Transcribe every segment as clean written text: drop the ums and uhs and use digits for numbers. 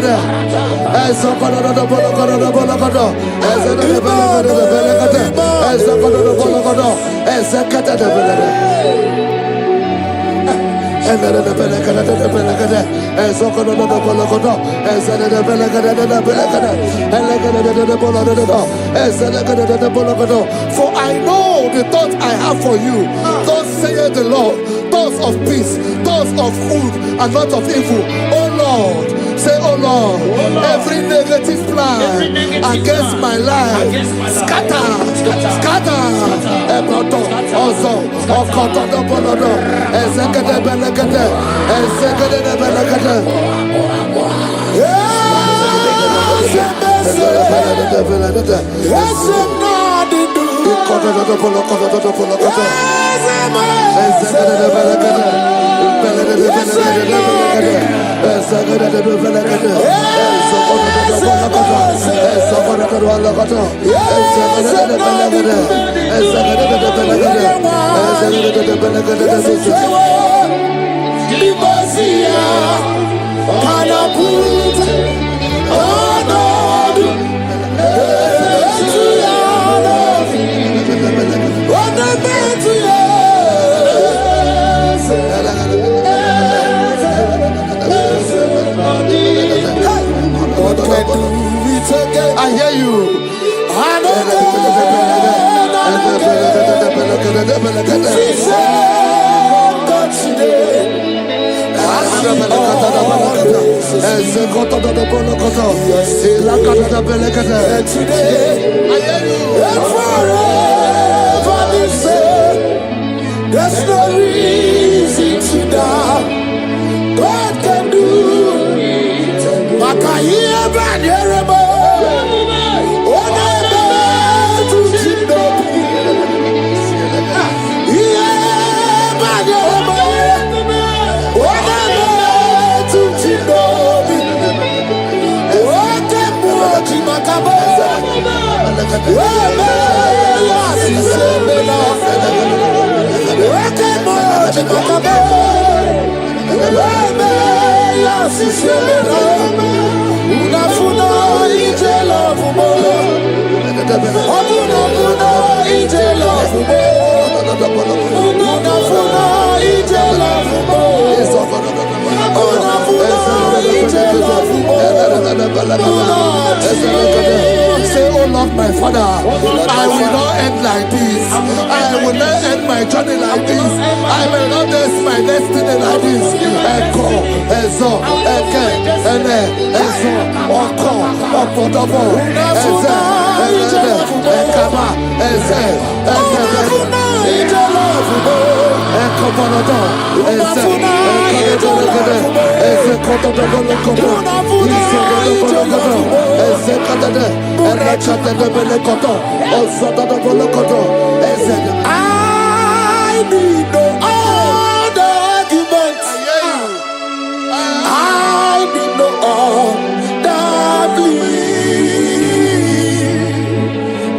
Belagade, Ezokodo the Bologodo, the Bologodo, Ezekade the Belagade, the Belagade, Ezokodo the Bologodo, Ezekade the Belagade. And then the Belagade, the Belagade, Ezokodo the Bologodo, Ezekade the Belagade, the Belagade, Elegade the Bologodo, Ezekade the Bologodo. For I know the thoughts I have for you, thus saith the Lord, thoughts of peace, thoughts of good and not of evil. Oh Lord, say, oh Lord, every negative plan against my life, scatter. Also, Okoto the Bolodo, Ezekade Belagade, Ezekade the Belagade. I hear you. There's no reason to doubt God can do it. Makaya Banyerebo. Say, oh Lord, my Father, I will not end like this. I will not end my journey like this. I will not end my destiny like this. Echo, Ezo, Eke, Ene, Ezo, Oko, Opodobo, Eze, Ekaba, Eze, Ekobonodo, Eze, Ekabedogede, Eze Kotodoboloko, Isodoboloko, Eze Kadade, Erekatedebelekoto, Osodobolokoto, Eze. I need no other arguments. I need no other plea.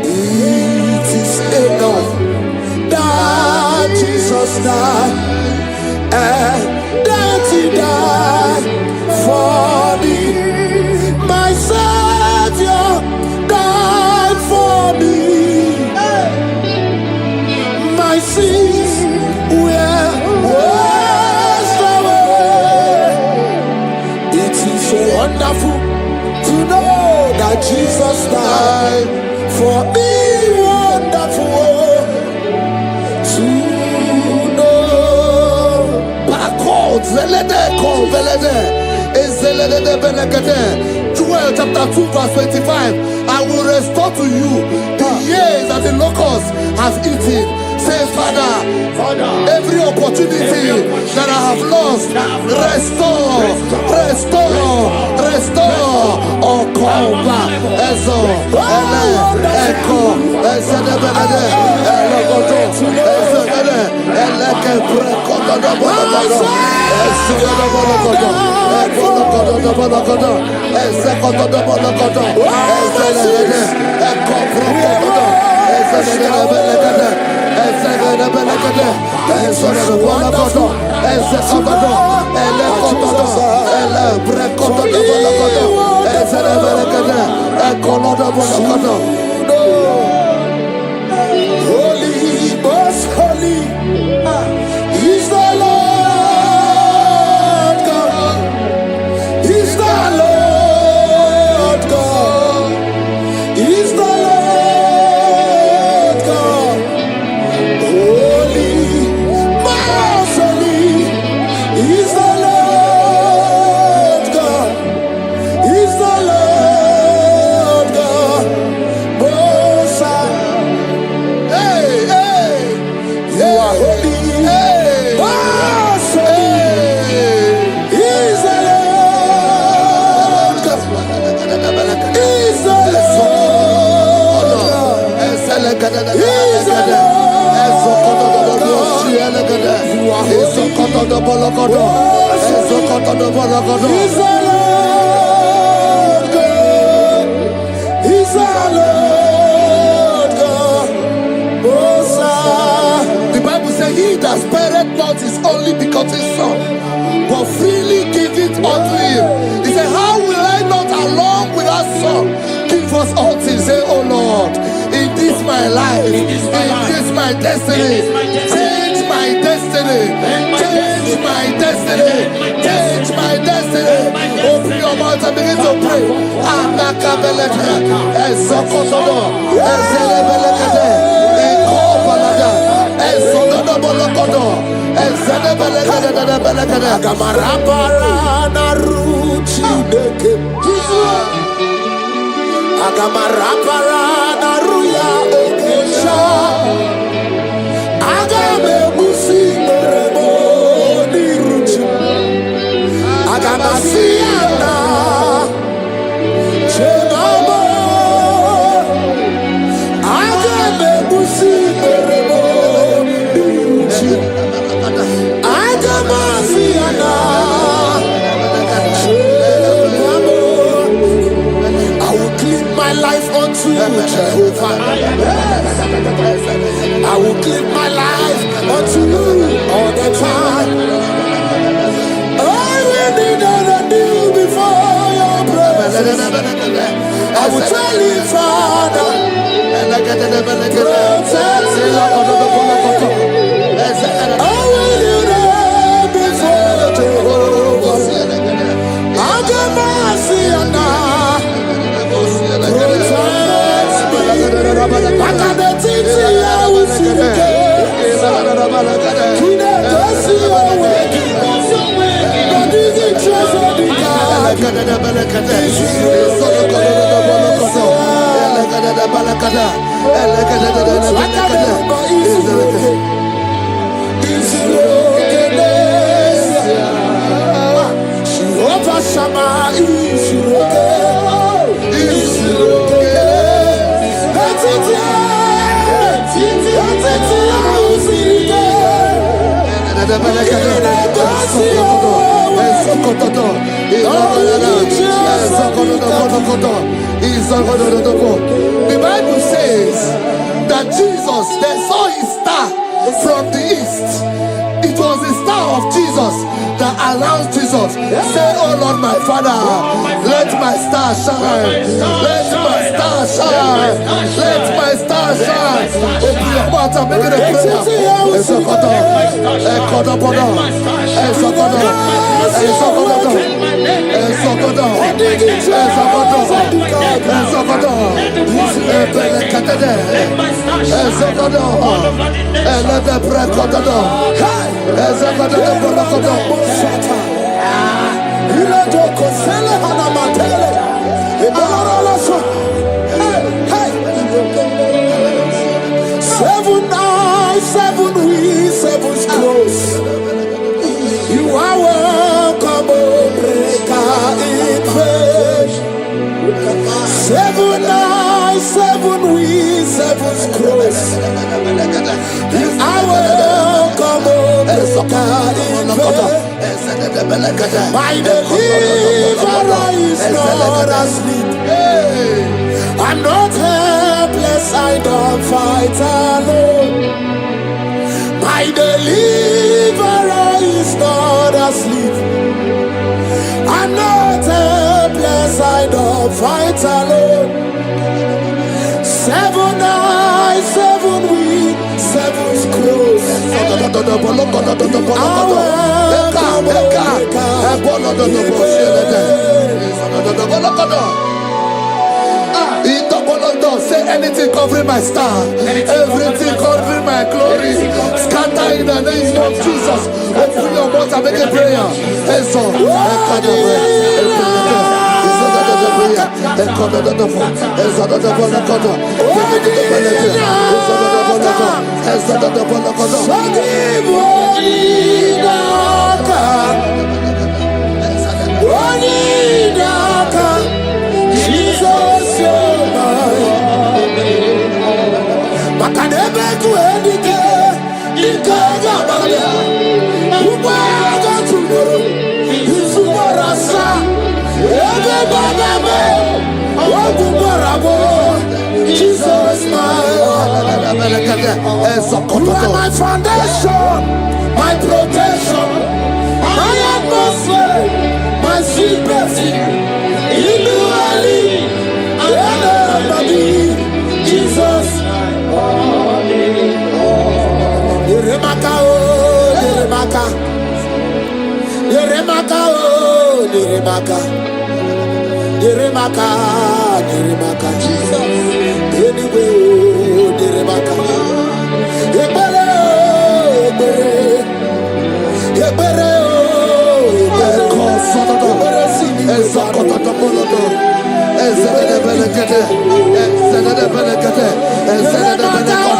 It is enough that Jesus died and that He died for me. My Savior died for me. My sins were washed away. It is so wonderful to know that Jesus died for me. Wonderful to know. Backwards, Joel chapter 2 verse 25. I will restore to you the years that the locusts have eaten. Say, Father, every opportunity that I have lost, restore. Oh, come back. Echo, Holy, most holy is the Lord God. Is the Lord God. Is the Lord God. Holy, most holy is the Lord God. Is the Lord God. Most high. Hey, hey, you are holy. Hey, most holy is the Lord God. Is the Lord God. Is the Lord God. You are holy. Is the Lord God. Is the Lord God. The Bible says, he that spareth not his only begotten son, but freely give it unto him. He said, how will I not along with our son give us all things? Say, oh Lord, in this my life, in this my destiny, change my destiny, change my destiny, change my destiny. Open your mouth and begin to pray. Jehovah, I will give my life unto you all the time. I will be done and kneel before your presence. I will tell you, Father, protect me. I will kneel there before Jehovah. I'll get mercy and the Bible says that Jesus, they saw his star from the east. It was the star of Jesus that announced Jesus. Say, oh Lord, my Father, let my star shine. Let my star shine. Let my star shine. Open your mouth and make it a prayer. Seven eyes, seven wings, seven scrolls. You are welcome, O breaker in faith. Seven eyes, seven wings, seven scrolls. You are welcome, O breaker in faith. My deliverer is not asleep. I'm not helpless, I don't fight alone. My deliverer is not asleep. I'm not I don't fight alone. 7 nights, 7 weeks, 7 scrolls. Say anything covering my star, everything covering my glory, scatter in the name of Jesus. Open your mouth and make a prayer. Jesus, you're Makanebe kuendike, ikaga bale, ubaga tumoro, isubarasa, ebe babame, wabubarabo, Jesus my You are my foundation, my protection, my atmosphere, my secrecy, Inuali, Jesus. Yeremaka oh, Yeremaka, Yeremaka oh, Yeremaka, Yeremaka, Yeremaka, Jesus. Anyway oh, Yeremaka, Yebere oh, Yebere oh, Yebere sini ezakota tapolodo, ezede belekete, ezede belekete, ezede belekete.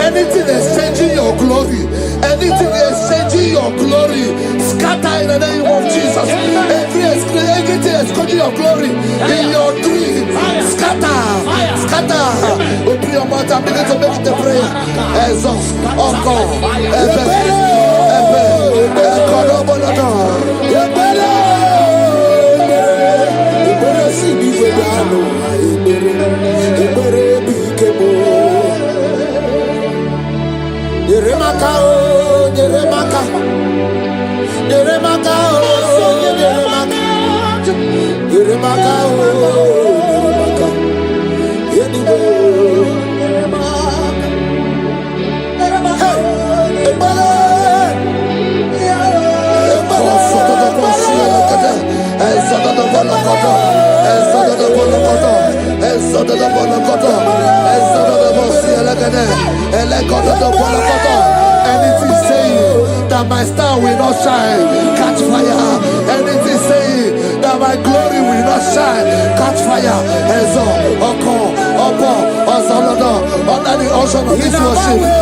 Anything exchanging your glory, anything exchanging your glory, scatter in the name of Jesus. Everything exchanging your glory in your dream, scatter, scatter. Open your mouth and begin to make the prayer. Ezos, Oko, Yeremaka oh, Yeremaka, Yeremaka oh, Yeremaka, Yeremaka oh, Yeremaka, anyway, anything saying that my star will not shine, catch fire. Anything saying that my glory will not shine, catch fire. Ezo, Oko, Opo, Ozolodo, under the ocean of this worship.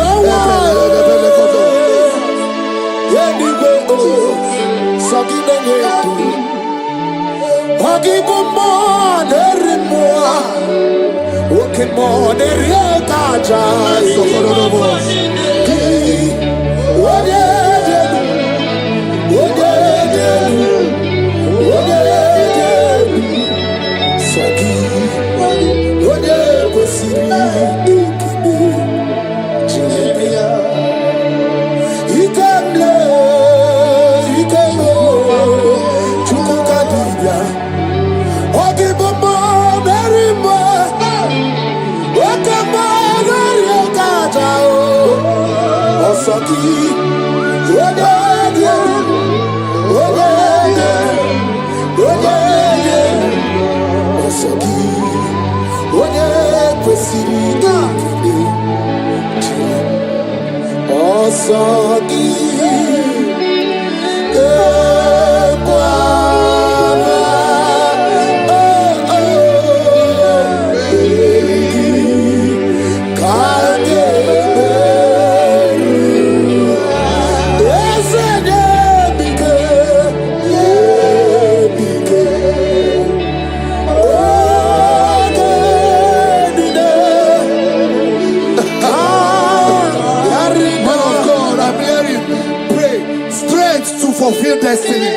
fulfill destiny.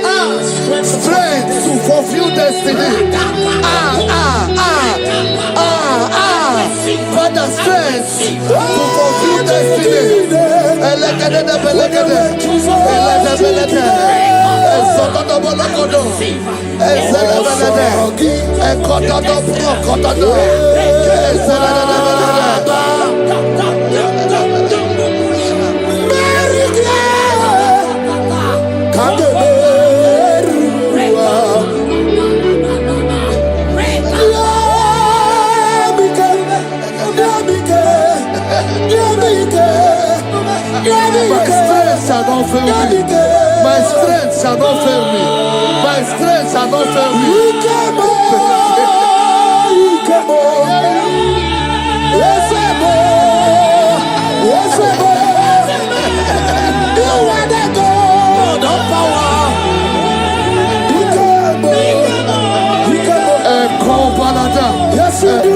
Strength to fulfill destiny. Father, strength to fulfill destiny. My strength shall not fail me. My strength shall not fail me. My strength shall not fail me. You are the God of power. Yes, you do.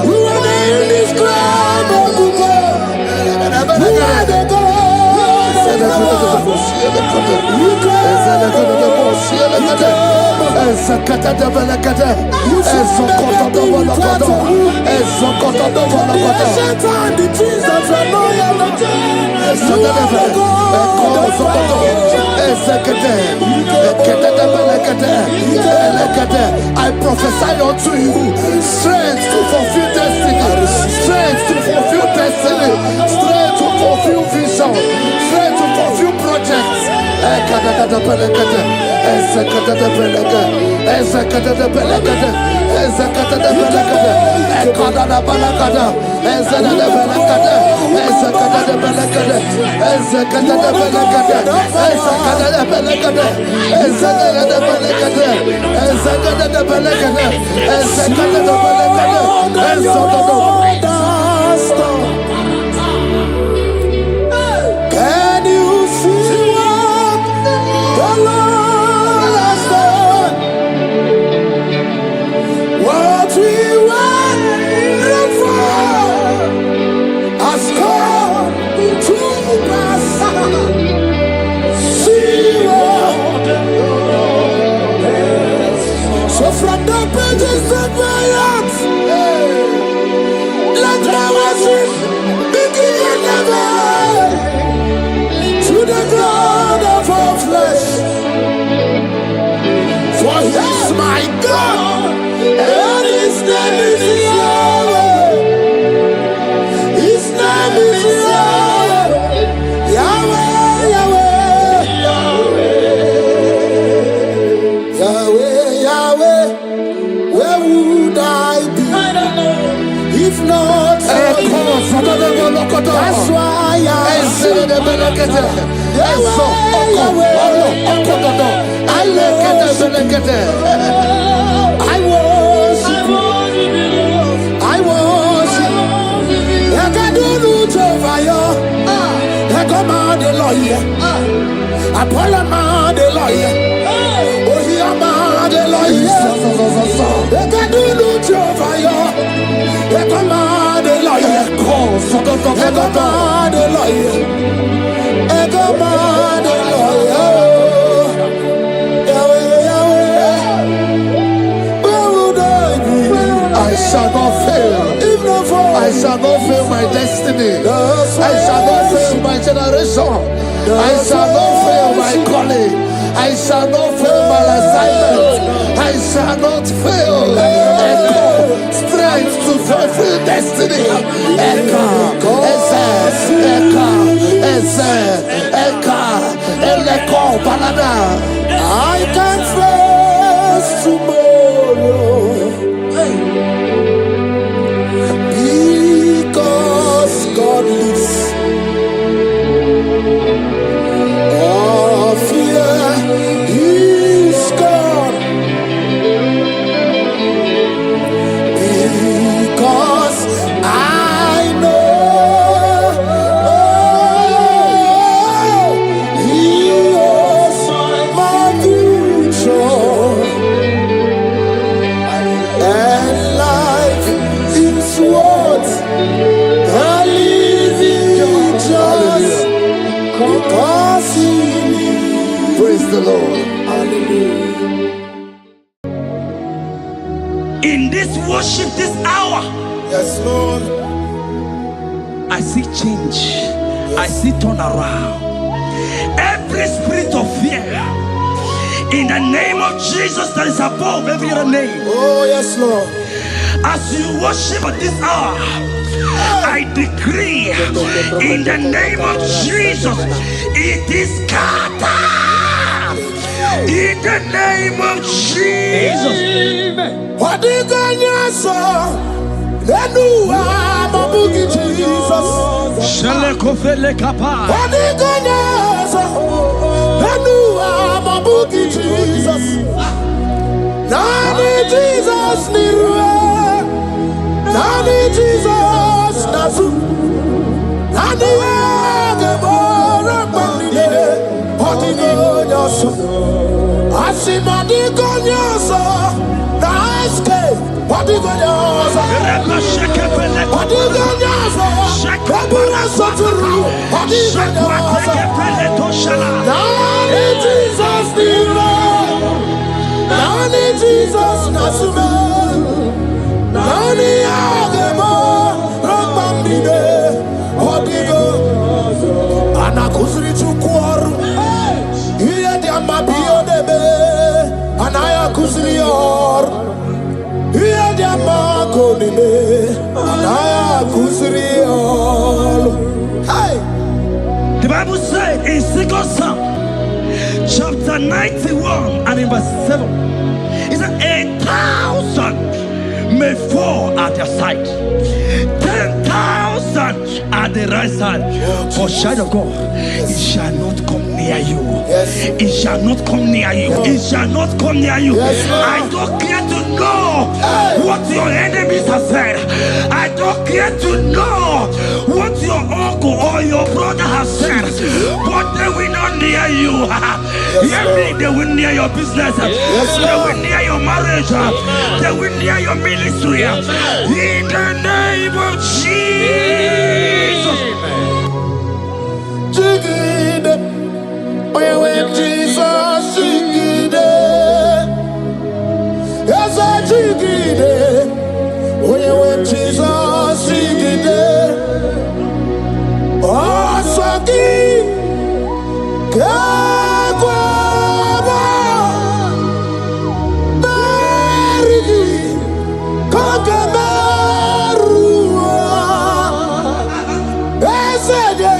You are this ground of the God. You are the God. I prophesy unto you strength to fulfill destiny, strength to fulfill destiny, strength to fulfill vision, strength to fulfill projects. Can you see what the Lord has done? What we waited for has come to pass. See what. So from the pages of my heart, let my worship begin never. To the God of all flesh, for He is my God, and His name is Yahweh. His name is Yahweh, Yahweh, Yahweh, Yahweh, Yahweh. Where would I be if not for You? That's why I sing. I worship. I worship. I can do Jehovah. I come out the lawyer. I pull him out the lawyer. Oh, he am out the lawyer. I can do Jehovah. I come out the lawyer. I come out the lawyer. I come out the lawyer. I shall not fail. I shall not fail my destiny. I shall not fail my generation. I shall not fail my calling. I shall not fail my assignment. I shall not fail. Echo, strength to fulfill destiny. Echo, Echo, Balada. I can face tomorrow. Because God lives. All fear is gone. Because I know He was my good. Lord. Hallelujah. In this worship, this hour, Yes, Lord. I see change. I see turnaround. Every spirit of fear, in the name of Jesus that is above every other name. Oh, yes, Lord. As you worship at this hour, I decree in the name of Jesus, it is scattered. In the name of Jesus. What did God say? Jesus. What did God say? Jesus. Nani Jesus nirwe. Nani Jesus nasu. Nani agebora bandide. What did God say? Asimadi konyoso. Naiske. What did God say? What did God say? Kabura soturu. What did God say? Nani Jesus nirwe. Nani Jesus nasume. Nani agemo rombambide. Odigo anakusri chukwaru. Iye diamba biyo debe. Anaya kusri yor. Iye diamba konime. Anaya kusri yor. Hey. The Bible said in 2 Psalm chapter 91 and in verse 7, it said 1,000 may fall at your side, 10,000 at the right side, but child of God, it shall not come near you. It shall not come near you. It shall not come near you. I don't care to know what your enemies have said. I don't care to know what your uncle or your brother has said, but they will not near you. Hear me, they will near your business. They will near your marriage. They will near your ministry. In the name of Jesus. Jigide, when Jesus jigide, yes I jigide, when Jesus jigide, oh sagi, kagwaba, berigi, kagabarua, esede.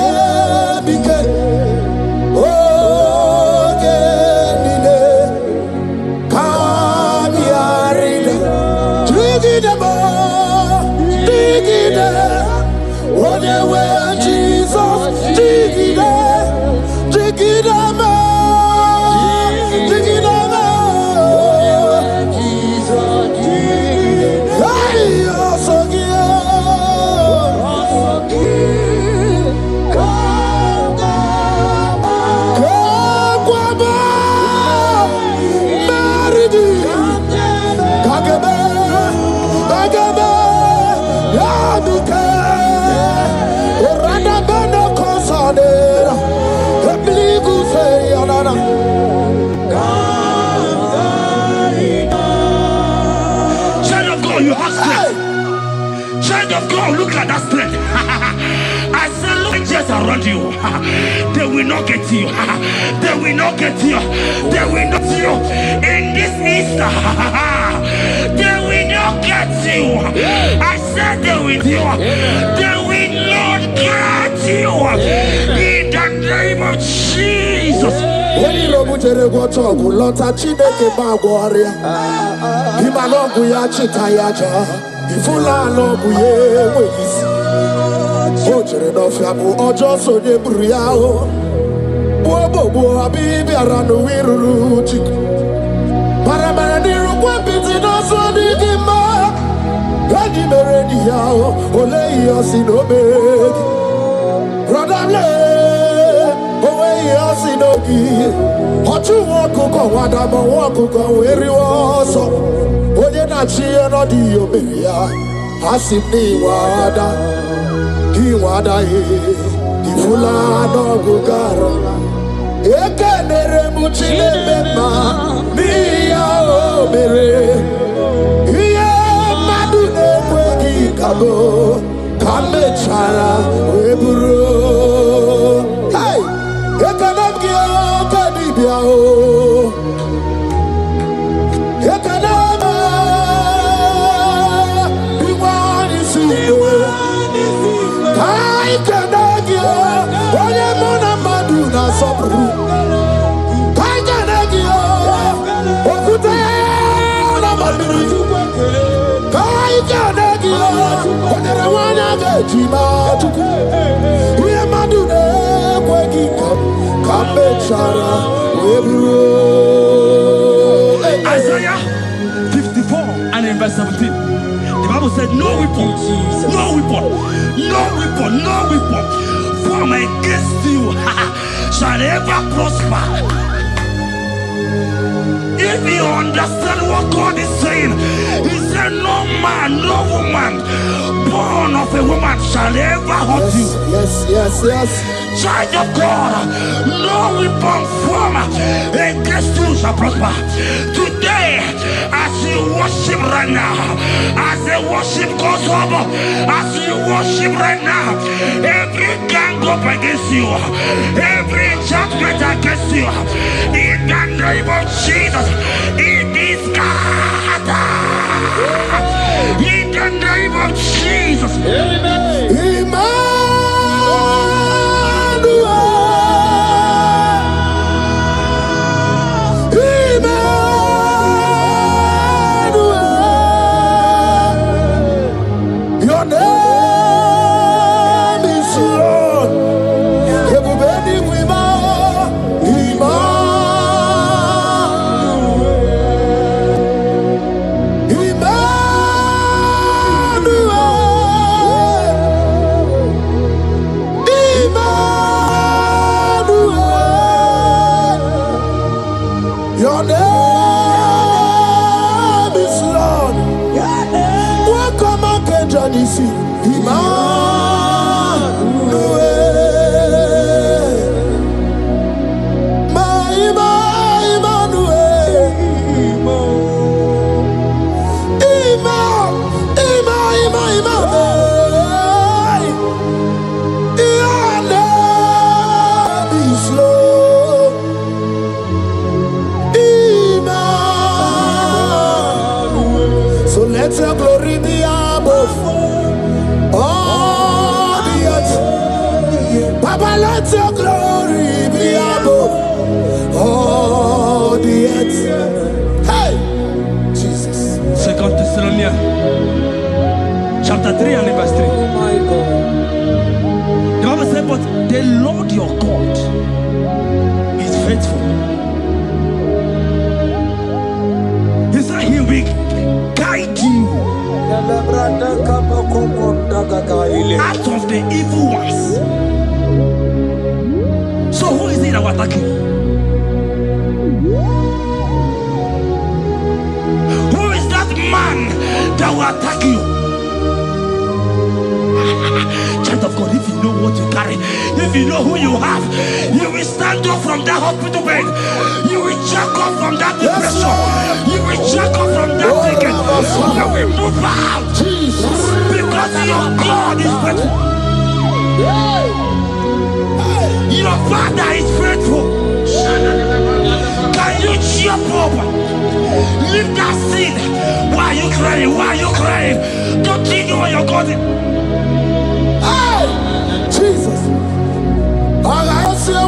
Look at that strength. I said, look just around you. They will not get you. They will not get you. They will not get you. In this Easter, they will not get you. I said they will get you. They will not get you. In the name of Jesus. When you look at the water, lot of Chineke Bagwaria. Imalongu ya chitayaja. Ifula lobu ye wezi. Ojere no fiamu ojo so ye buriao. Bobo abibi aranu wiruru chiku. Paramara niru kwa biti no so digima. Gadi meredi yao ole yosi no begi. Brother le owe yosi no gi. Ochu wakuko wadamo wakuko weri woso. Oye na chiye no di obeya. Asini wada. Iwada ye. Ifula no gugara. Ekenere muchile bema miya o mere. Iye madune kwegi kabo kame chara weburo. Hey, ekenem kiyo kadibia o. Ekenema iwani siwe. Kai kenegio onye mona madu na sobru. Kai kenegio okute na madu. Kai kenegio onye rewanya gejima tuku. Uye madu ne kwegi kambe chara webro. Isaiah 54 and in verse 17. The Bible said, no weapon, no weapon, no weapon, no weapon form against you shall ever prosper. If you understand what God is saying, He said, no man, no woman born of a woman shall ever hurt you. Yes. Child of God, no weapon formed against you shall prosper. Today, as you worship right now, as the worship goes over, as you worship right now, every gang up against you, every judgment against you, in the name of Jesus, it is scattered. In the name of Jesus. Amen. Your name is Lord. Welcome again, Janisi. Let your glory be above all the earth. Papa, let your glory be above all the earth. Hey, Jesus. 2 Thessalonians chapter 3 and verse 3. Oh my God. The Bible said, but the Lord your God is faithful. He said He will guide you out of the evil ones. So who is it that will attack you? Who is that man that will attack you? Child of God, if you know what you carry, if you know who you have, you will stand up from that hospital bed. You will jack up from that depression. You will jack up from that ticket. You will move out. Because your God is faithful. Your Father is faithful. Can you cheer up? Leave that seed. Why are you crying? Why are you crying? Don't you know your God is? Jesus. I say,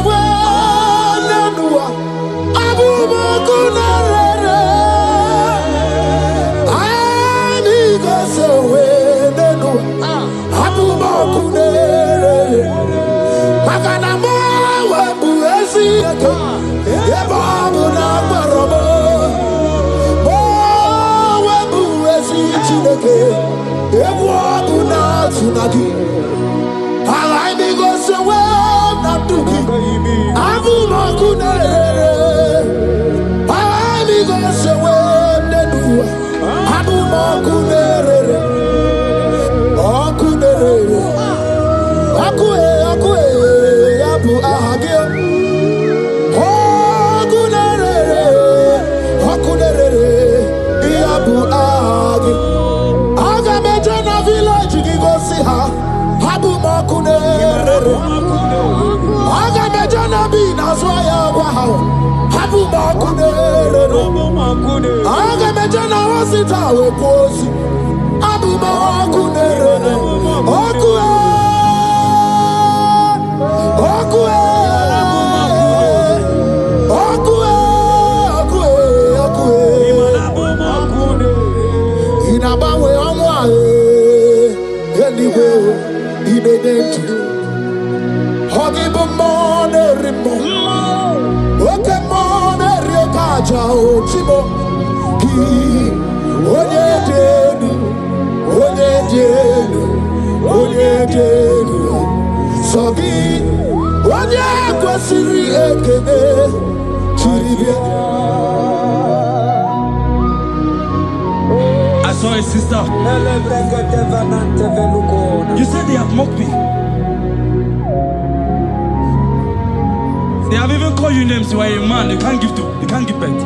ha habu makune aga mejana bi na so ya kwa ha habu makune aga mejana wasita we kosi habu makune okue inabawe amwa anyway inedenti hogibo monerimo oke monerio kaja otimo ki onyedenu sogi onye kwesịrị ekele chiribia. I saw a sister. You said they have mocked me. They have even called you names. You are a man. You can't give birth.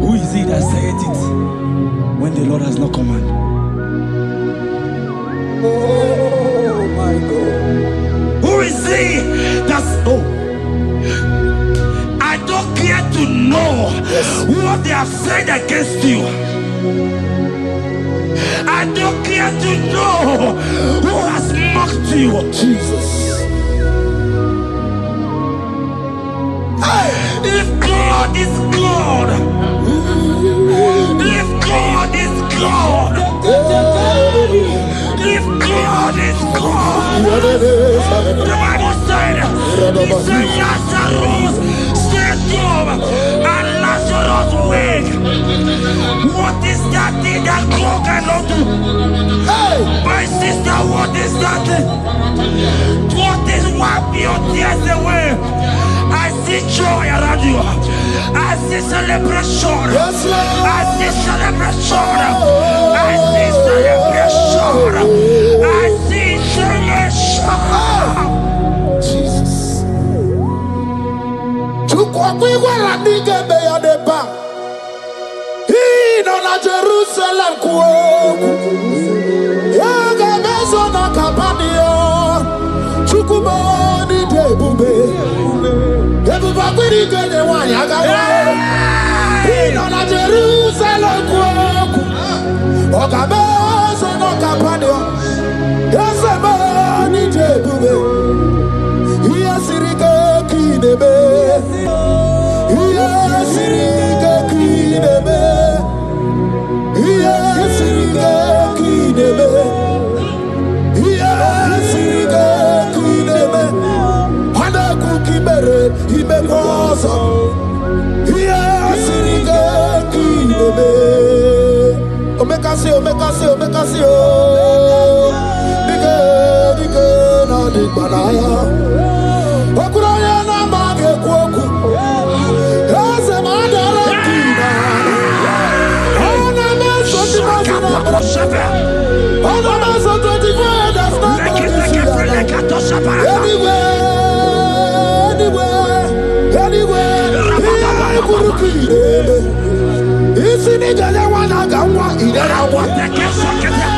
Who is he that said it when the Lord has not commanded? Oh my God. Who is he that's I don't care to know what they have said against you. I don't care to know who has mocked you. Jesus. If God is God, if God is God, if God is God, the Bible said, he said Lazarus stand up and Lazarus wake. What is that thing that God cannot do? Hey, my sister, what is that thing? What is wipe your tears away? I see joy around you. I see celebration. Yes, Lord. I see celebration. I see celebration. I see celebration. Jesus. Chukwakwiwa nige beya deba. Ino na Jerusalem kuoku. Yaga mezo na kapanio. Chukwumoni debube. Everybody get the one, I got one. On a Jerusalem, Okabezo no Campania. Yes, a man in Jebube. Yes, Sirika Kinebe. Yes, Sirika Kinebe. Yes, Sirika Kinebe. Yes, Sirika Kinebe. Imekosa Yes, Sirika Kinebe. Omekasi Dike na dikbanaya Okuraya na mage kwoku Ese madara kina Ona meso tivazina Ona meso tivazina That's not Anyway, isi ni jale wana gawa idara wata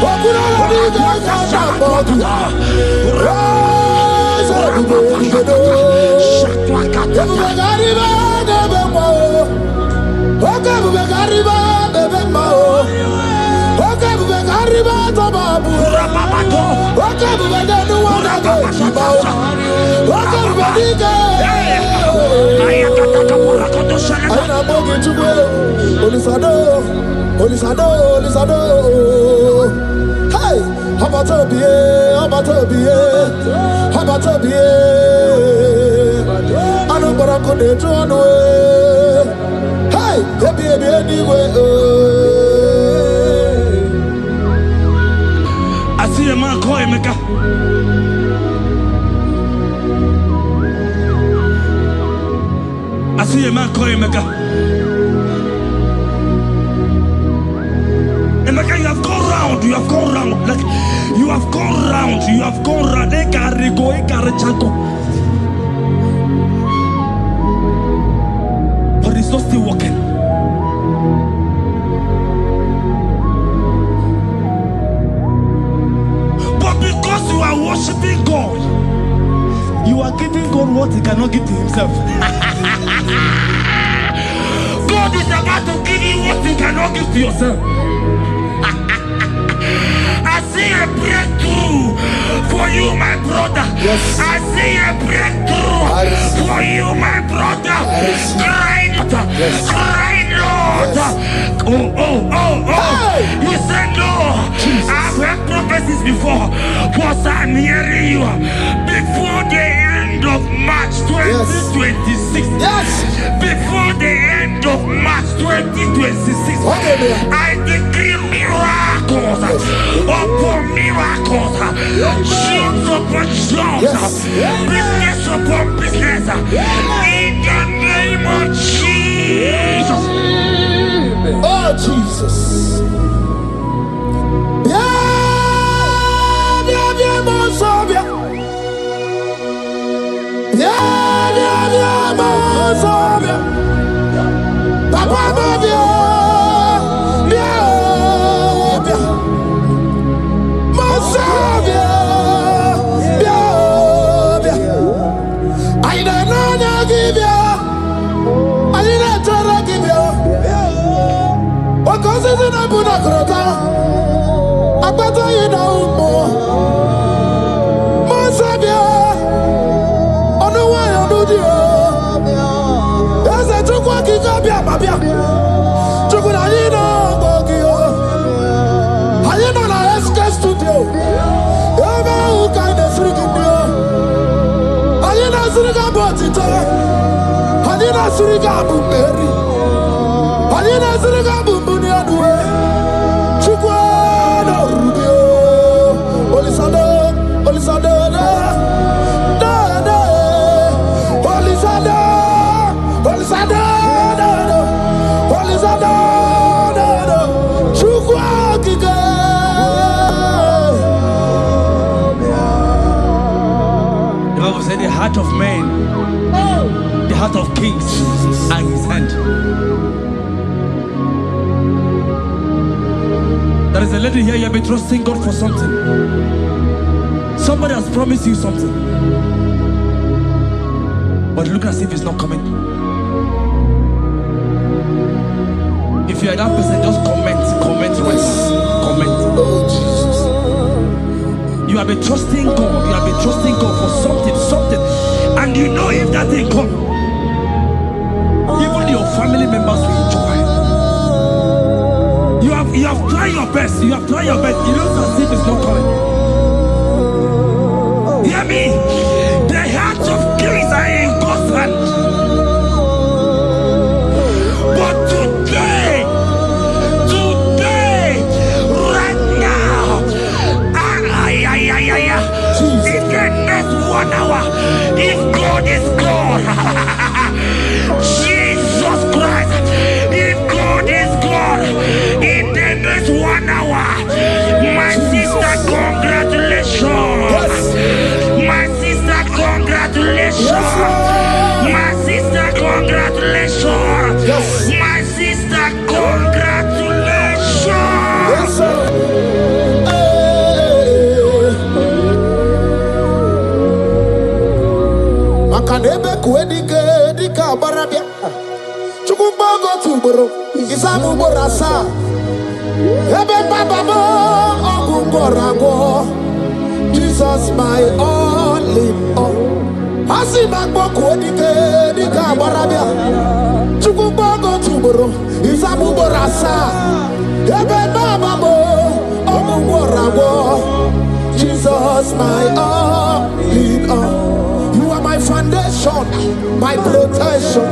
okura ni gawa sabodu raza dubo begariba bebe mo oka begariba bebe mo oka begariba tababu oka beganu wana gawa oka begariba Aina bogi chukwe Olisado Hey Habatobie Anu barako de tuano Hey Ebi anyway I see a man call Emeka. I see a man call Emeka. Emeka, you have gone round. Like, you have gone round. But it's not still working. what he cannot give to himself. God is about to give you what you cannot give to yourself. I see a breakthrough for you, my brother. Yes. I see a breakthrough for you, my brother. Cry not, cry not. Yes. Oh. Hey. You said no. I've heard prophecies before. But I'm hearing you. Before the end of March 2026. Yes. Before the end of March 2026. I decree miracles upon miracles. Jobs upon jobs. Business upon business. In the name of Jesus. Oh, Jesus. The heart of man, the heart of kings are in his hand. There is a lady here, you have been trusting God for something. Somebody has promised you something, but look as if it's not coming. If you are that person, just comment comment. Oh, Jesus. You have been trusting God. You have been trusting God for something, and you know if that thing come, even your family members will enjoy. You have tried your best. You have tried your best. It looks as if it's not coming. Hear me? The hearts of kings are in God's hand. But today, right now, in the next 1 hour, if God is God, Jesus Christ, if God is God, in the next 1 hour, my sister, congratulations. My sister, congratulations. My sister, congratulations. My sister, congratulations. Yes, sir. Makanebe kuedike dika barabia. Chukumbago tuboro. Isamu borasa. Ebe bababo ogungorago. Jesus my all in all. Asimagbo kuedike dika barabia. Chukumbago tuboro. Isamu borasa. Ebe bababo ogungorago. Jesus my all in all. My foundation, my protection,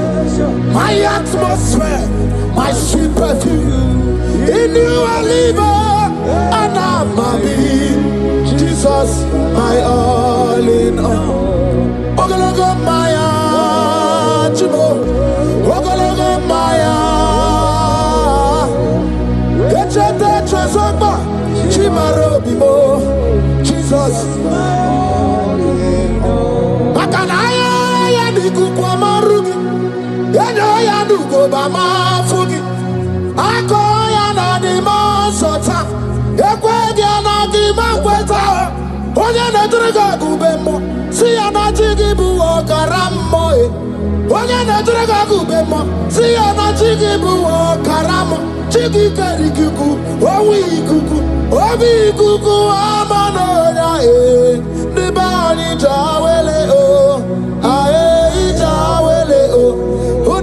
my atmosphere, my sweet perfume. In you I live and I'm happy. Jesus, my all in all. Ogologo Maya, Chibo, Ogologo Maya. Echete Chazogba, Chimaro Bimo, Jesus. Bama fugi akoya na di masota ekwe dia na di makweta onye na triga gubemo See ya na jigibu okaramo. Onye na jiraga gubemo. See ya na jigibu okaramo. Chigi karikuku, owi kuku, obi kuku amano ya the bani jawele o, ae jawele o,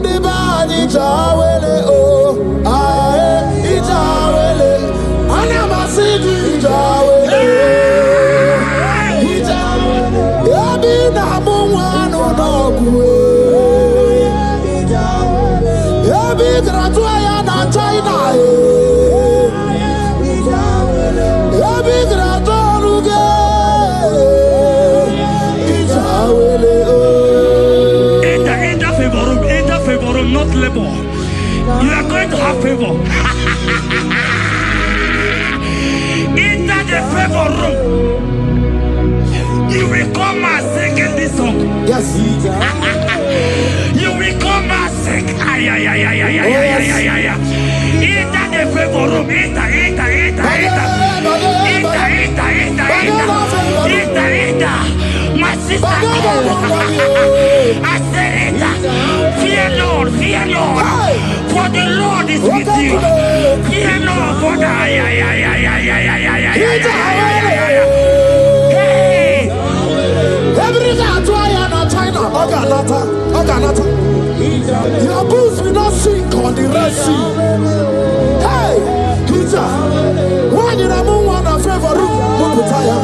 the bani jawele o, ae jawele, anamasigi jawele, jawele, yabi na muwanu no kuwe, yabi gratuaya na China. Not labor. You are going to have favor. Enter the favor room. You will come and sing in this song. Yes. You will come and sing. Enter the favor room. Enter. My sister, I said it. Fear Lord, for the Lord is with you. Fear Lord, for the hey. China, Oganata. Your boots will not sink on the Red Sea. Hey, Hija, when you don't want a favor, Muputaya.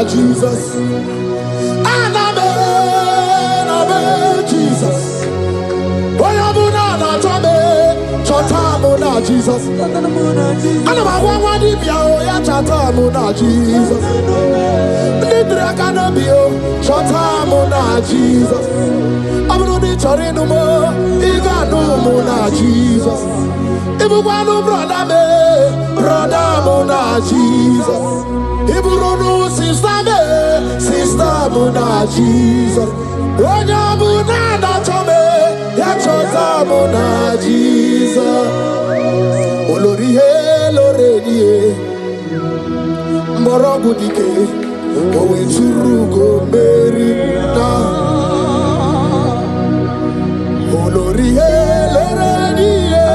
Jesus. Jesus. Jesus. Jesus. Sister Mona Jesus. Onya Mona na chome, ya chota Mona Jesus. Olori he loreni he, mborogu dike, owe churugo meri na. Olori he loreni he,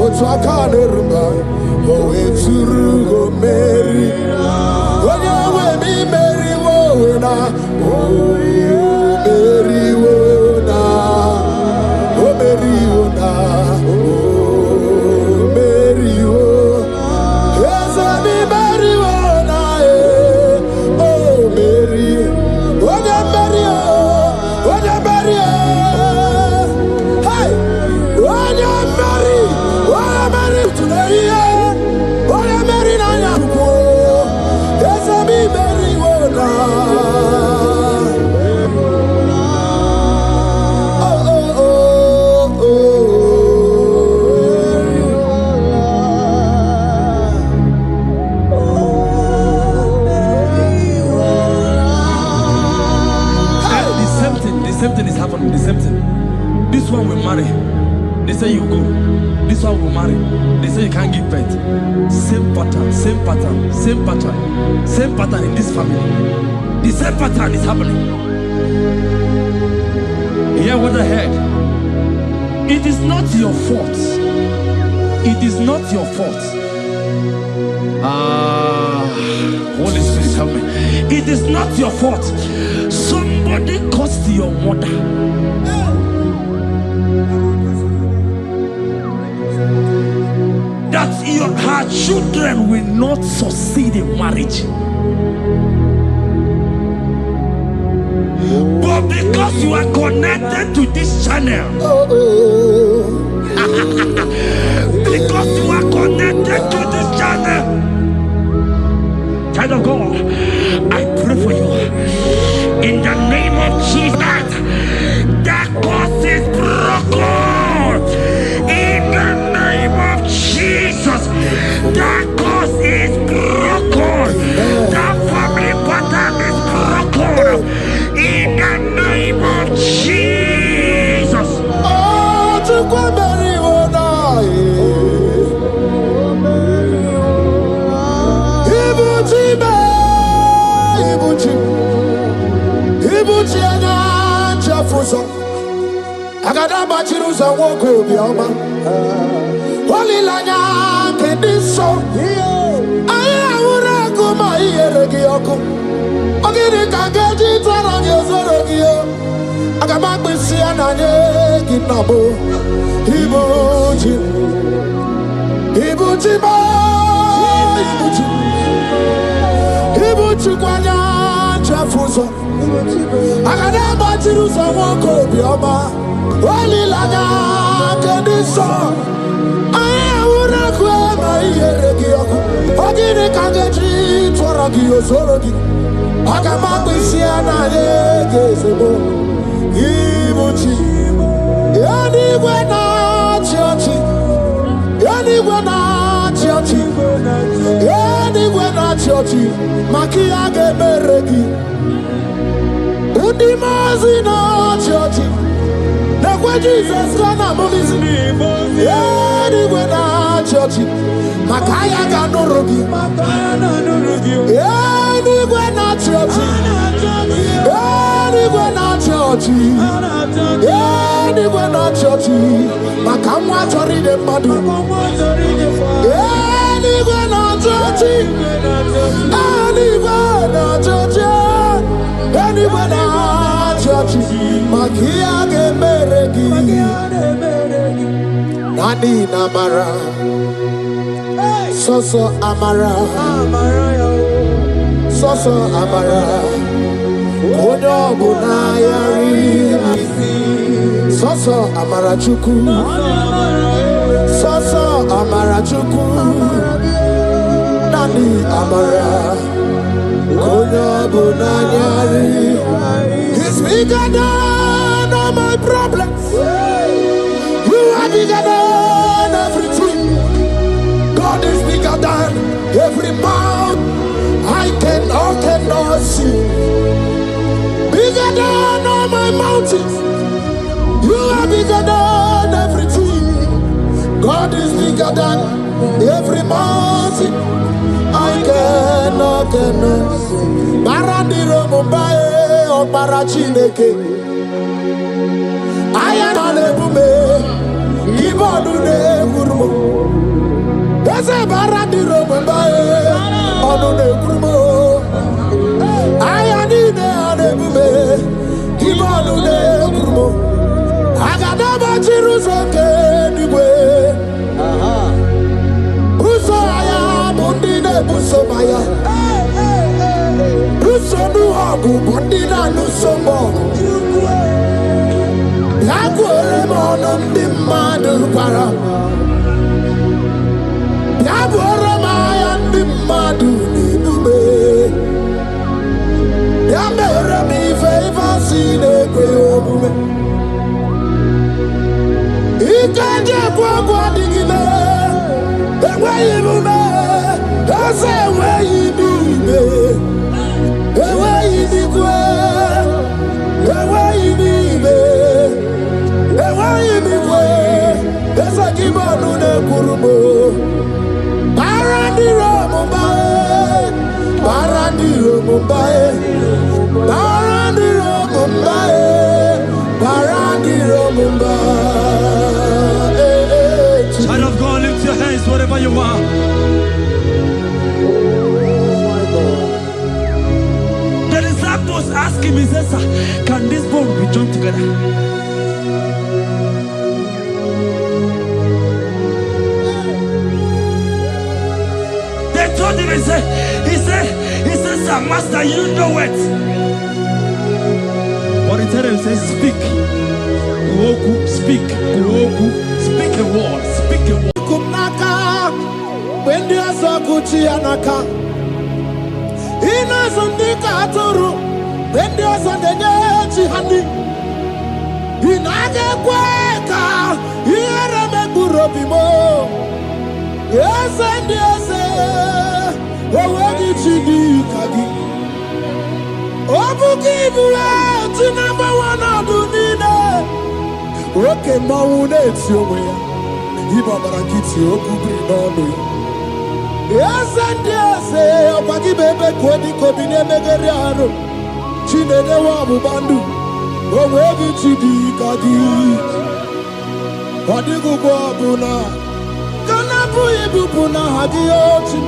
otwaka nerumba, owe churugo meri na. This one will marry. They say you go. This one will marry. They say you can't give birth. Same pattern in this family. The same pattern is happening. Hear what I heard. It is not your fault. It is not your fault. Holy Spirit, help me. It is not your fault. Somebody caused your mother. That her children will not succeed in marriage. But because you are connected to this channel, because you are connected to this channel, child of God, I pray for you in the name of Jesus. That cause is broken in the name of Jesus. That cause is broken. That Agada bachiru za woko bioma. Holy lanya kediso. Aya ura kuma iyeregi yoko. Ogiri kangeji twarangi ozorogi yo. Agama kwisi ananye kinabo. Ibuji. Ibuji ba. Ibuji. Ibuji kwanya chafuzo. Agada bachiru za woko bioma. Holy lanya kediso. Aya ura kuma iyeregi yoko. Ogiri kangeji twarangi ozorogi. Agama kwisi ananye gezebo. Ibuchi, yani gwena chiochi, yani gwena chiochi, yani gwena chiochi, makia geberegi, udimazi na chiochi, na kwa Jesus kana mugizi, yani gwena chiochi, makaya ganurugi, yani gwena chiochi, yani gwena chiochi. Anywhere not churchy, Makamwa Tori de Madu. Anywhere not churchy, anywhere not churchy, anywhere not churchy, Makia Gemeregi, Nani Namara, Soso Amara, Soso Amara. Odo bunayari Soso amarachuku Soso amarachuku Nani amara Odo bunayari He's bigger than all my problems. You are bigger than everything. God is bigger than every mountain I cannot see. Bigger than all my mountains. You are bigger than everything. God is bigger than every mountain I cannot see. Baradiro Mumbai or Barachineke. I am a lebume. Ibodune Gurmo. There's a Baradiro Mumbai or the Gurmo. I am in the Ibanu de Gurmo. Agadaba Chirusoke anyway. Busaya Mundina Busomaya. Busonu Agu Mundina Nusomo. Yaguere Monum Dimadu Para. Yaguere Mayan Dimadu Nidube. Yamere mi favor si ne kweomume. Ikaje kwa digime. Ewe ibume. Ese ewe ibime. Ewe ibikwe. Ewe ibime. Ewe ibikwe. Ese kibonu ne kurumo. Barandiro Mumbai. Barandiro Mumbai. Barandiro Mumbai. Barandiro Mumbai. Child of God, lift your hands wherever you are. The disciples asked him, he says, can this bone be joined together? They told him, he said, sir, master, you know it. But he told him, he says, speak. Kuoku, speak. Kuoku, speak a word. Speak a word. Kumnaka, when you are so good, Chianaka. Ina Sundika Turu, when you are so the Chihani. Inage Quaka, here me Burobimo. Yes, and yes, where did she be? Obukibu, number one of the okay, Maune, it's your way. Ibabarakiti, Okubri, no. Yes, and yes, Opaki Bebe, Kwadi, Kobine, Megariano, Chine, Wabu Bandu. Oh, where did you be, Gadi? Wadigu Buna, Kanabu Ibuna Hadioti,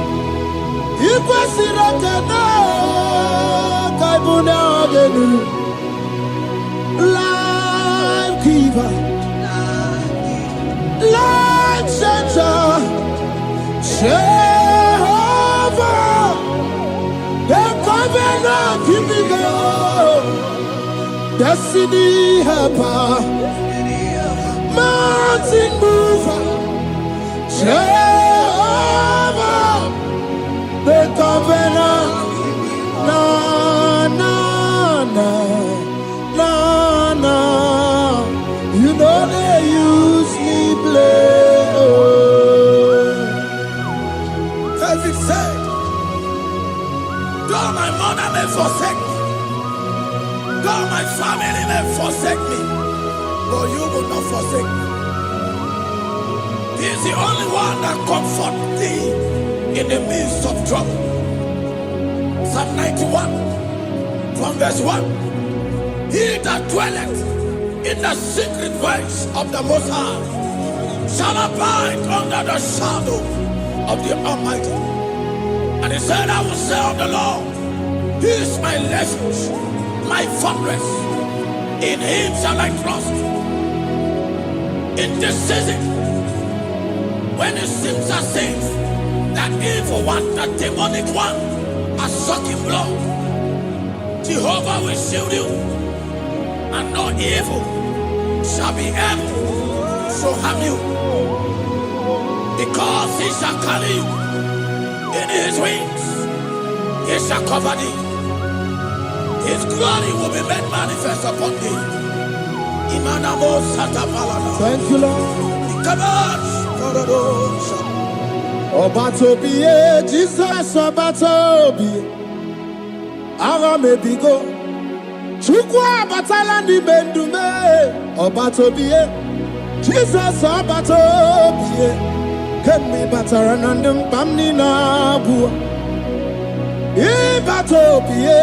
Iquasirakana, Kaibuna Genu, Life Giver, Life Center, Jehovah, the covenant keeping God, Destiny Helper. Mountain mover, Jehovah, the covenant, na na na na na. You know they use me play. David said, though my mother may forsake me, though my family may forsake me, but you will not forsake me. He is the only one that comforts thee in the midst of trouble. Psalm 91, from verse 1. He that dwelleth in the secret place of the Most High shall abide under the shadow of the Almighty. And he said, I will say of the Lord, He is my refuge, my fortress. In Him shall I trust. In this season, when it seems as if that evil one, that demonic one, are sucking blood, Jehovah will shield you, and no evil shall be able to harm you, because He shall carry you in His wings. He shall cover thee. His glory will be made manifest upon thee. Thank you, Lord. Obatobie, Jesus Obatobie, Aramebigo, Chukwa Batala ni Bendume, Obatobie, Jesus Obatobie, Kemi Bataranandum Bamni Nabu, Ibatobie,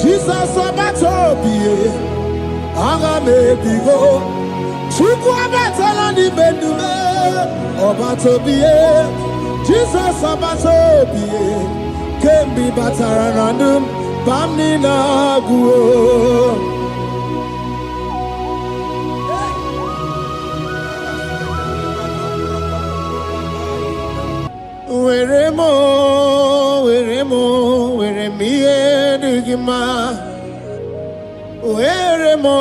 Jesus Obatobie, Aramebigo, Chukwa Batala ni Bendume, Obatobie, Jesus Obatobie, Kembi Bataranandum, Bamni Naguo. Weremo, weremie digima. Weremo.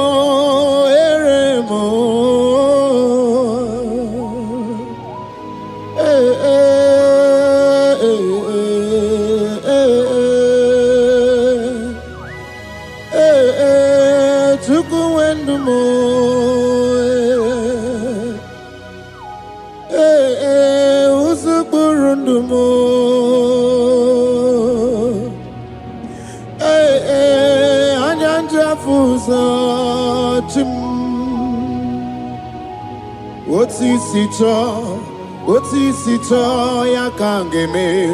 Otisito ya kangeme.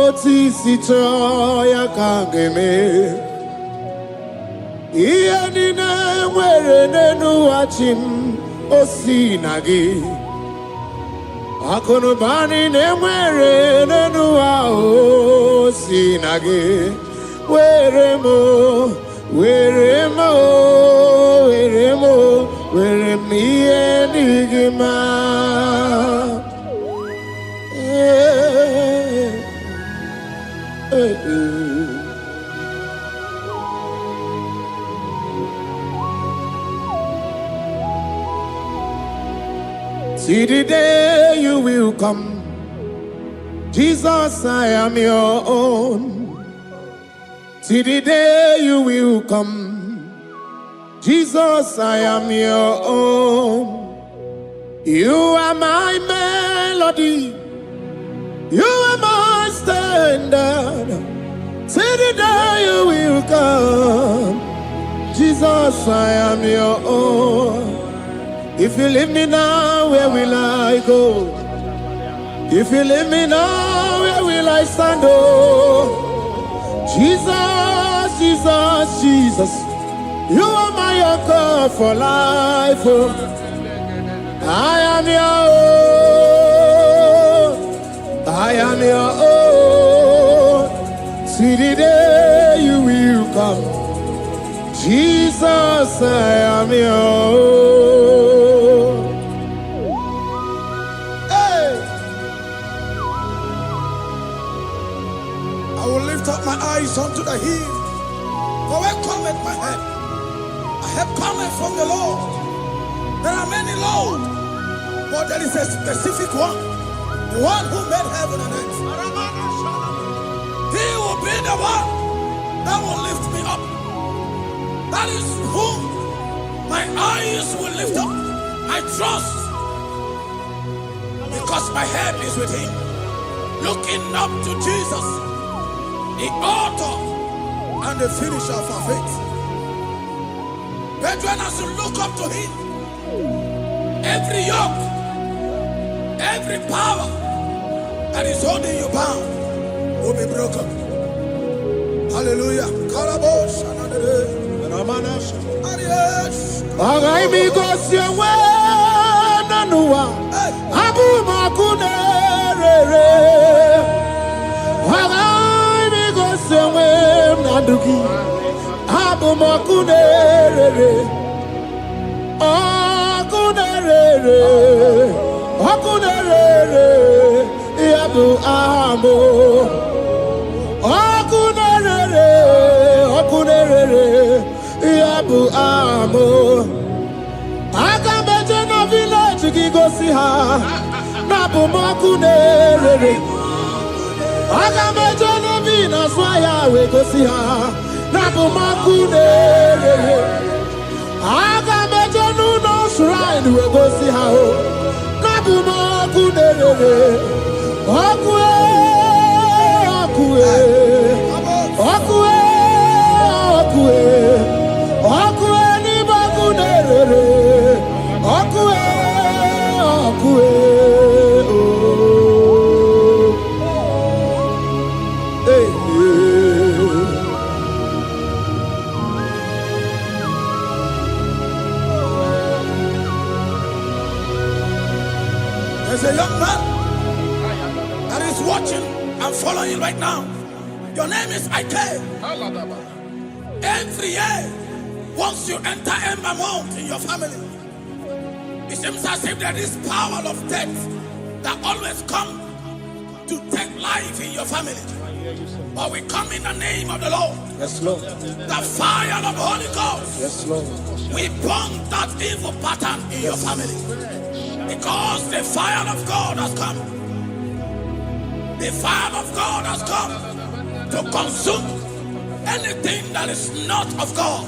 Otisito ya kangeme. Iye nina mwere nenu wachim osinagi. Akonubani ne mwere nenu wa osinagi. Weremo, weremie digima. See the day you will come, Jesus, I am your own. See the day you will come, Jesus, I am your own. You are my melody, you are my standard. See the day you will come, Jesus, I am your own. If you leave me now, where will I go? If you leave me now, where will I stand? Oh, Jesus. Jesus, Jesus. You are my anchor for life. Oh. I am your own. I am your own. See the day you will come. Jesus, I am your own. Hey! I will lift up my eyes unto the hill. For where cometh my help? My help cometh from the Lord. There are many Lord, but there is a specific one. The one who made heaven and earth. He will be the one that will lift me up. That is whom my eyes will lift up. I trust, because my help is with him. Looking up to Jesus, the author and the finisher of our faith. Brethren, as you look up to him, every yoke, every power that is holding you bound will be broken. Hallelujah. There's a young man that is watching and following right now. Your name is Ike. Every year, once you enter Ember Mount in your family, it seems as if there is power of death that always come to take life in your family. But we come in the name of the Lord. Yes, Lord. The fire of the Holy Ghost. Yes, Lord. We burn that evil pattern in your family. Because the fire of God has come. The fire of God has come to consume anything that is not of God.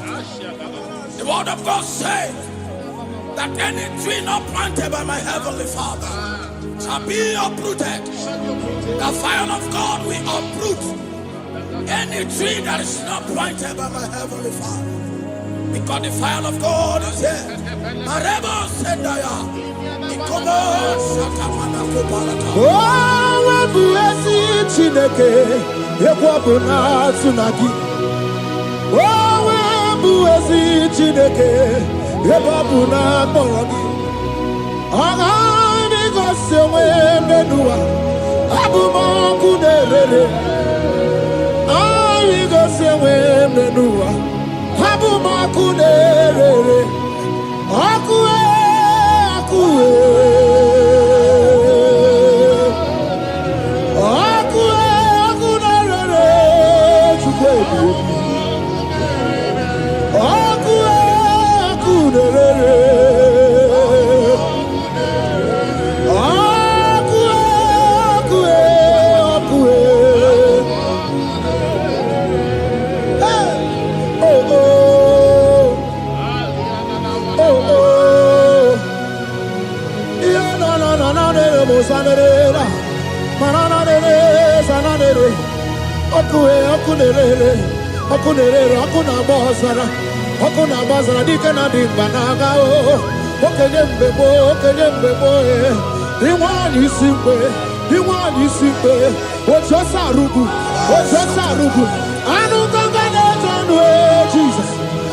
The word of God says that any tree not planted by my heavenly Father shall be uprooted. The fire of God will uproot any tree that is not planted by my heavenly Father. Because the fire of God is here. Marebo Sendaya. Oh, blessed Chineke, Ekwabuna Tsunagi. Oh, blessed Chineke, Ekwabuna Boragi. Agani Gosewe Menua, Abuma Kuderere. Agani Gosewe Menua, Abuma Kuderere. Akue. Jesus.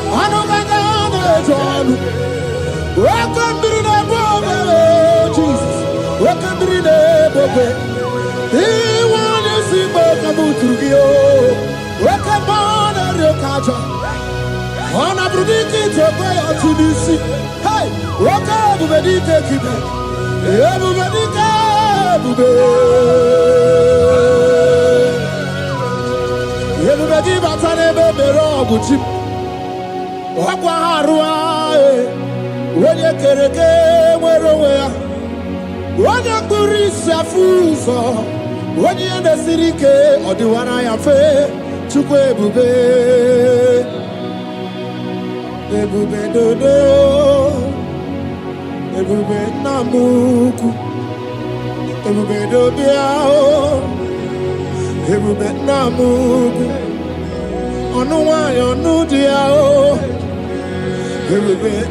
I know my God, welcome to the Bible, Jesus. Welcome to the Bible. He wants to see welcome to you. Welcome on the culture. On a predict to pray to this. Hey, welcome to the Dickie. Everybody, everybody, but I never be wrong with you. When you get a game, when you police are fools, when you're in the city, or the one I am fair to go,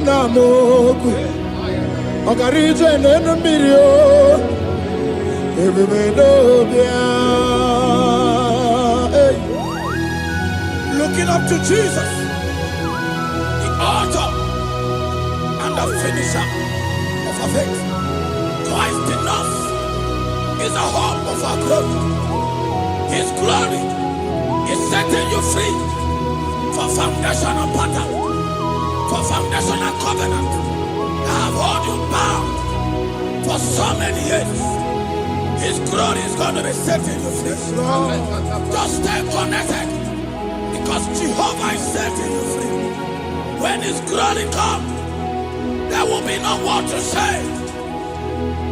Namuku, looking up to Jesus, the author and the finisher of our faith. Christ in us is the hope of our glory. His glory is setting you free for foundational pattern, for foundational covenant. I have held you bound for so many years. His glory is going to be setting you free. Just stay connected, because Jehovah is setting you free. When His glory comes, there will be no word to say.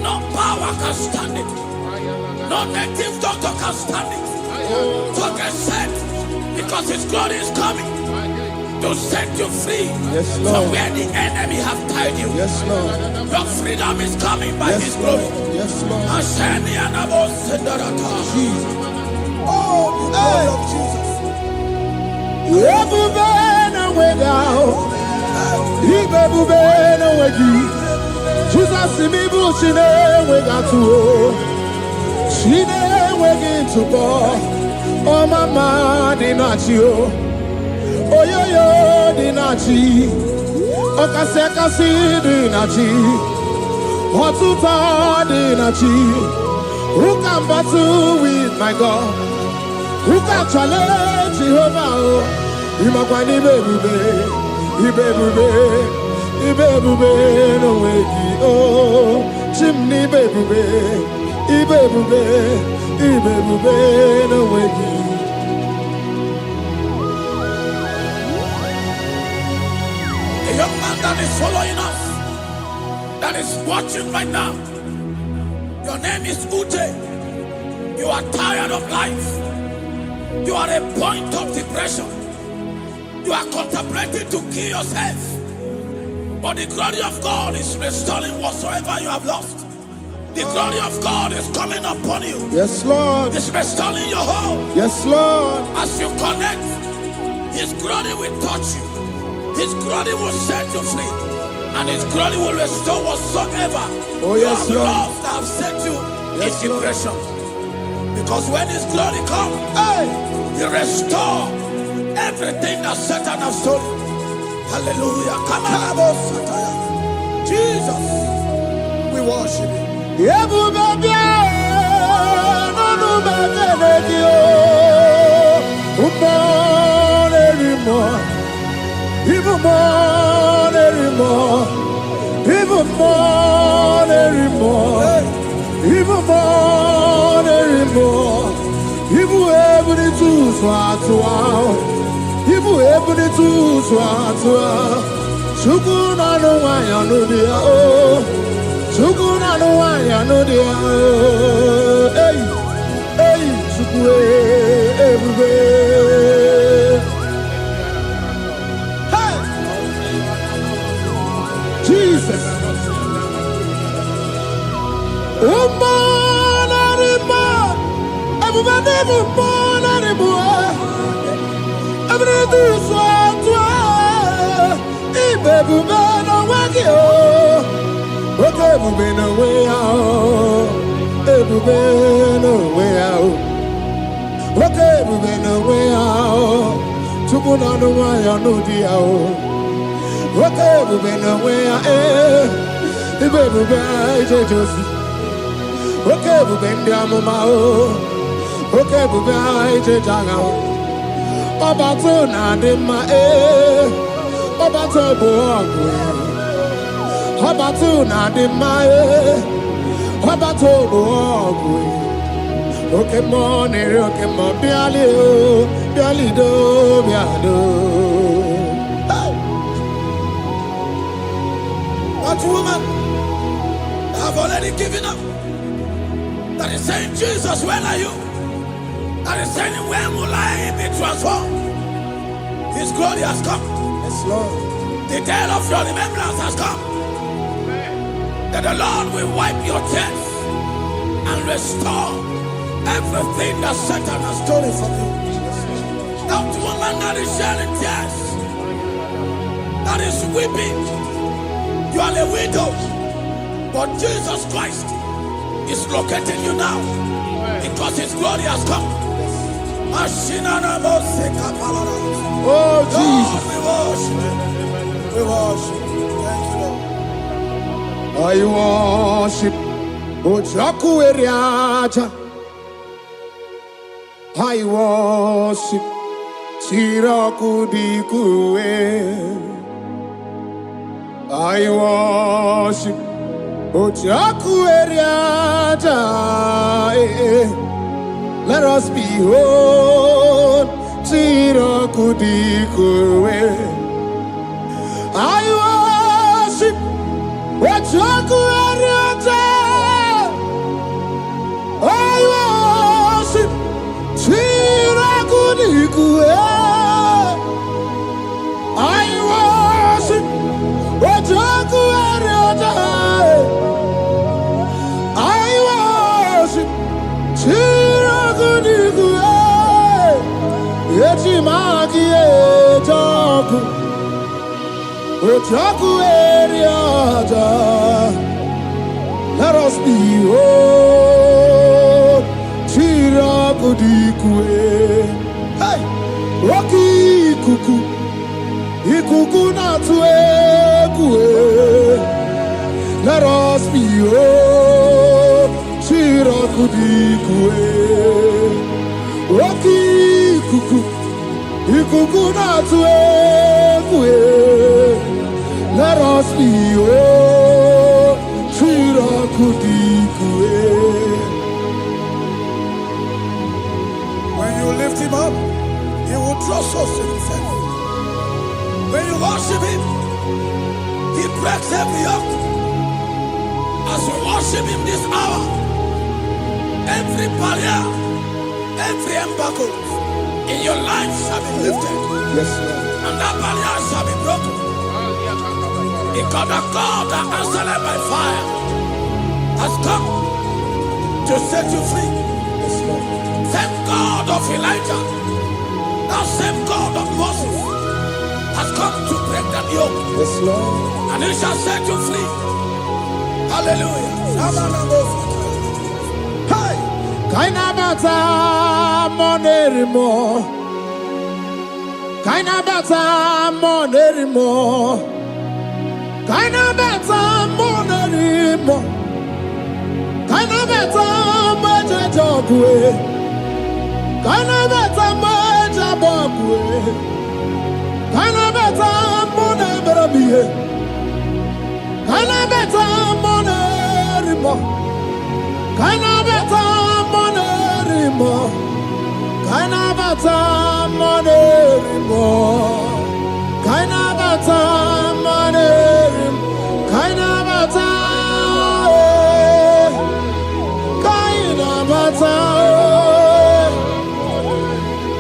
No power can stand it. No native doctor can stand it. So get set, because His glory is coming to set you free. Yes, Lord. From where the enemy have tied you. Yes, Lord. Your freedom is coming by His glory. Yes, Lord. Asheni anabo sendarata. Jesus. Oh, the glory of Jesus. Jesus, me bushine we got to. She never to go. Oh, mama, dinachio. Oh, yo, dinachi. Oh, kasi, dinachi. Watuta, dinachi. Who can battle with my God? Who can challenge Jehovah? Imakwani baby, Ibebube no wegi oh chimney ibebube no wegi. A young man that is following us, that is watching right now. Your name is Ute. You are tired of life. You are a point of depression. You are contemplating to kill yourself. But the glory of God is restoring whatsoever you have lost. The glory of God is coming upon you. Yes, Lord. It's restoring your home. Yes, Lord. As you connect, His glory will touch you. His glory will set you free. And His glory will restore whatsoever you have lost that have set you in depression. Because when His glory comes, He restore everything that Satan has stolen. Hallelujah. Come on, Jesus, we worship you. Ibu ebuni tu swatwa Sukuna no wanya no dia oh Sukuna no wanya no dia oh Hey sukue ebube Hey Jesus Umana rima Ebube umana rima Ebube swatwa Ibebube no wagio Ebube no way out Ebube no way out Ebube no way out Ubuna no waya no dia o. Okay, we been away the baby guy Josie. Okay, we been down mama o. Okay, we been Jaga. Obato na de ma Obato bo. Obato na de ma Obato bo. Okay, morning, okay, morning, biali do. That woman have already given up. That is saying, Jesus, where are you? That is saying, when will I be transformed? His glory has come. Yes, Lord. The day of your remembrance has come. That the Lord will wipe your tears and restore everything that Satan has stolen from you. That woman that is shedding tears, that is weeping, you are a widow, but Jesus Christ is locating you now because His glory has come. Oh, Jesus. We worship. Thank you, I Lord. worship Ojaku Eriaja. I worship Chiraku Dikue. I worship Ojaku Eriaja. Let us behold Chiraku Dikue. I worship Ojaku Eriaja. I worship I worship Ojaku Eriaja. I worship Chiraku Yechimaki Ejaku Ojaku Eriaja. Let us behold Chiraku Dikue. Hey, Rocky Kuku, Ikuku Natue. Let us be oh, Chiraku Dikue. Rocky Kuku, Ikuku Natue. Let us be oh, Chiraku Dikue. When you lift Him up, He will draw souls to Himself. When you worship Him, He breaks every yoke. As you worship Him this hour, every barrier, every embargo in your life shall be lifted. Yes, Lord. And that barrier shall be broken. Because the God that answered by fire has come to set you free. Yes, Lord. Same God of Elijah, that same God of Moses, has come to break that yoke. Yes, Lord. And He shall set you free. Hallelujah. Hey! Kainabata monerimo. Kainabata monerimo. Kainabata monerimo. Kainabata majajogwe. Kainabata majabogwe. Kainabata moneberabie. Kainabata monerimo. Kainabata monerimo. Kainabata monerimo. Kainabata monerimo. Kainabata. Kainabata.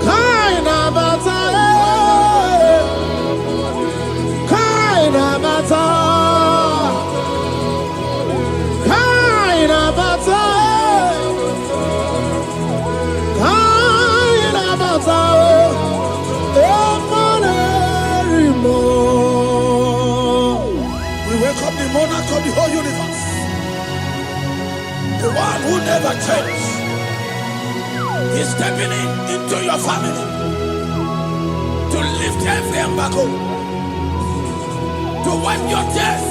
Kainabata. Kainabata. Kainabata. Kainabata. We welcome the monarch of the whole universe, the one who never changed. He's stepping into your family to lift every embargo, to wipe your tears.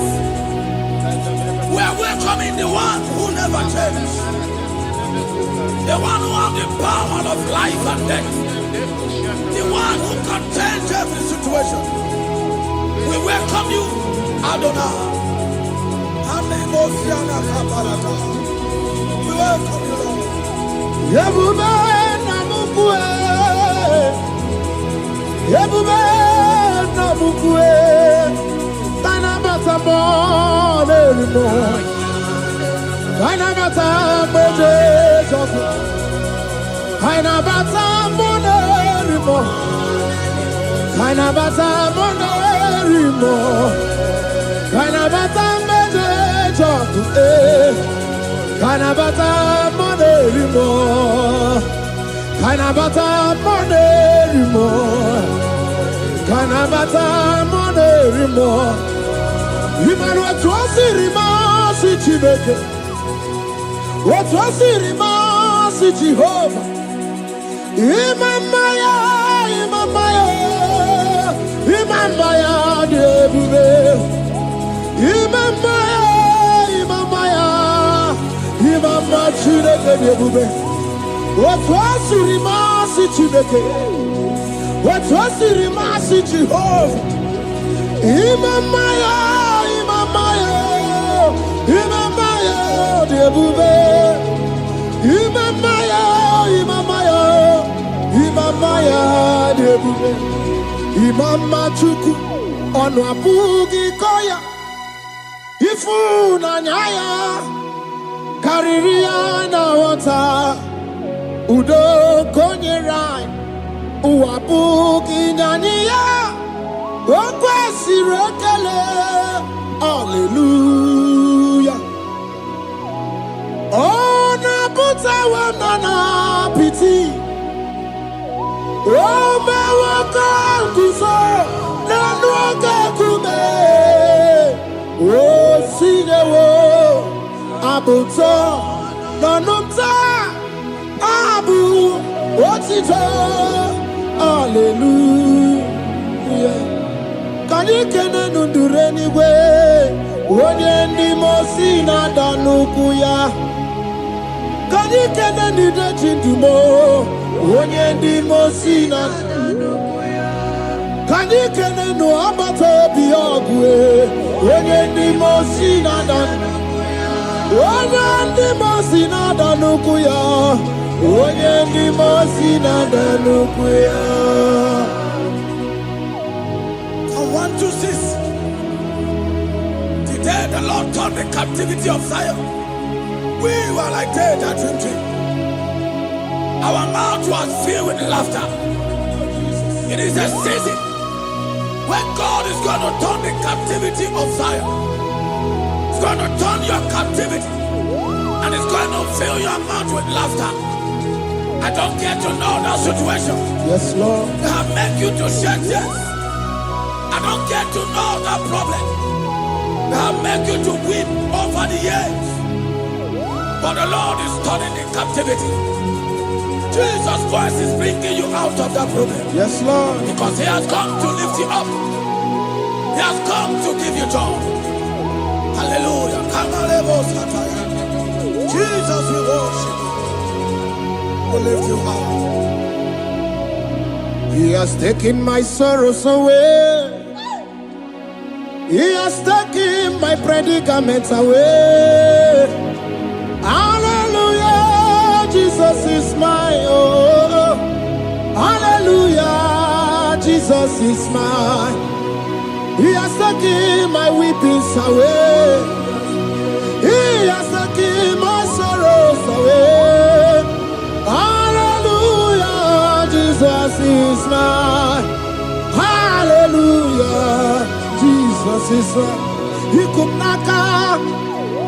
We are welcoming the one who never changes, the one who has the power of life and death, the one who can change every situation. We welcome you, Adonai. We welcome you, Lord. Yebube namukwe, Yebube namukwe, Tanabata monerimo, Tanabata monerimo, Tanabata monerimo, Tanabata monerimo, Tanabata monerimo. Kanabata monerimo, Kanabata monerimo, Kanabata monerimo. Imanu atwasirima si Chineke, atwasirima si Jehovah. Imamaya, Imamaya, Imamaya debube, Imamaya, Imamaya. Imama Chineke debube. Atwasirima si Chineke, atwasirima si Jehovah. Imamaya, Imamaya, Imamaya debube. Imamaya, Imamaya, Imamaya debube. Imama Chuku onu abugi koya. Ifu na nyaya. Kariria na wata udo konye rai uwabuki nyaniya okwesi rekele. Hallelujah. Ona buta wanana piti Ome waka kuso nanuoke kume O sinewo Abuto, nanumta, abu, otito, hallelujah. Kani kene nundureni we, onye ndi mosi na danukuya. Kani kene nide chindumo, onye ndi mosi na danukuya. Kani kene no abato biyogwe, onye ndi mosi na danukuya. Onye ndị mosi na-adanukwu ya, onye ndị mosi na-adanukwu ya. From 1 to 6, today the Lord turned the captivity of Zion. We were like they that dreamed. Our mouth was filled with laughter. It is a season when God is going to turn the captivity of Zion. It's going to turn your captivity, and it's going to fill your mouth with laughter. I don't get to know that situation. Yes, Lord. That make you to shed tears. I don't get to know that problem. That make you to weep over the years. But the Lord is turning the captivity. Jesus Christ is bringing you out of that problem. Yes, Lord. Because He has come to lift you up. He has come to give you joy. Hallelujah. Jesus, we worship you. We lift you up. He has taken my sorrows away. He has taken my predicaments away. Hallelujah. Jesus is my oh. Hallelujah. Jesus is mine. He has taken my weepings away. He has taken my sorrows away. Hallelujah, Jesus is mine. Hallelujah, Jesus is mine. He could naka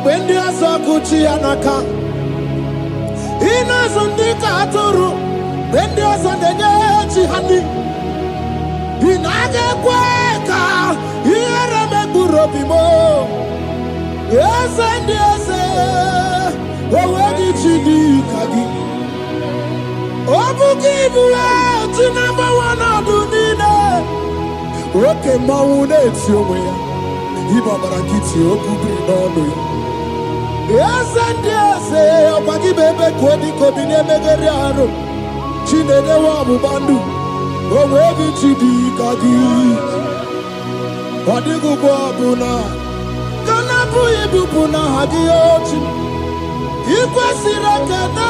when there's a Gucci anaka. He knows on the Katuru when there's a Nechi honey. He naga kweka. Here me burobimo. Yes and yes. Where did you do Kagi? Obukibu to number one of Dunina. Oke mmanwụ na-eti onwe ya. Ibe ọbara nkịtị okwu biri n'ọnụ ya. Eze ndị eze ọkwa gị bụ ebe ka ọ dị ka obi na-emegharị arụ. Chinedewe ọgbụgba ndụ. O nweghị chi dị ka gị. Ọ dịghị ugwu ọbụla ka na-abụghị ibupụ n'aha gị ochi. I kwesịrị ekele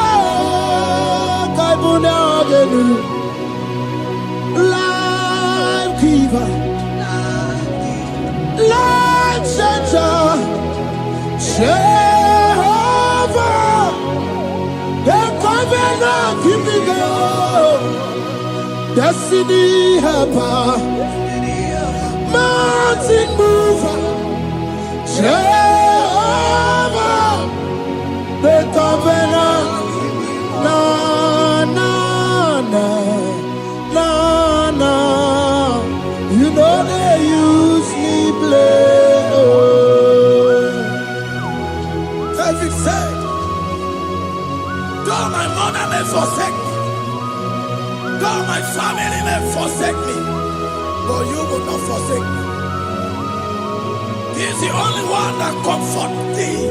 ka ịbụ n'aha gị elu. Life giver, life changer, Jehovah, the covenant keeping God, destiny helper, mountain mover, Jehovah, the covenant, na na na na na, you know they use me play. David said, though my mother may forsake me, though my family may forsake me, but you will not forsake me. He is the only one that comforts thee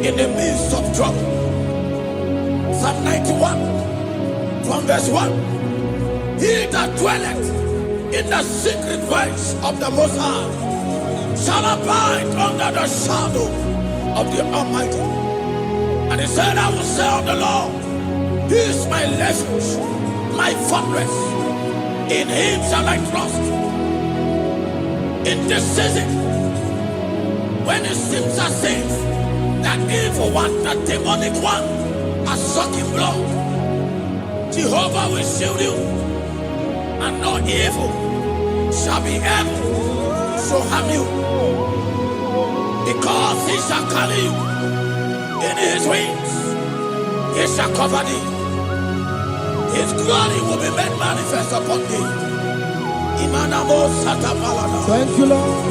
in the midst of trouble. Psalm 91, from verse 1. He that dwelleth in the secret place of the Most High shall abide under the shadow of the Almighty. And he said, I will say of the Lord, He is my refuge, my fortress. In Him shall I trust. In this season, when it seems as if that evil one, that demonic one, are sucking blood, Jehovah will shield you, and no evil shall be able to harm you, because He shall carry you in His wings. He shall cover thee. His glory will be made manifest upon thee. Thank you, Lord.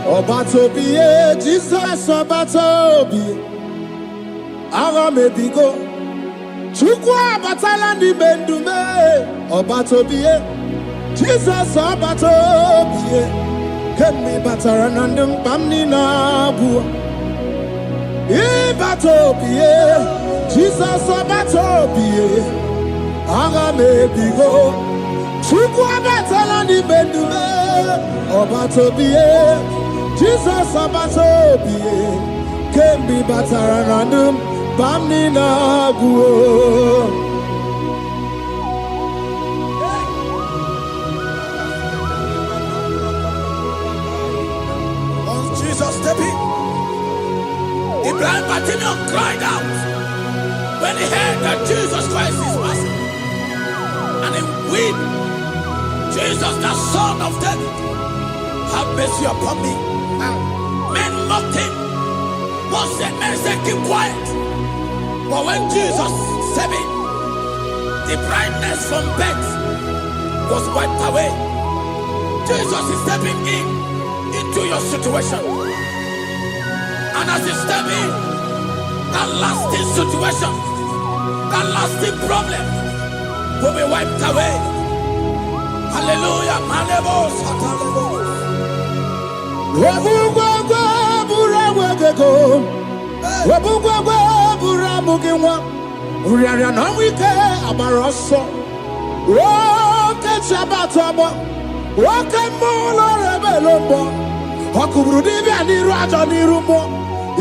Obatobiye, Jesus Obatobiye. Agha mebigo. Chukwu abatala n'ime ndụ m. Obatobiye, Jesus Obatobiye. Kemgbe batara na ndụ mkpa m niile abụọ. Ibatobiye, Jesus Obatobiye. Agha mebigo. Chukwu abatala n'ime ndụ m. Obatobiye, Jesus Obatobiye. Kemgbe batara na ndụ mkpa m niile abụọ. Jesus stepped in. The blind Bartimaeus cried out when he heard that Jesus Christ is passing, and he wept. Jesus, the Son of David, have mercy upon me. Men mocked him. One said, men said, keep quiet. But when Jesus stepped in, the blindness from birth was wiped away. Jesus is stepping into your situation. And as He step in, that lasting situation, that lasting problem will be wiped away. Hallelujah.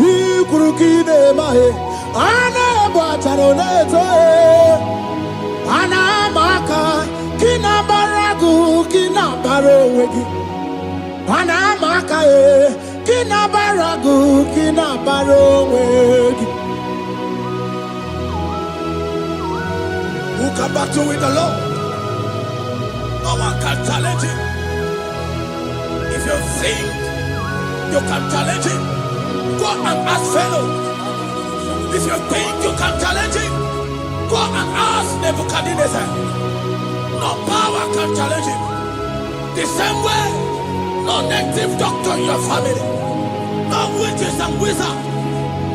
Ikwuru ka ị na-eme ahụ, a na-egbu achara na-eto, a na-ama aka ka ị na-agbara agụ, ka ị na-agbara onwe gị, a na-ama aka ka ị na-agbara agụ, ka ị na-agbara onwe gị. Who can battle with the Lord? No one can challenge him. If you think you can challenge him, go and ask Pharaoh. If you think you can challenge him, go and ask Nebuchadnezzar. No power can challenge him. The same way, no native doctor in your family, no witches and wizards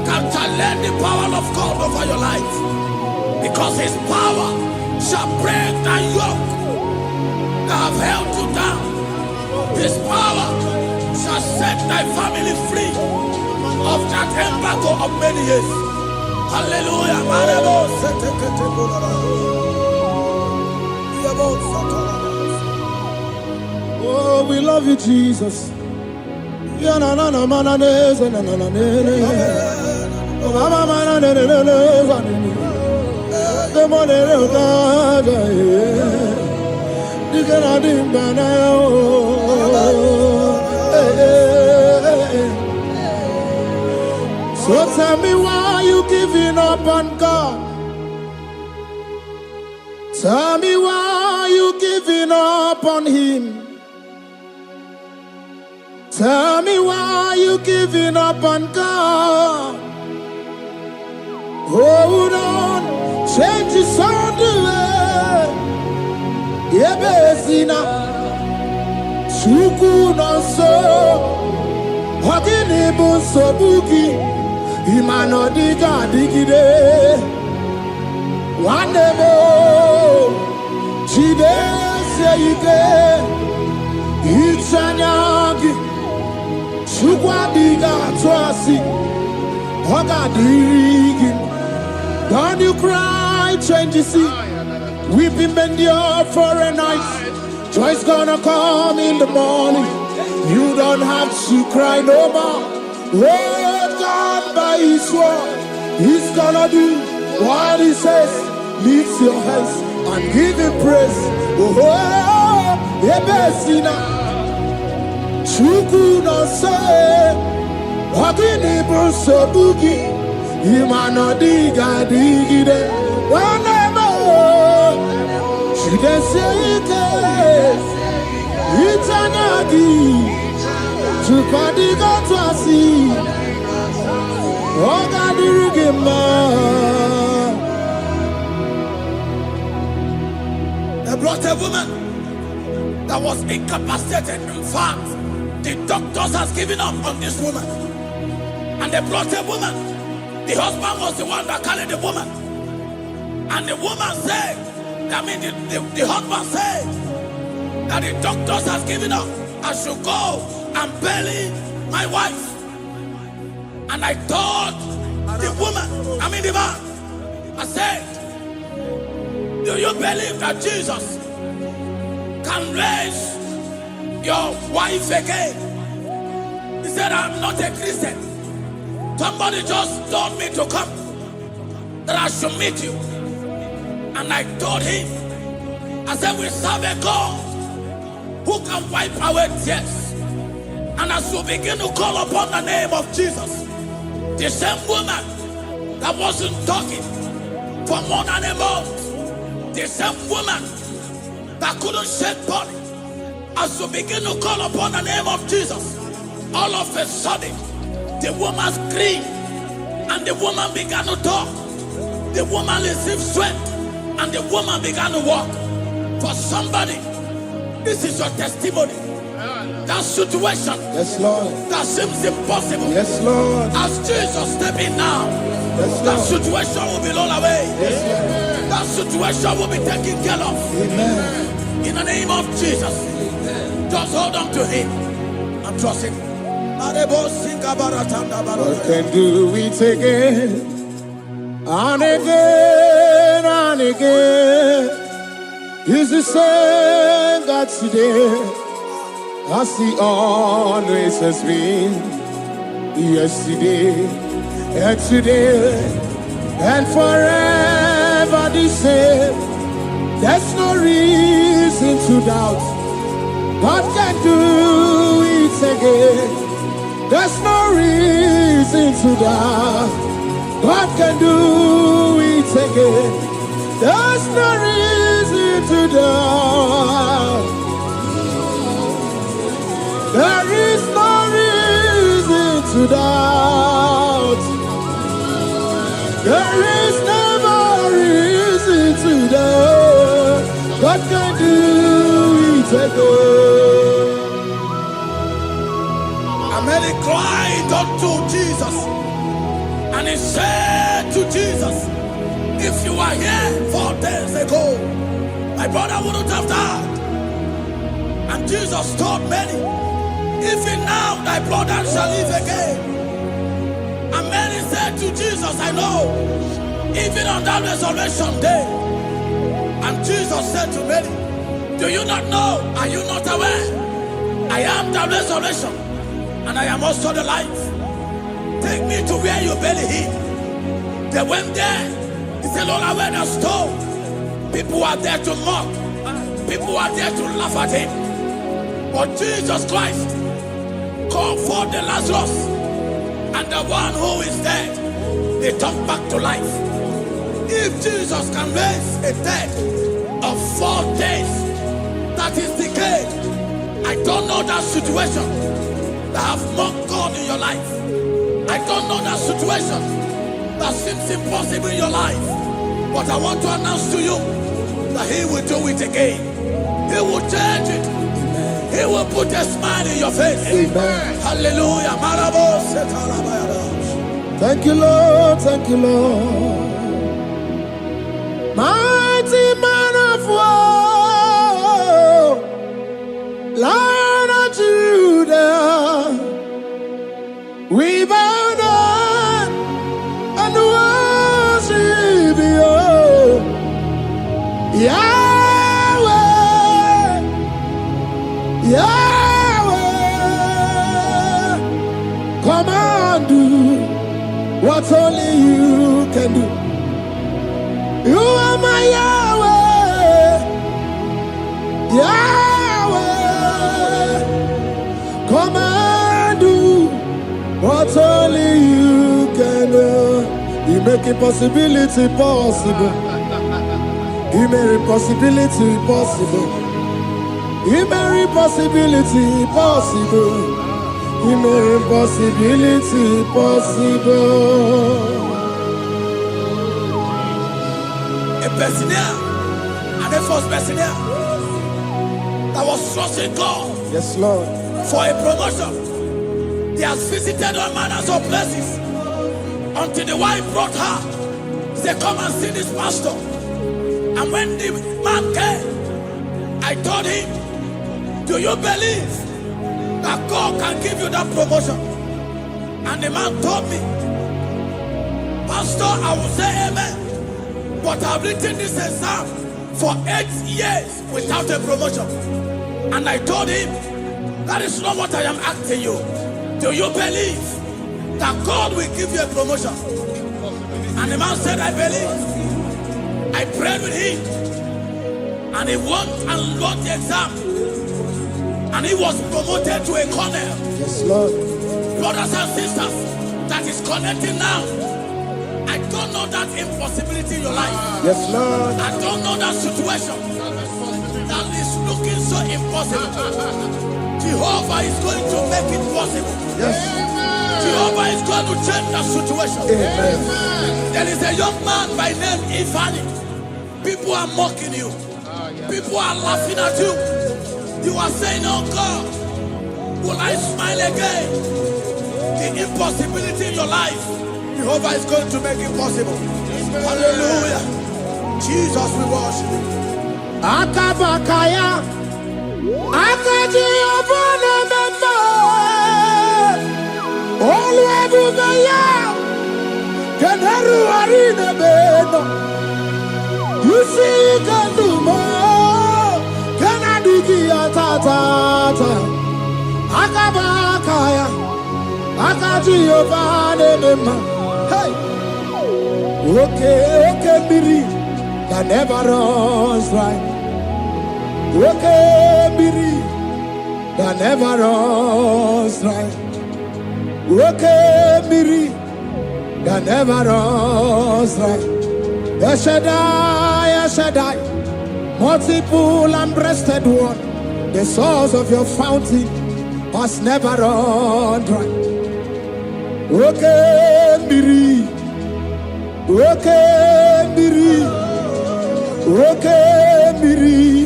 can challenge the power of God over your life. Because His power shall break the yoke have held you down, His power shall set thy family free of that embargo of many years. Hallelujah. Oh, we love you, Jesus. So tell me why you giving up on God. Tell me why you giving up on Him. Tell me why you giving up on God. Hold on, change is on the way. Yebezina, Suku no so, Hogini bunso buki, Imano diga digide. One demo, Chide seike, Ichanyagi, Sukwa diga twasi, Hoga digi. Don't you cry, change you see. Weeping endure for a night. Joy's gonna come in the morning. You don't have to cry no more. Wait God by His word. He's gonna do what He says. Lift your hands and give Him praise. Oh, Ebesina. Chuku no say. Wagini bruso bugi. Imano diga digide. Wanemo. She can say it. Itanyagi. Chupadiga twasi. Oga dirigima. They brought a woman that was incapacitated. In fact, the doctors has given up on this woman. And they brought a woman. The husband was the one that carried the woman. And the woman said, the husband said that the doctors has given up. I should go and bury my wife. And I told the woman, the man, I said, do you believe that Jesus can raise your wife again? He said, I'm not a Christian. Somebody just told me to come, that I should meet you. And I told him, I said, we serve a God who can wipe away tears. And as we begin to call upon the name of Jesus, the same woman that wasn't talking for more than a month, the same woman that couldn't shed blood, as we begin to call upon the name of Jesus, all of a sudden, the woman screamed and the woman began to talk. The woman received strength and the woman began to walk. For somebody, this is your testimony. That situation, Yes, Lord. that seems impossible, Yes, Lord. as Jesus step in now, Yes, that Lord. situation will be rolled away. Yes, That situation will be taken care of. Lord. Amen. In the name of Jesus, just hold on to Him and trust Him. What can do it again and again and again? He's the same God today as He always has been. Yesterday and today and forever the same. There's no reason to doubt God can do it again. There's no reason to doubt God can do it again. There's no reason to doubt. There is no reason to doubt. There is never reason to doubt. God can do it again. And then he cried unto Jesus, and he said to Jesus, if you were here 4 days ago, my brother wouldn't have died. And Jesus told many, even now thy brother shall live again. And many said to Jesus, I know, even on that resurrection day. And Jesus said to many, do you not know? Are you not aware? I am the resurrection, and I am also the life. Take me to where you barely hid. They went there. He said, Lord, I went a stone. People are there to mock. People are there to laugh at him. But Jesus Christ called forth the Lazarus, and the one who is dead, they turned back to life. If Jesus can raise a dead of 4 days that is decayed, I don't know that situation that have mocked God in your life. I don't know that situation that seems impossible in your life. But I want to announce to you that He will do it again. He will change it. He will put a smile in your face. Amen. Hallelujah. Thank you, Lord. Thank you, Lord. Mighty man of war, Lion of Judah, we bow down and worship you, Yahweh, Yahweh. Come and do what only you can do. You are my Yahweh, Yahweh. Come and do what only you can do. You make impossibility possible. You make impossibility possible. You make impossibility possible. You make impossibility possible. A Bethlehem, and a first Bethlehem that was trusting God, Yes, Lord. for a promotion. He has visited all manners of places until the wife brought her. He said, come and see this pastor. And when the man came, I told him, do you believe that God can give you that promotion? And the man told me, Pastor, I will say amen. But I've written this exam for 8 years without a promotion. And I told him, that is not what I am asking you. Do you believe that God will give you a promotion? And the man said, I believe. I prayed with him. And he won and wrote the exam. And he was promoted to a colonel. Yes, Lord. Brothers and sisters, that is connecting now. I don't know that impossibility in your life. Yes, Lord. I don't know that situation that is looking so impossible. Jehovah is going to make it possible. Yes. Jehovah is going to change that situation. Amen. There is a young man by name Ifani. People are mocking you. People are laughing at you. You are saying, oh God, will I smile again? The impossibility in your life, Jehovah is going to make it possible. Hallelujah. Jesus, we worship you. Akabakaya, Akaji Abana Mama, Oluwabubaya, Kanaru Arina Beno, you see Kanuma, Kanadiki Atata, Akabakaya, Akaji Abana Mama, hey, okay, Biri. That never runs dry. Okay, Biri, that never runs dry. Okay, Biri, that never runs dry. Shaddai, multiple and breasted one, the source of your fountain must never run dry. Okay, Biri, okay, Biri. Okay, Miri,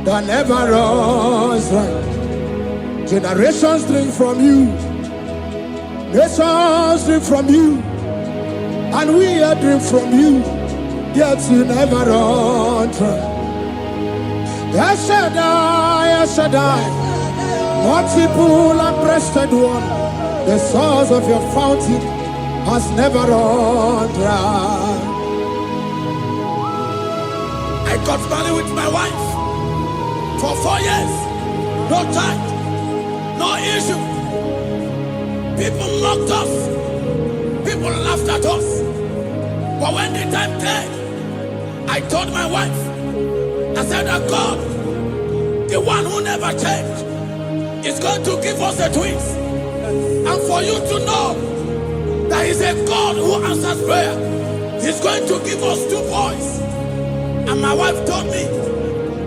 that never runs dry. Generations drink from you, nations drink from you, and we are drink from you, yet you never run dry. Yes, Shaddai, yes, Shaddai. Multiple and breasted one. The source of your fountain has never run dry. I got married with my wife for 4 years. No time, no issue. People mocked us. People laughed at us. But when the time came, I told my wife, I said that God, the one who never changed, is going to give us the twins. And for you to know that He's a God who answers prayer, He's going to give us 2 boys. And my wife told me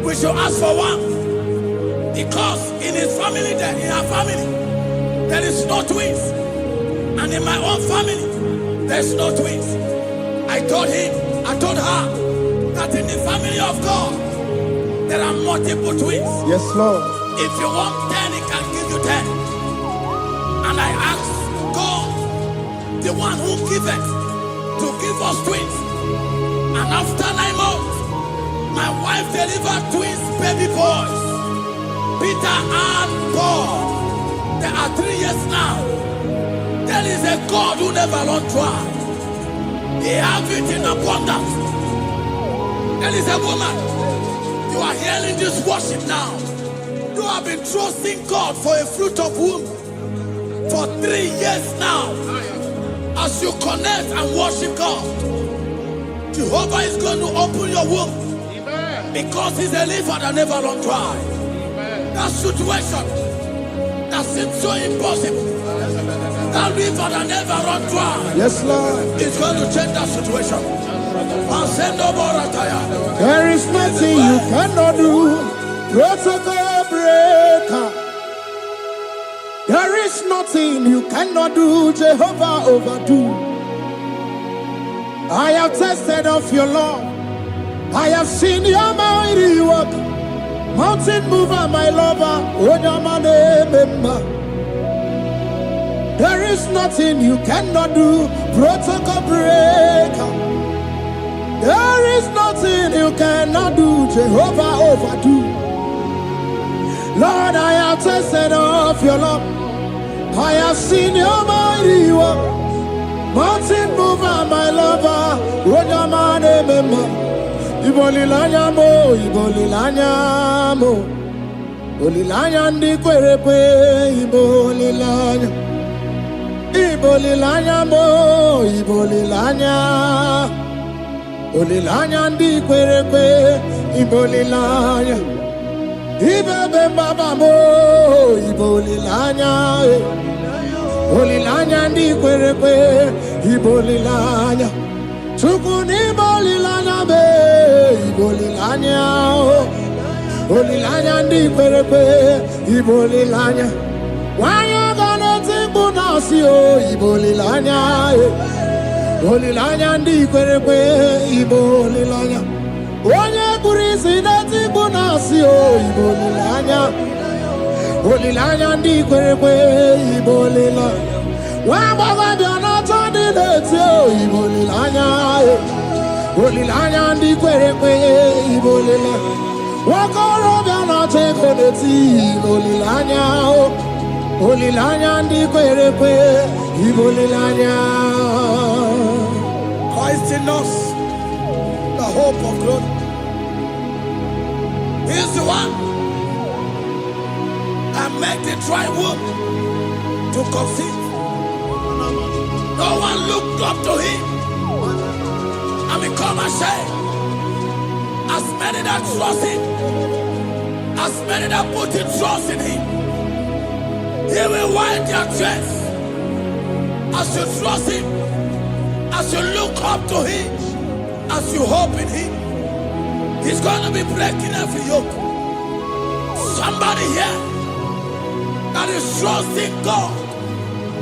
we should ask for one. Because in his family, in her family, there is no twins. And in my own family, there's no twins. I told her that in the family of God, there are multiple twins. Yes, Lord. If you want 10, He can give you 10. And I asked God, the one who giveth, to give us twins. And after 9 months, my wife delivered twins, baby boys, Peter and Paul. They are 3 years now. There is a God who never runs dry. He has it in abundance. There is a woman. You are hearing this worship now. You have been trusting God for a fruit of womb for 3 years now. As you connect and worship God, Jehovah is going to open your womb. Because He's a river that never runs dry. That situation that seems so impossible, that river that never runs dry, yes, Lord, is going to change that situation. There is nothing you cannot do. Protocol breaker. There is nothing you cannot do. Jehovah overdo. I have tested of your love. I have seen your mighty work. Mountain mover, my lover. There is nothing you cannot do. Protocol breaker. There is nothing you cannot do. Jehovah overdo. Lord, I have tasted of your love. I have seen your mighty work. Mountain mover, my lover. Ibolilanya mo, ibolilanya mo. Ibolilanya ndi kwerekwe, ibolilanya. Ibolilanya mo, ibolilanya. Ibolilanya ndi kwerekwe, ibolilanya. Ibebe baba mo, ibolilanya. Ibolilanya ndi kwerekwe, ibolilanya. Tukuni bolilanya be, ibolilanya. Ibolilanya ndi kwerekwe, ibolilanya. Wanya gana timbu nasi o, ibolilanya. Ibolilanya ndi kwerekwe, ibolilanya. Wanya kurisi na timbu nasi o, ibolilanya. Ibolilanya ndi kwerekwe, ibolilanya. Wamba biana tandi leti o, ibolilanya. Ibolilanya ndi kwerekwe, ibolilanya. Wakoro biana teko leti, ibolilanya. Ibolilanya ndi kwerekwe, ibolilanya. Christ in us, the hope of glory. He is the one that made the dry womb to conceive. No one looked up to Him and become ashamed. As many that trust Him, as many that put their trust in Him, He will wipe their tears. As you trust Him, as you look up to Him, as you hope in Him, He's going to be breaking every yoke. Somebody here that is trusting God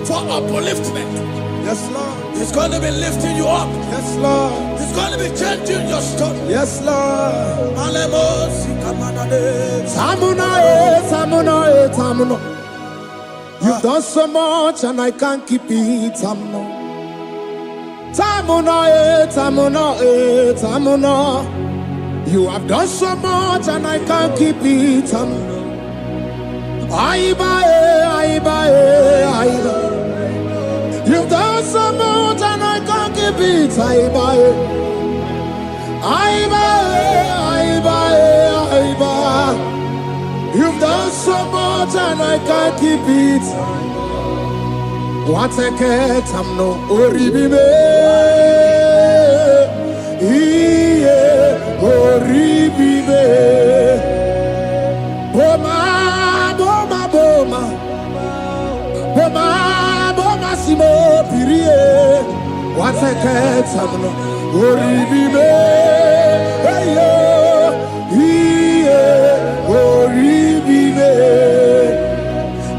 for upliftment. Yes, Lord. He's going to be lifting you up. Yes, Lord. He's going to be changing your story. Yes, Lord. Tamuno. You've done so much and I can't keep it. Tamuno. You have done so much and I can't keep it. You've done so much and I can't keep it. You've done so much and I can't keep it. What a cat, I'm no oribibe. Oribibe. Boma, boma, boma. Boma, boma, simo pirie. What a cat, I'm no oribibe. Oribibe.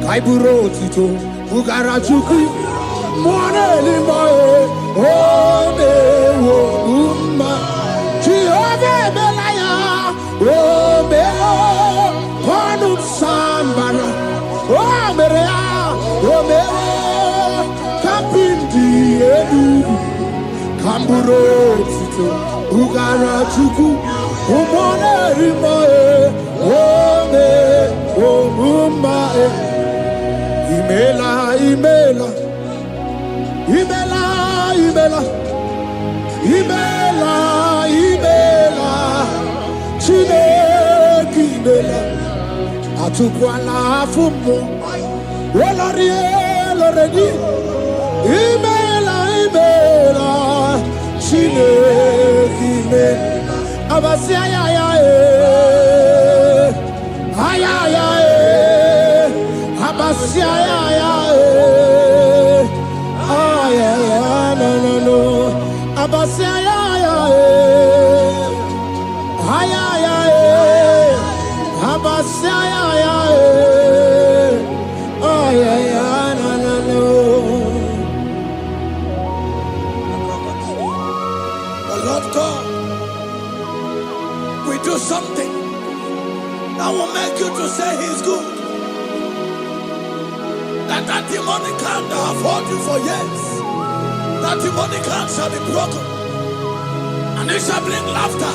Kaiburo tito. Ugarachuku, Moneli Moe, Ode Woma, Jehovah Belaya, Omeo, Ponum Sambana, Omerea, Omeo, Kapindi Edu, Kamburo Tito, Ugarachuku, Moneli Moe, Ode Woma. Imela, Imela, Imela, Imela, Imela, Imela, Chineke Imela, Atukwala Fumo, Olori, Oloredi, Imela, Imela, Chineke Imela, Abasia, Ayaya, Abasia, no. Abasia, Abasia, no. The Lord God will do something that will make you to say He's good. That demonic hand that have held you for years, that demonic hand shall be broken, and it shall bring laughter.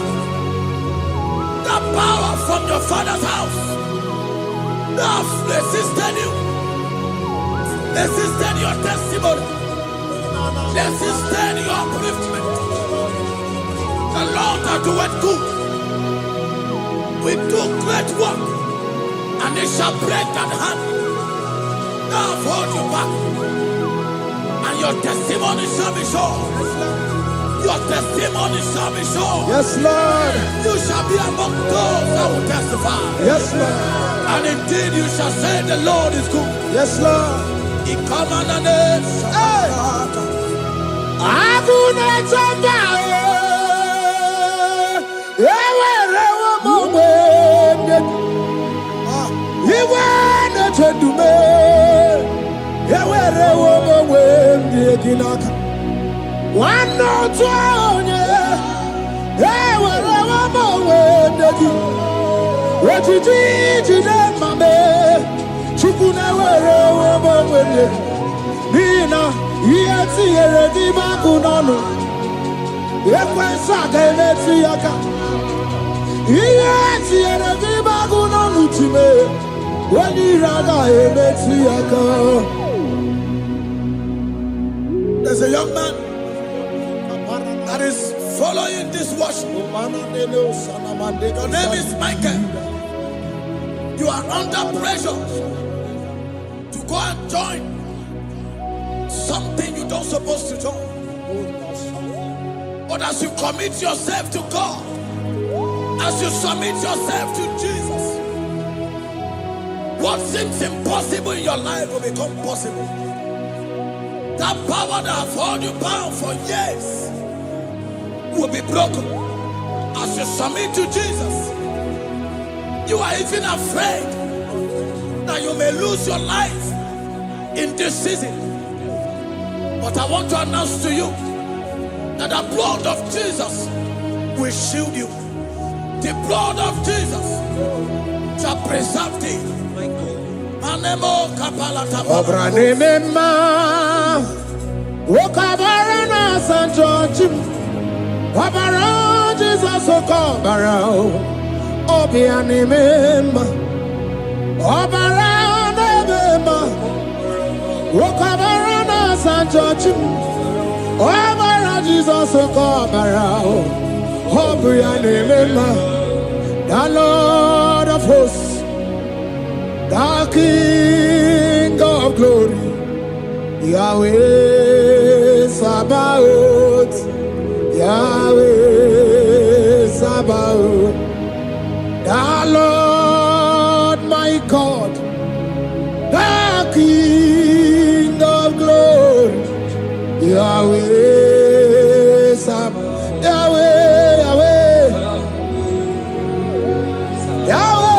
That power from your father's house that have resisted you, resisted your testimony, resisted your upliftment. The Lord that doeth good will do great work, and it shall break that hand. Now hold you back, and your testimony shall be shown. Your testimony shall be shown. Yes, Lord. You shall be among those that will testify. Yes, Lord. And indeed you shall say the Lord is good. Yes, Lord. He come on the name. One no twenty, what you did, you did, my man. Chukuna, Nina, yes, here, the Bakunano. If I saw them at Siaka, yes, here, the Bakunano to me. When you rather met Siaka, there's a young man that is following this worship. Your name is Michael. You are under pressure to go and join something you don't supposed to join. But as you commit yourself to God, as you submit yourself to Jesus, what seems impossible in your life will become possible. That power that has held you bound for years will be broken as you submit to Jesus. You are even afraid that you may lose your life in this season. But I want to announce to you that the blood of Jesus will shield you. The blood of Jesus shall preserve thee. Manemo kapalata. Obranema. Wokabarana Sancho Jim. Wabaran Jesus will come around. Obi animema. Obaround emema. Wokabarana San George. Obaround Jesus will come around. Obi animema. The Lord of hosts, the King of glory, Yahweh Sabaoth, Yahweh Sabaoth, the Lord my God, the King of glory, Yahweh Sabaoth, Yahweh, Yahweh.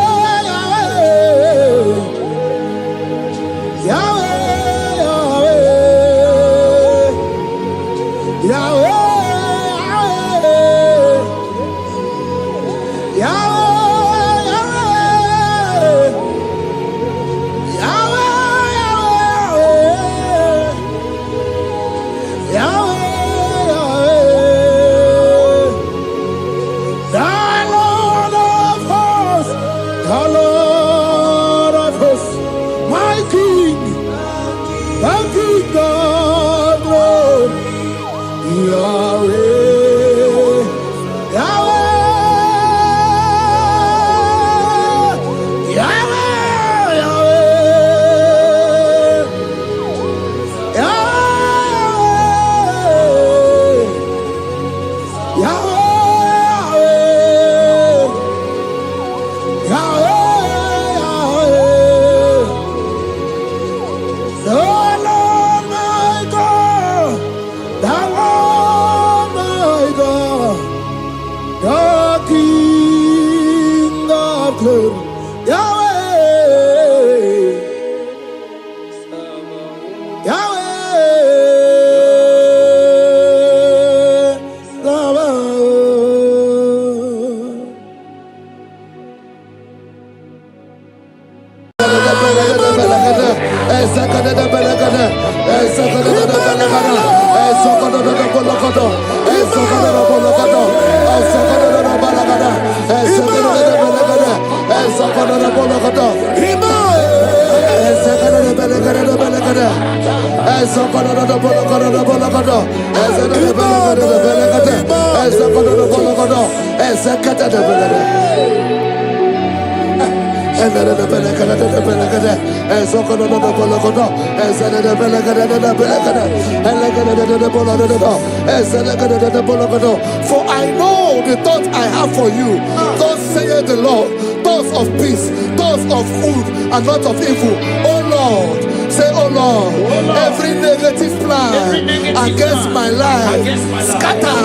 For I know the thoughts I have for you, thus saith the Lord, thoughts of peace, thoughts of good and not of evil. Oh Lord, say, oh Lord, every negative plan against my life, scatter.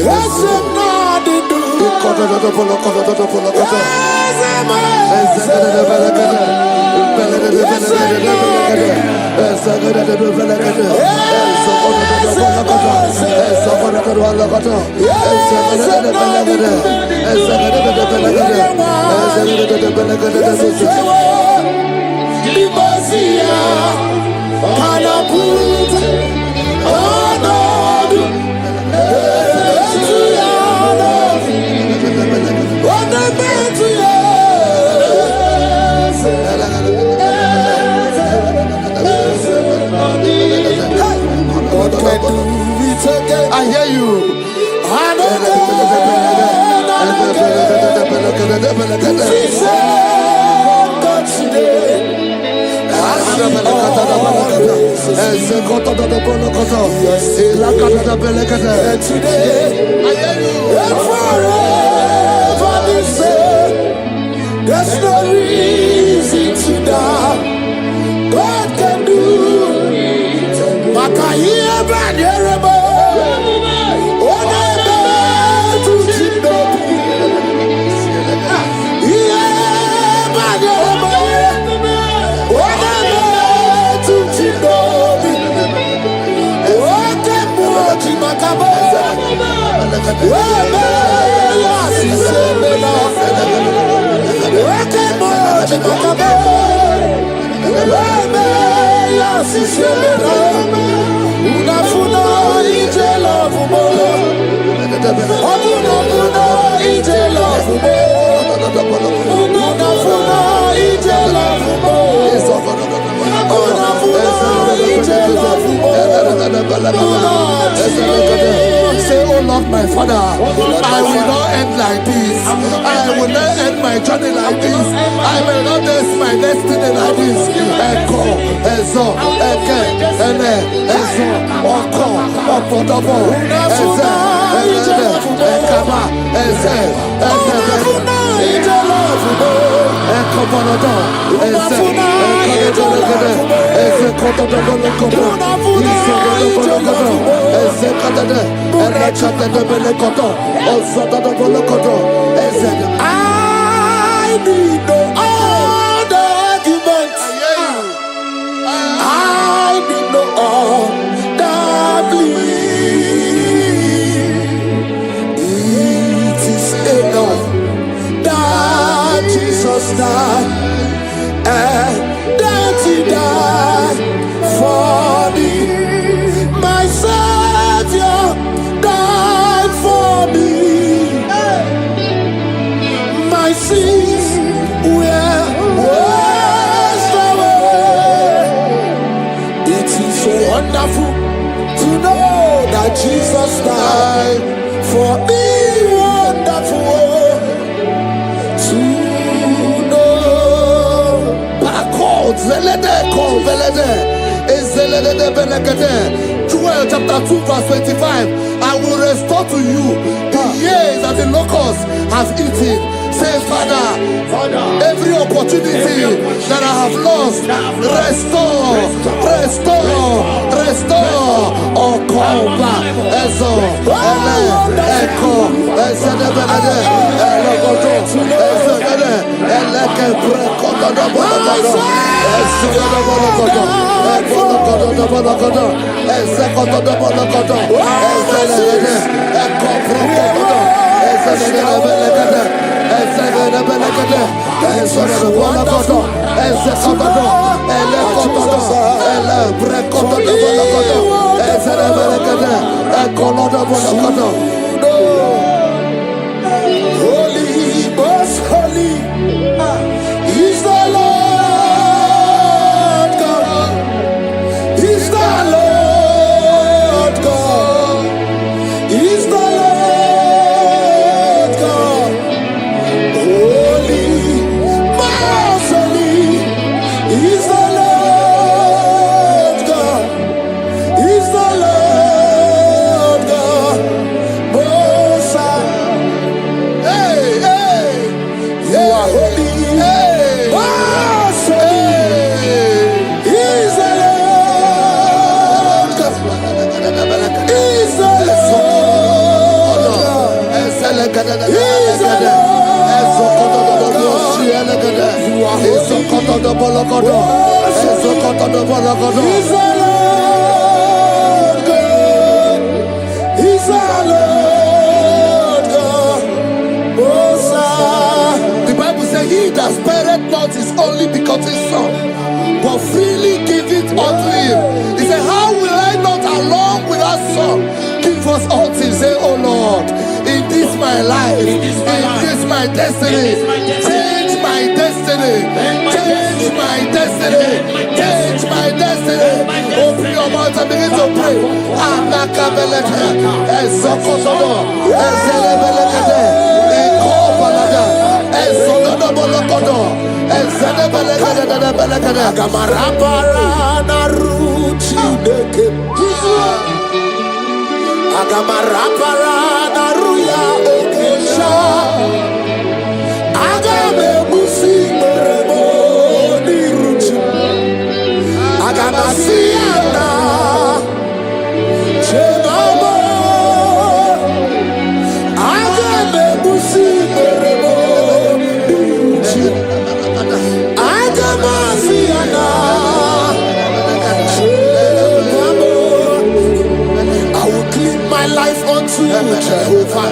Also, I hear you. There's no reason to doubt God can do. Makahia Baderebo. Makabo. Say, oh Lord, my Father, I will not end like this. I will not end my journey like this. I will not end my destiny like this. Echo, Ezo, Eke, Ene, Ezo, Oko, Opodobo, Eze, Eze, Ekama, Eze, Ekobonodo, Eze, Ekobonodo, Eze, Kotodobo, Eze, Kadade, I need no other argument. I need no other plea. It is enough that Jesus died and that He died for me. My Savior died for me. My sins were washed away. It is so wonderful to know that Jesus died for me. Wonderful to know. Joel chapter 2 verse 25. I will restore to you the years that the locusts have eaten. Say, Father, every opportunity that I have lost, restore. Oh, come back. Echo, Holy, most holy is the Lord God. Is the Lord God. Is the Lord God. Holy, most holy is the Lord God. Is the Lord God. Most high. Hey, hey, you are holy. Hey, most holy is the Lord God. Is the Lord God. Is the Lord God. You are holy. Is the Lord God. Is the Lord God. Most high. The Bible says, he that spareth not his only begotten son, but freely give it unto him. He said, how will I not along with that son give us all things? Say, oh Lord, in this my life, in this my destiny, change my destiny, change my destiny, change my destiny. Open your mouth and begin to pray. Jehovah,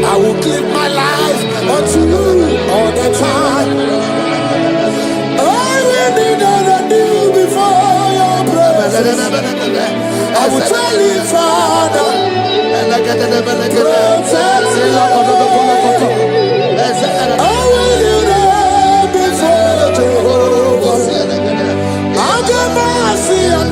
I will live my life unto you all the time. I will be done and do before your presence. I will tell you, Father, protect me. I will be there before Jehovah. I'll get mercy and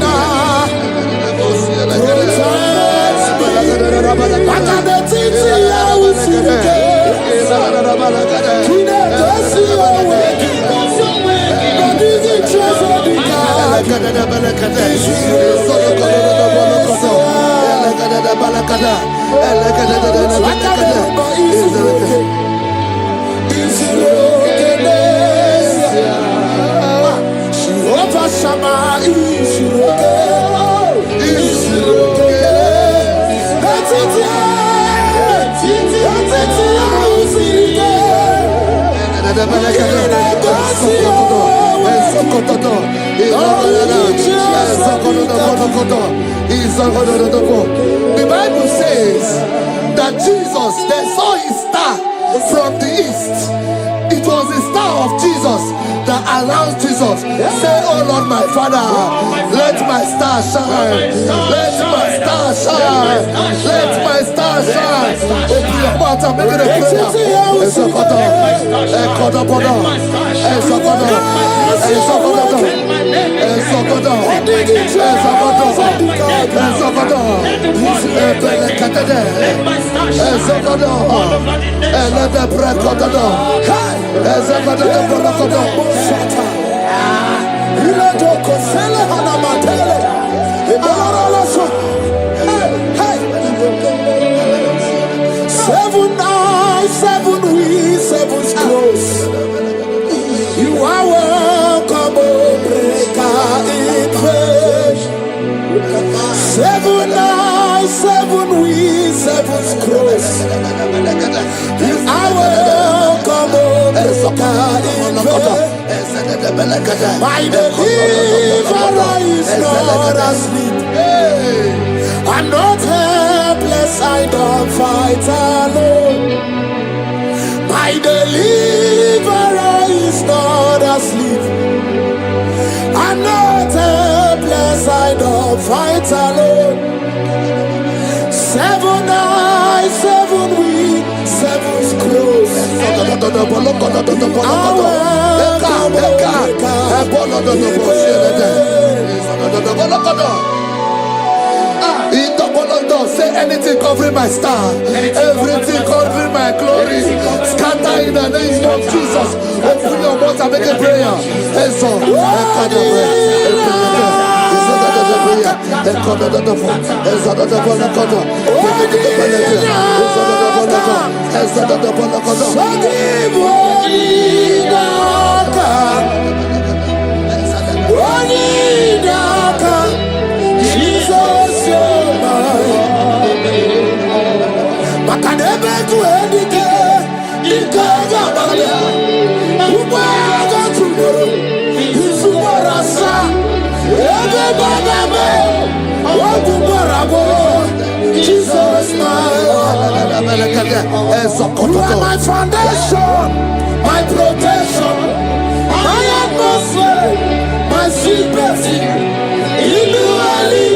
the Bible says that Jesus, they saw his star from the east. It was the star of Jesus that announced Jesus. Say, oh Lord, my Father, let my star shine. Let my star shine. Let my star shine. Open your mouth and make it a prayer. Seven eyes, seven wheels, seven scrolls. You are welcome, O breaker in faith. Seven eyes, seven wheels, seven scrolls. You are welcome, O breaker in faith. My deliverer is not asleep. I'm not helpless, I don't fight alone. My deliverer is not asleep. I'm not helpless, I don't fight alone. Seven eyes, seven wings, seven scrolls. Say anything covering my star, everything covering my glory, scatter in the name of Jesus. Open your mouth and make a prayer. Jesus, you are my foundation, my protection, my atmosphere, my secret. In the valley,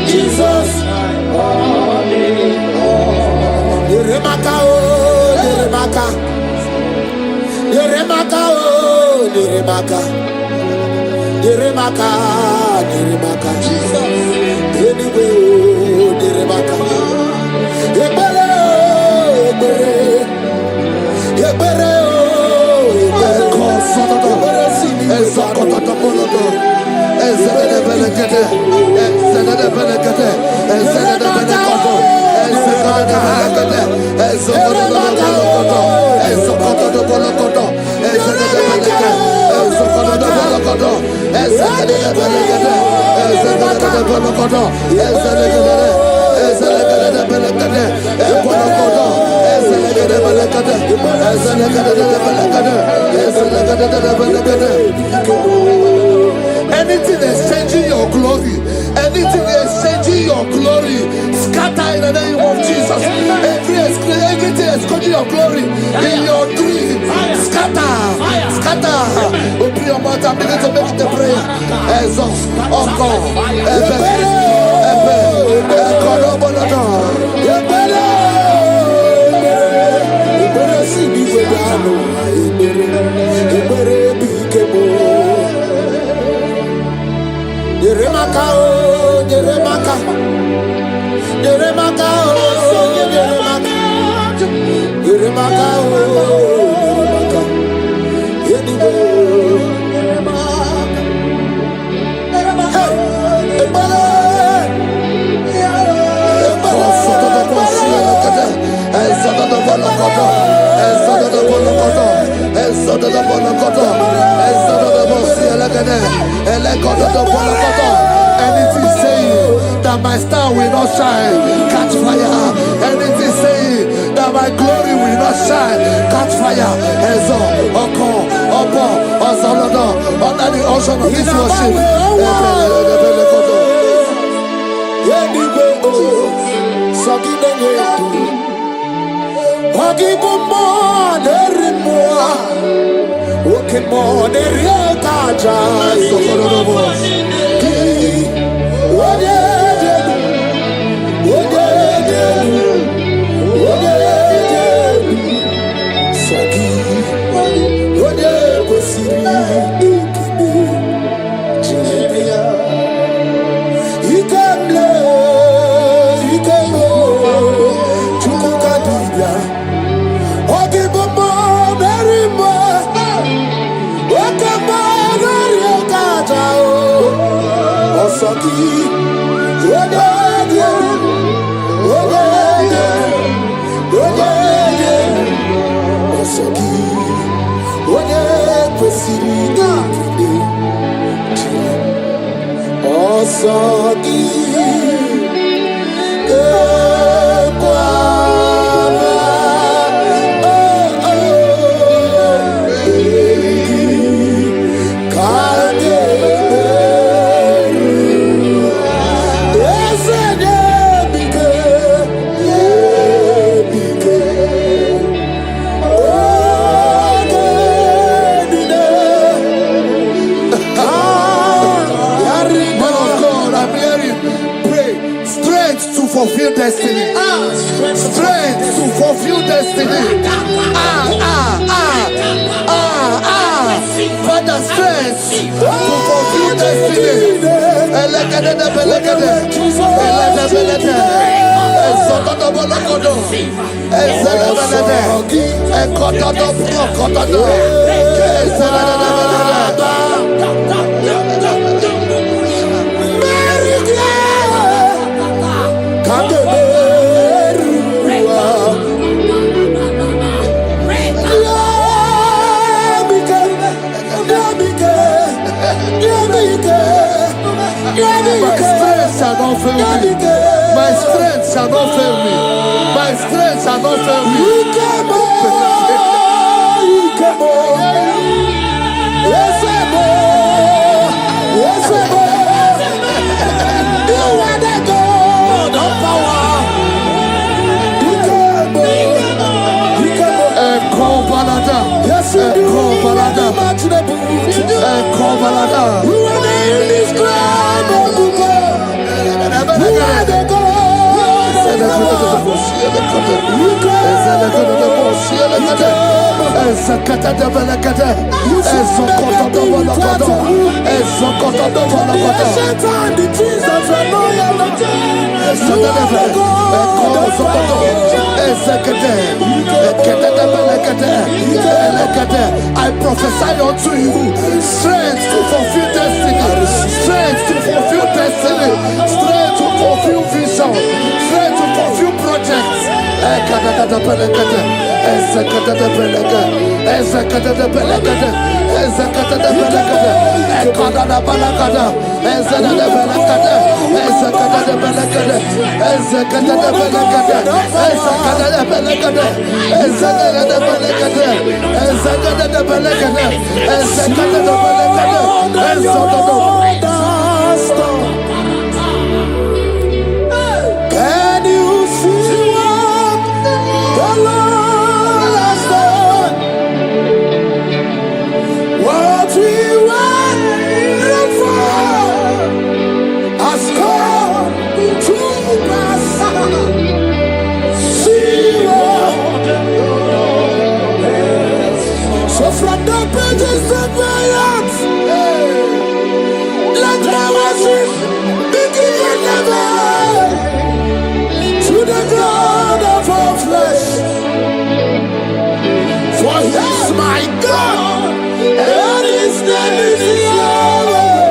Jesus. Yeremaka, oh, Yeremaka. Yeremaka, oh, Yeremaka. Yeremaka, Yeremaka. Jesus. Anyway, oh, Yeremaka. Yebere, Yebere. Yebere, oh, Yebere. Yebere, Sini. Ezakotata Bolodo. Ezekede Belekede. Ezekede Belekede. Ezekede Belekede. Ezekede Belekede. Ezekede Belekede. Ezekede Belekede. Ezekede Belekede. Ezekede Belekede. Ezekede Belekede. Ezekede Belekede. Ezekede Belekede. Anything exchanging your glory, anything exchanging your glory, scatter in in the name of Jesus. Everything escaping your glory in your dream. Scatter. Open your mouth and begin to make the prayer. Exhaust. Oh God. Anything saying that my star will not shine, catch fire. Anything saying that my glory will not shine, catch fire. Under the ocean of this worship. Fulfill destiny. Strength to fulfill destiny. Father, strength to fulfill destiny. My strength shall not fail me. My strength shall not fail me. My strength shall not fail me. I prophesy unto you strength to fulfill destiny, strength to fulfill destiny, strength to fulfill vision, strength to fulfill projects. Can you giants. Let my worship begin never to the God of all flesh. For he is my God, and his name is Yahweh.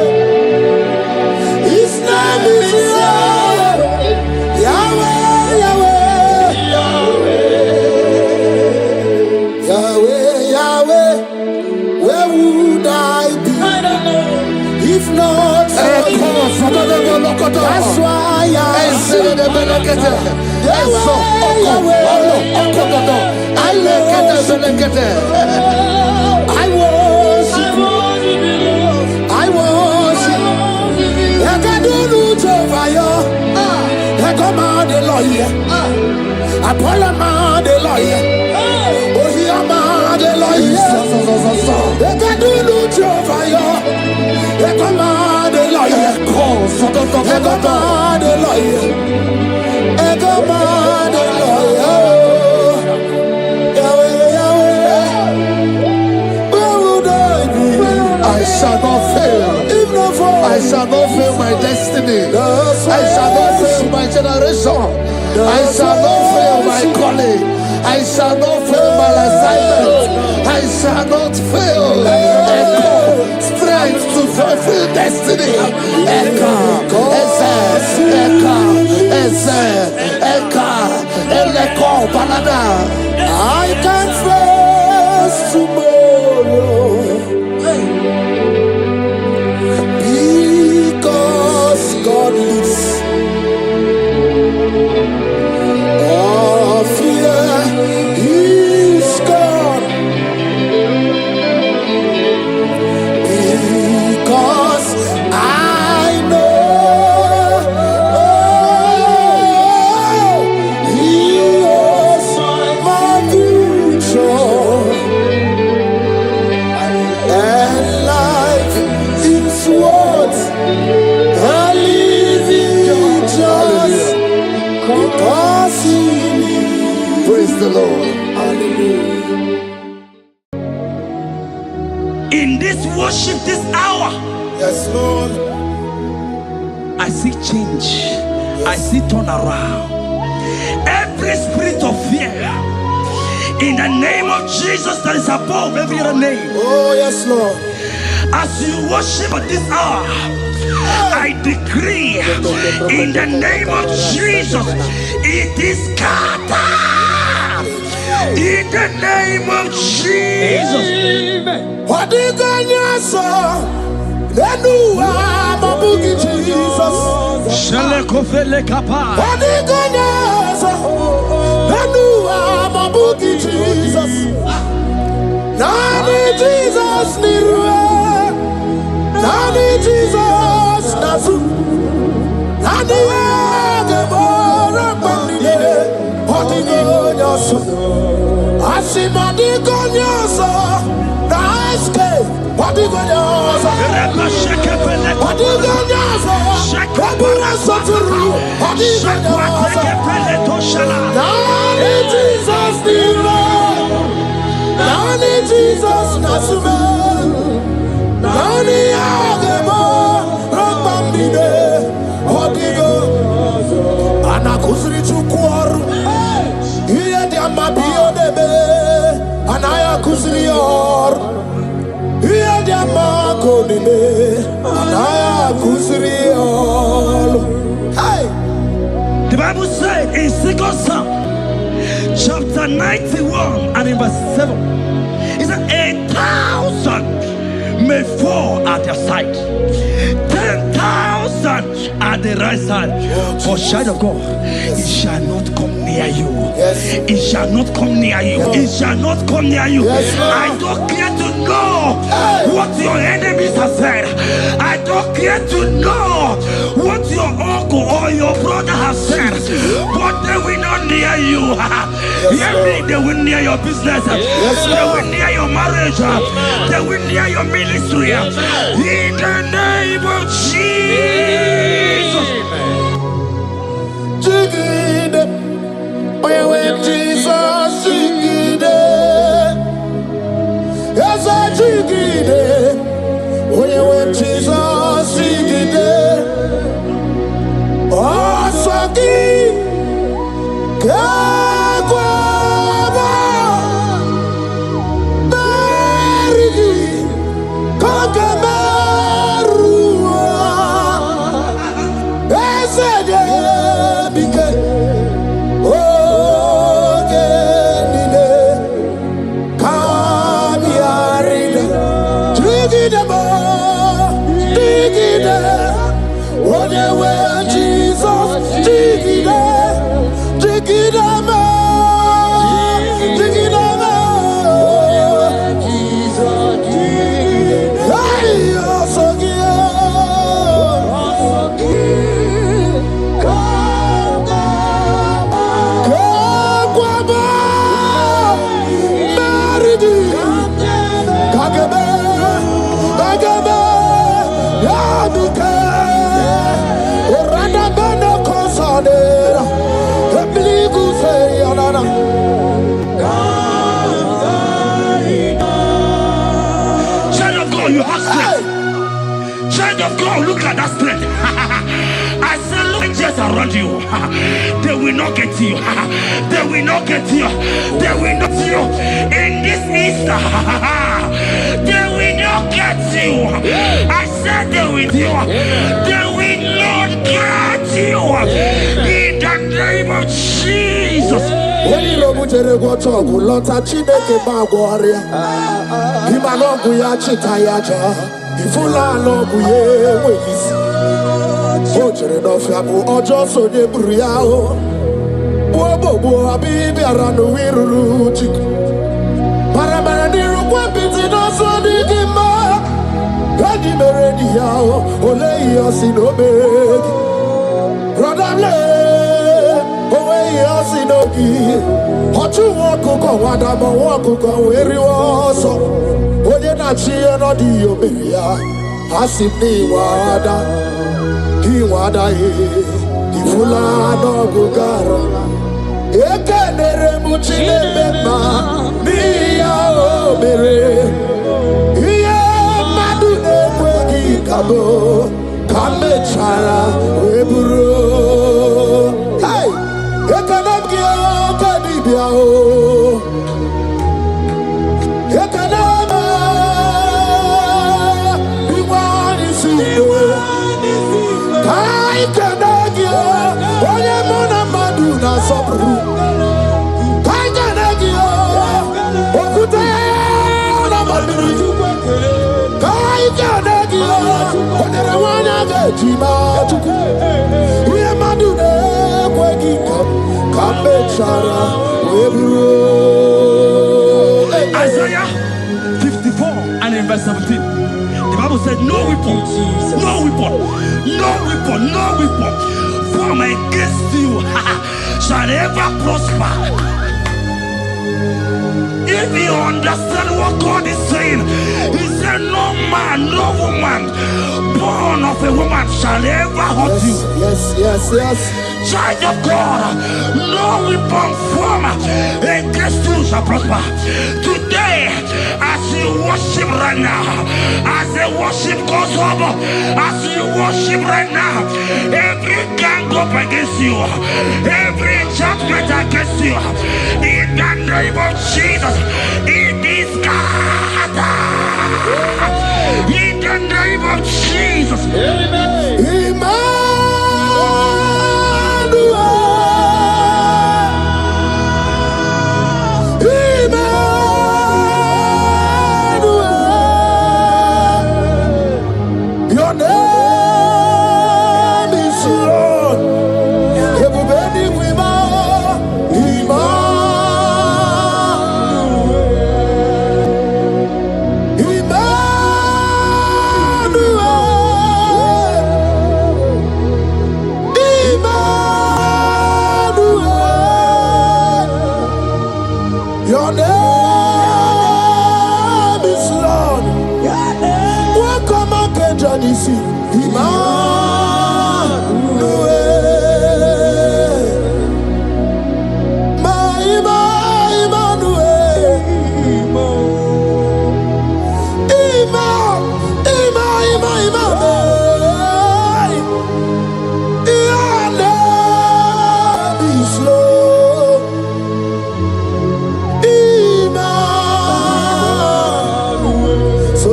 His name is Yahweh. Yahweh, Yahweh. Yahweh, Yahweh. Where would I be? I don't know. If not for you. That's why I sing. I worship. I worship. I do loot over you. I come out the lawyer. I pull a man the lawyer. Oh, he am the lawyer. I do loot over you. I come out the lawyer. I come out the lawyer. I come out the lawyer. I shall not fail. I shall not fail my destiny. I shall not fail my generation. I shall not fail my calling. I shall not fail my assignment. I shall not fail. Echo, strength to fulfill destiny. Echo, Echo, Balada. I can face tomorrow. Because God lives. All fear is gone. Because I know He is my future. And life is what I live in just because He lives. Praise the Lord. Hallelujah. In this worship, this hour, Yes, Lord. I see change. I see turnaround. Every spirit of fear, in the name of Jesus that is above every other name, Oh, yes, Lord. as you worship at this hour, I decree in the name of Jesus, it is scattered. In the name of Jesus. What you gonna say? Then you are my boogie Jesus. Shalekofele kapa. What you gonna say? Then you are my boogie Jesus. Nani Jesus niruwe. Nani Jesus nasu. Nani agemora bandile. What you gonna say? Asimadi gonna say. Naiske. What you gonna say? What you gonna say? Kabura soturu. What you gonna say? Nani Jesus niruwe. Nani Jesus nasume. Nani agemo rapambide. Odigo anakusri chukwaru. Iye diamabio debe. Anaya kusri or. Iye diamako debe. Anaya kusri or. Hey. The Bible says in 2 Psalm chapter 91 and in verse 7, it says 1,000 may fall at your side, 10,000 at the right side, but child of God, it shall not come near you. It shall not come near you. It shall not come near you. I don't care to know what your enemies have said. I don't care to know what your uncle or your brother has said, but they will not near you. They will near your business. They will near your marriage. They will near your ministry. In the name of Jesus. Jigide, when Jesus jigide, yes I jigide. digide, onyewe Jesus, digide, digide me, digide me, Jesus, digide, hey, osogie, you have strength. Child of God, look at that strength. I said, look just around you. They will not get you. They will not get you. They will not get you. In this Easter, they will not get you. I said they will you. They will not get you. In the name of Jesus. When you know what you're going to talk, lot of Chineke Magwaria. Imanogu ya chitayaja. Ifula logu ye wezi. Ojere no fiabu ojo so de buriao. Bobo abibi aranu wiruru chik. Para niru kwa biti no so di gima. Gadi meredi yao. Ole yasino begi. Brother le. Yasinogi, Hotu Wakuko, Wadama Wakuko, where you also. Oye Nachi and Odio Beria, Asipni Wada, Kiwada, Ifula no Gugara, Ekanere Muchile Bema, Mia Obere, Ia Madune Kwegi Kabo, Kamechara, Weburu. Isaiah 54 and in verse 17, the Bible said, no weapon, no weapon, no weapon, no weapon formed against you shall ever prosper. If you understand what God is saying, He said, no man, no woman born of a woman shall ever hurt you. Yes. Child of God, no weapon formed against you shall prosper. Today, as you worship right now, as the worship goes over, as you worship right now, every gang up against you, every judgment against you, in the name of Jesus, it is God. In the name of Jesus. Amen. Your name is Lord. Welcome again, Janisi.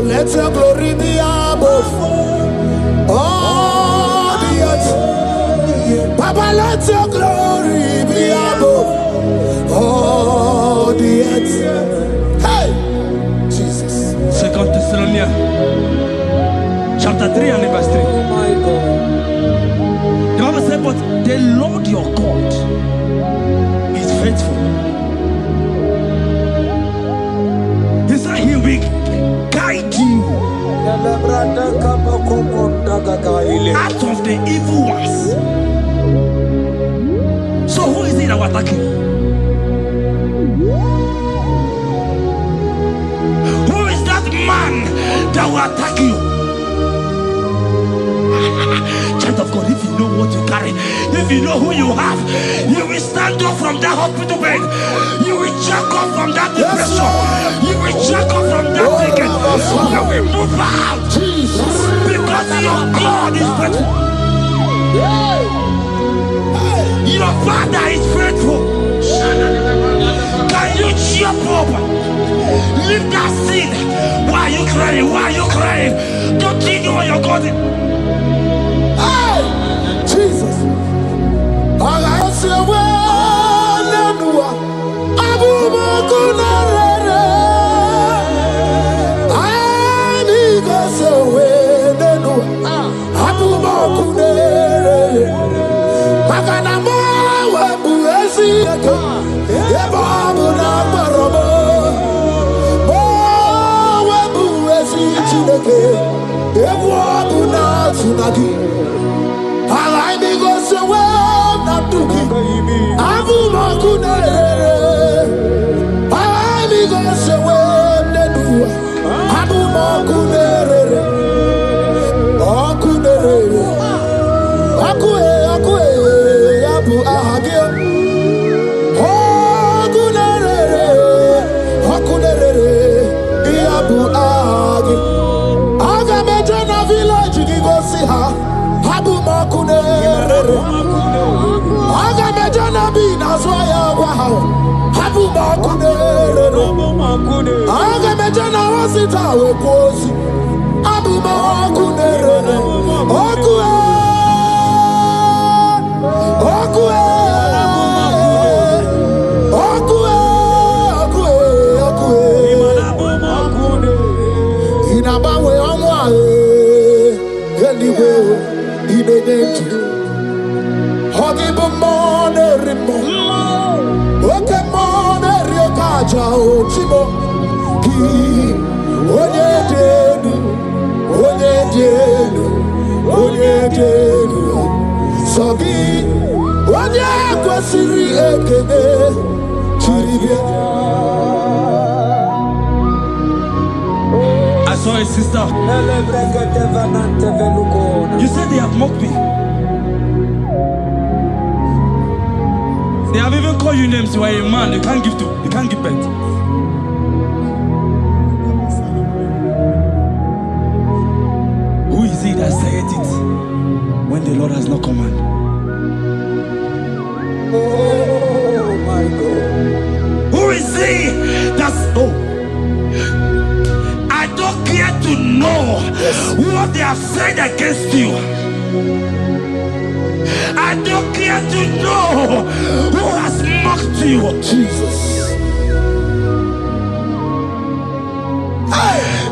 Let your glory be above all the earth. Papa, let your glory be above all the earth. Hey, Jesus. 2 Thessalonians chapter 3 and verse 3. Oh my God. The Bible said, but the Lord your God is faithful. He said he will guide you out of the evil ones. So who is it that will attack you? Who is that man that will attack you? Child of God, if you know what you carry, if you know who you have, you will stand up from that hospital bed. You will jack up from that depression. You will jack up from that ticket. You will move out. Because your God is faithful. Your Father is faithful. Can you jump up? Leave that seed. Why are you crying? Why are you crying? Don't you know your God? Jesus. I say, I saw a sister. You said they have mocked me. They have even called you names. You are a man. You can't give birth. Who is it that said it when the Lord has not commanded? Oh my God. Who is he that's I don't care to know what they have said against you. I don't care to know who has mocked you. Jesus.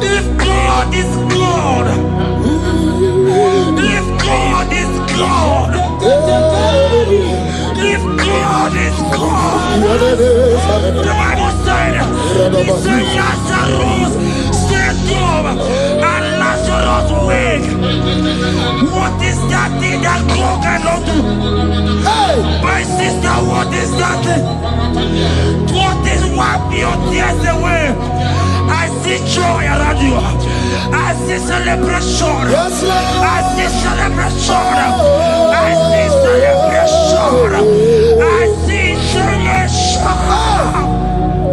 If God is God, if God is God, if God is God, the Bible said, he said Lazarus stayed up and Lazarus wake. What is that thing that God cannot do? My sister, what is that thing? What is wipe your tears away? I see joy around you. I see celebration. Yes, Lord. I see celebration. I see celebration. I see celebration.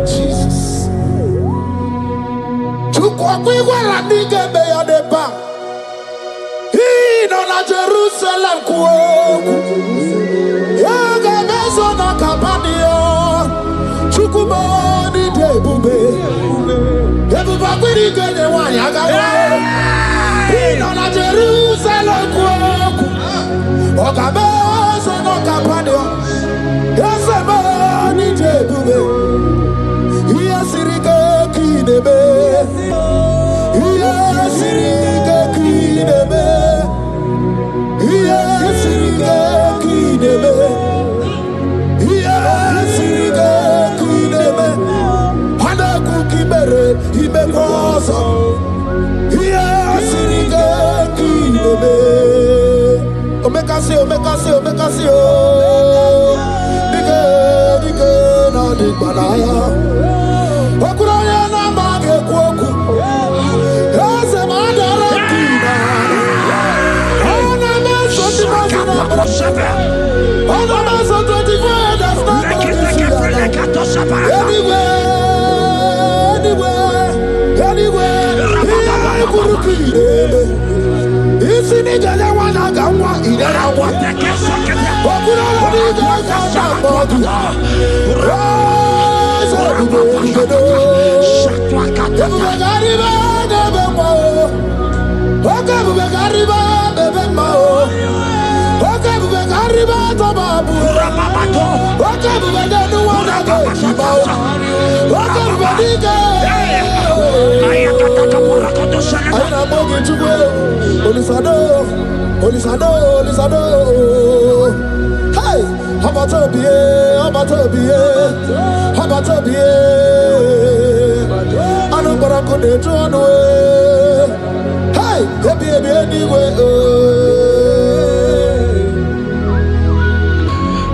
Jesus. Chukwakwiwala nigebe ya deba. Hino na Jerusalem kuoku. Yaga mezo na kapanio. Chukwumoni debube. Debuba kwiri gene wanyaga wa. Hino na Jerusalem kuoku. Oga mezo na kapanio. Yasemani debube. Iyasirike kinebe. Iyasirike kinebe.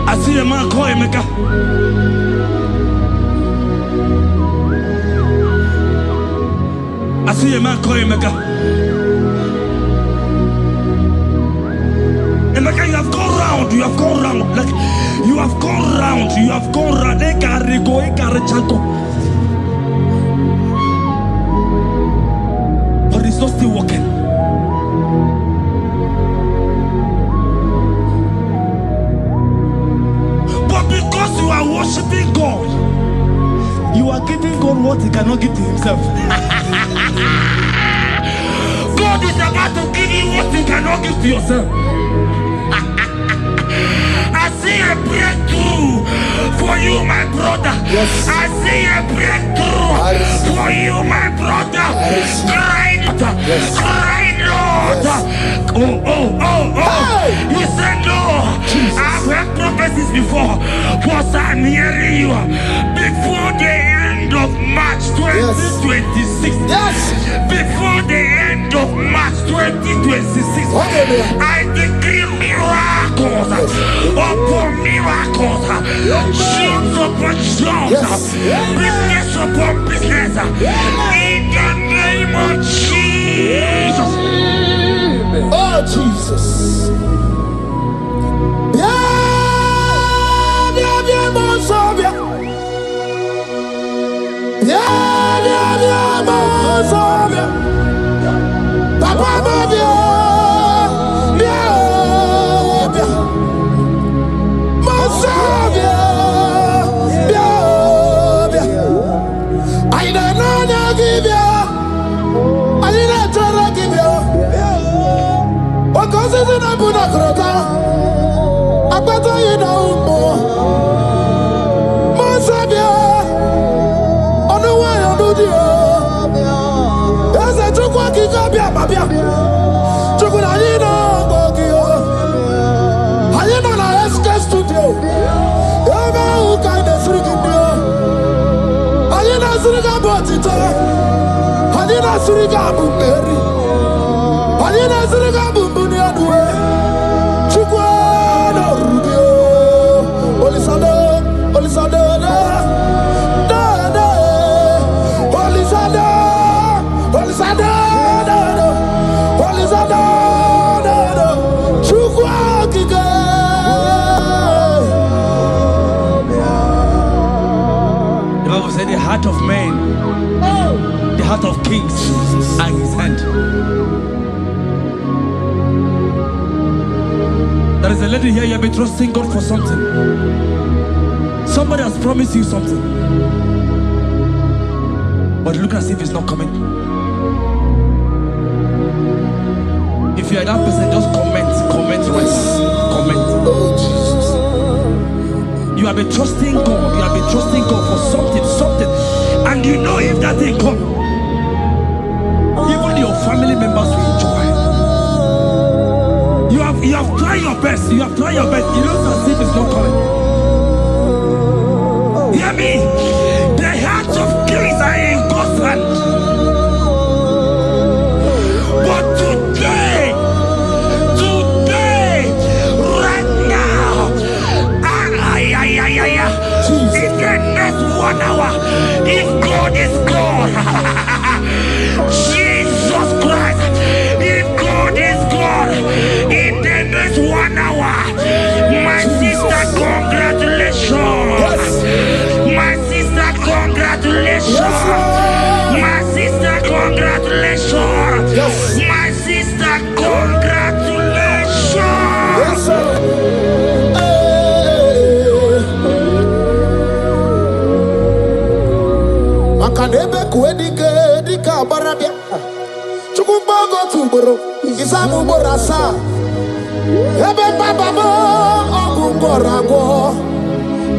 I see a man call Emeka. I see a man call Emeka. Emeka, you have gone round. You have gone round. Like you have gone round. You have gone round. But it's not still working. But because you are worshiping God, you are giving God what He cannot give to Himself. God is about to give you what you cannot give to yourself. I see a breakthrough for you, my brother. Yes. I see a breakthrough for you, my brother. Cry, Yes. cry, Lord. Yes. Oh. You said no. I've heard prophecies before, but I'm hearing you. Before the end of March 2026. Yes. Before the end of March 2026. I decree miracles upon miracles. Shields upon shields. Business upon business. In the name of Jesus. Oh, Jesus. The heart of man, the heart of kings are in His hand. There is a lady here, you have been trusting God for something. Somebody has promised you something, but look as if it's not coming. If you are that person, just comment, rest, comment. Oh, Jesus. You have been trusting God. You have been trusting God for something, and you know if that thing come, even your family members will enjoy. You have tried your best. You have tried your best. You know as if it's not coming. Hear me. The hearts of kings are in God's hand. But today, Isamu borasa. Ebe baba mo ogungorago.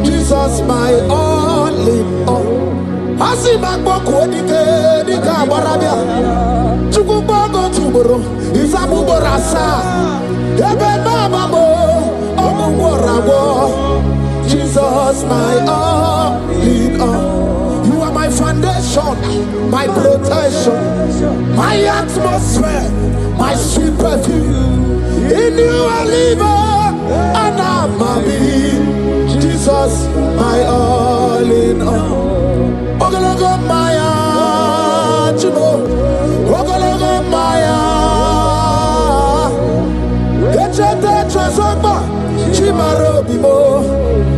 Jesus my all in all. Asi magboku dike dika barabia. Chukubogo tuboro. Isamu borasa. Ebe baba mo ogungorago. Jesus my all in all. You are my foundation, my protection, my atmosphere, my sweet perfume. In you I live and I'm a being. Jesus, my all in all. Ogologo Maya, Chubo, Ogologo Maya. Echete Trasoba, Chimaro Bimo,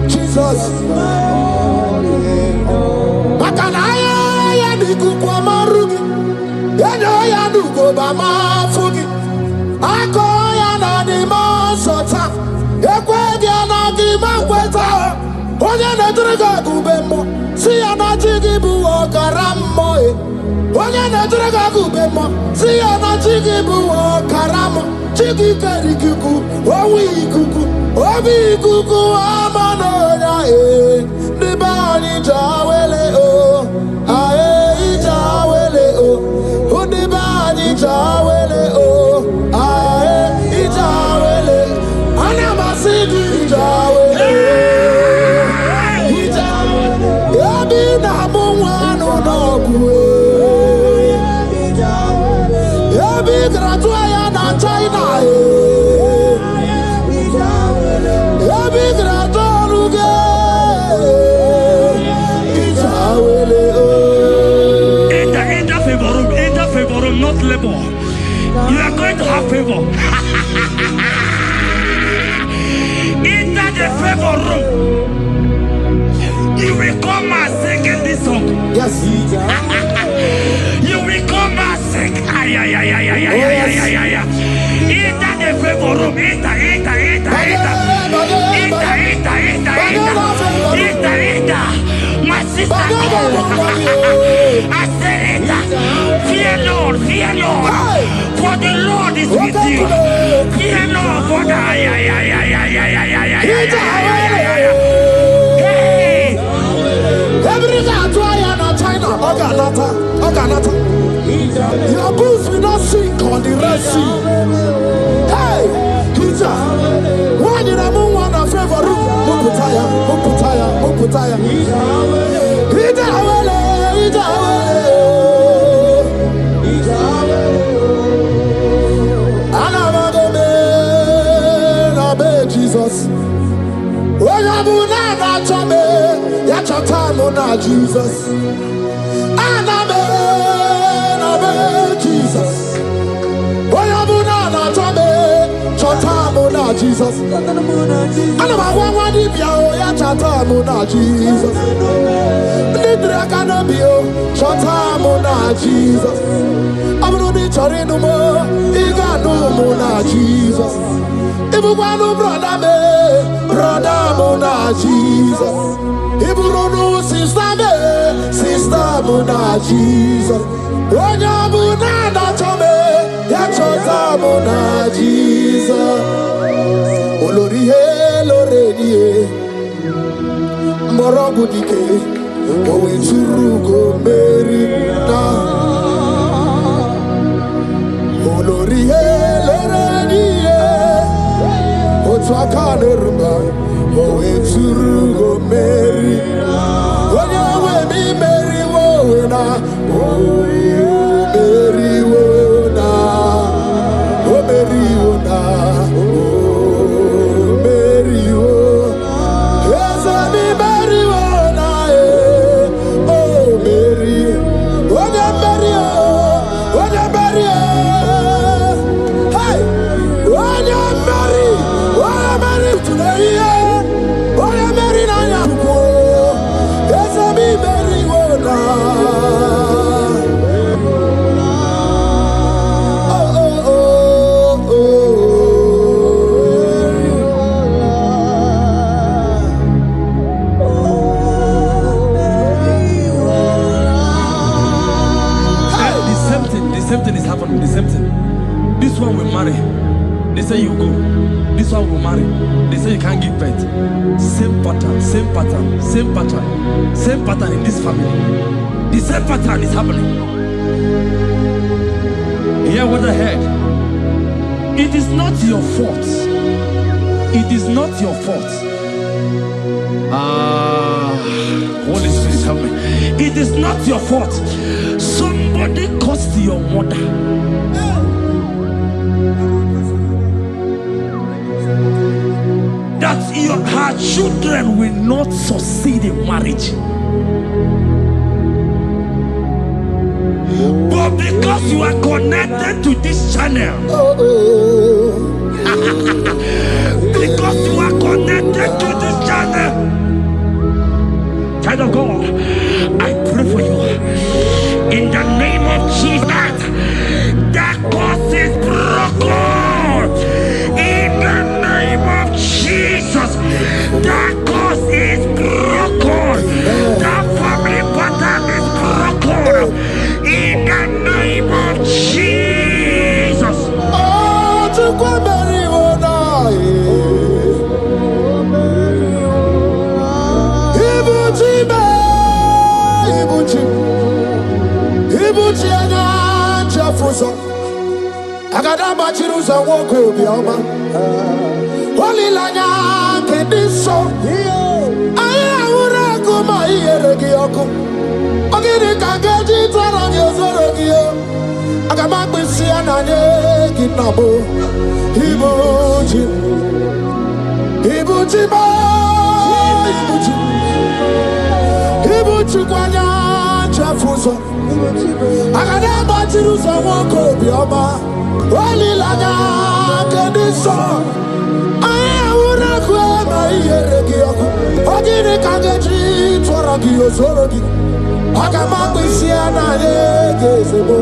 Jesus, my all in all. Makanaya Yandiku Kwamarugi, Yanoya Nugo Bama Fugi, Akoya Nadima Sota, Equadia Nadima Queta, Oya Nadraga Gubemo, Siana Jigibu Karamo, Oya Nadraga Gubemo, Siana Jigibu Karamo, Chigi Karikuku, Owi Kuku, Obi Kuku, Amanoya, Nibani Jawele, Ae Jawele, Nibani Jawele, Ae Jawele, Anamasidi Jawele, Yabi Namuano Nogwe, Yabi Gratuaya na China, Yabi Gratoruge, Enter favor room, not labor. You are going to have favor. Enter the favor room. You will come and sing in this song. yes, You will come and sing. Enter the favor room. Enter. My sister, I said it. Fear Lord. For the Lord is with you. Fear Lord, for the Hey. every China, Oganata. Your boots will not sink on the Red Sea. Hey, Hija, why did I move on a favor room? Muputaya. Hija, Jesus. Jesus. Anabe, Jesus. Chatamuna Jesus. Anama dibia ya chatamuna Jesus. Nidra kanabio chatamuna Jesus. Abudi charinumo iganumuna Jesus. Ibukwanu brother muna Jesus. Iburunu sister muna Jesus. Onya muna na chome ya chota muna Jesus. Olori he loredi morogu dike owe turugo merina. Olori he loredi otwakane rumba owe turugo merina. Onya we mi meri wo na Hey! will marry. They say you go. This one will marry. They say you can't give birth. Same pattern, same pattern, same pattern, same pattern in this family. The same pattern is happening. Hear what I heard. It is not your fault. It is not your fault. Holy Spirit, help me. It is not your fault. Somebody caused your mother. That her children will not succeed in marriage. But because you are connected to this channel, because you are connected to this channel, child of God, I pray for you in the name of Jesus. That cause is broken in the name of Jesus. That cause is broken. That family pattern is broken in the name of Jesus. Oh, to Ibuchi anya chafuso agada bachiruza woko bioma olilanya kediso aya ura kuma iyeregi oku ogiri kangeji twarangi ozorogi agama kwisi ananye kinabo Ibuchi ba Ibuchi kwanya chafuso agada bachiruza woko bioma olilanya kediso aya ura kuma iyeregi oku ogiri kangeji twarangi ozorogi agama kwisi ananye kezebo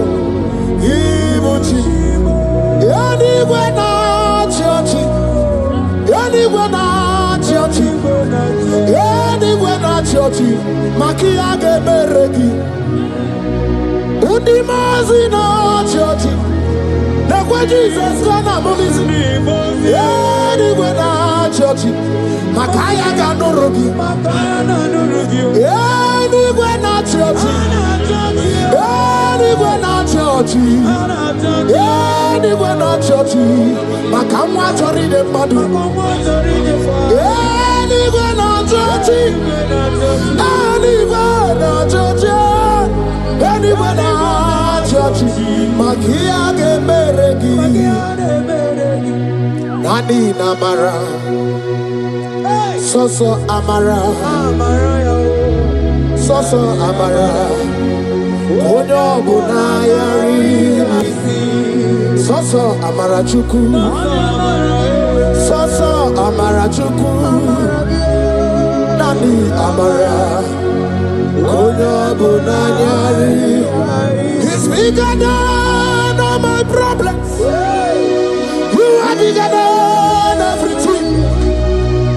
Ibuchi yanigwe na chiochi yanigwe na chiochi yanigwe na chiochi makia gemeregi undimazi na chiochi nekwe Jesus kana mugizi yanigwe na chiochi makaya ganorogi yanigwe na chiochi yanigwe na chiochi yanigwe na chiochi makamwa chori de madu yanigwe na chiochi yanigwe na chiochi yanigwe na chiochi makia gemeregi nani namara soso amara soso amara onyo bunayari soso amara chuku soso amara chuku nani amara onyo bunayari. He's bigger than all my problems. You are bigger than everything.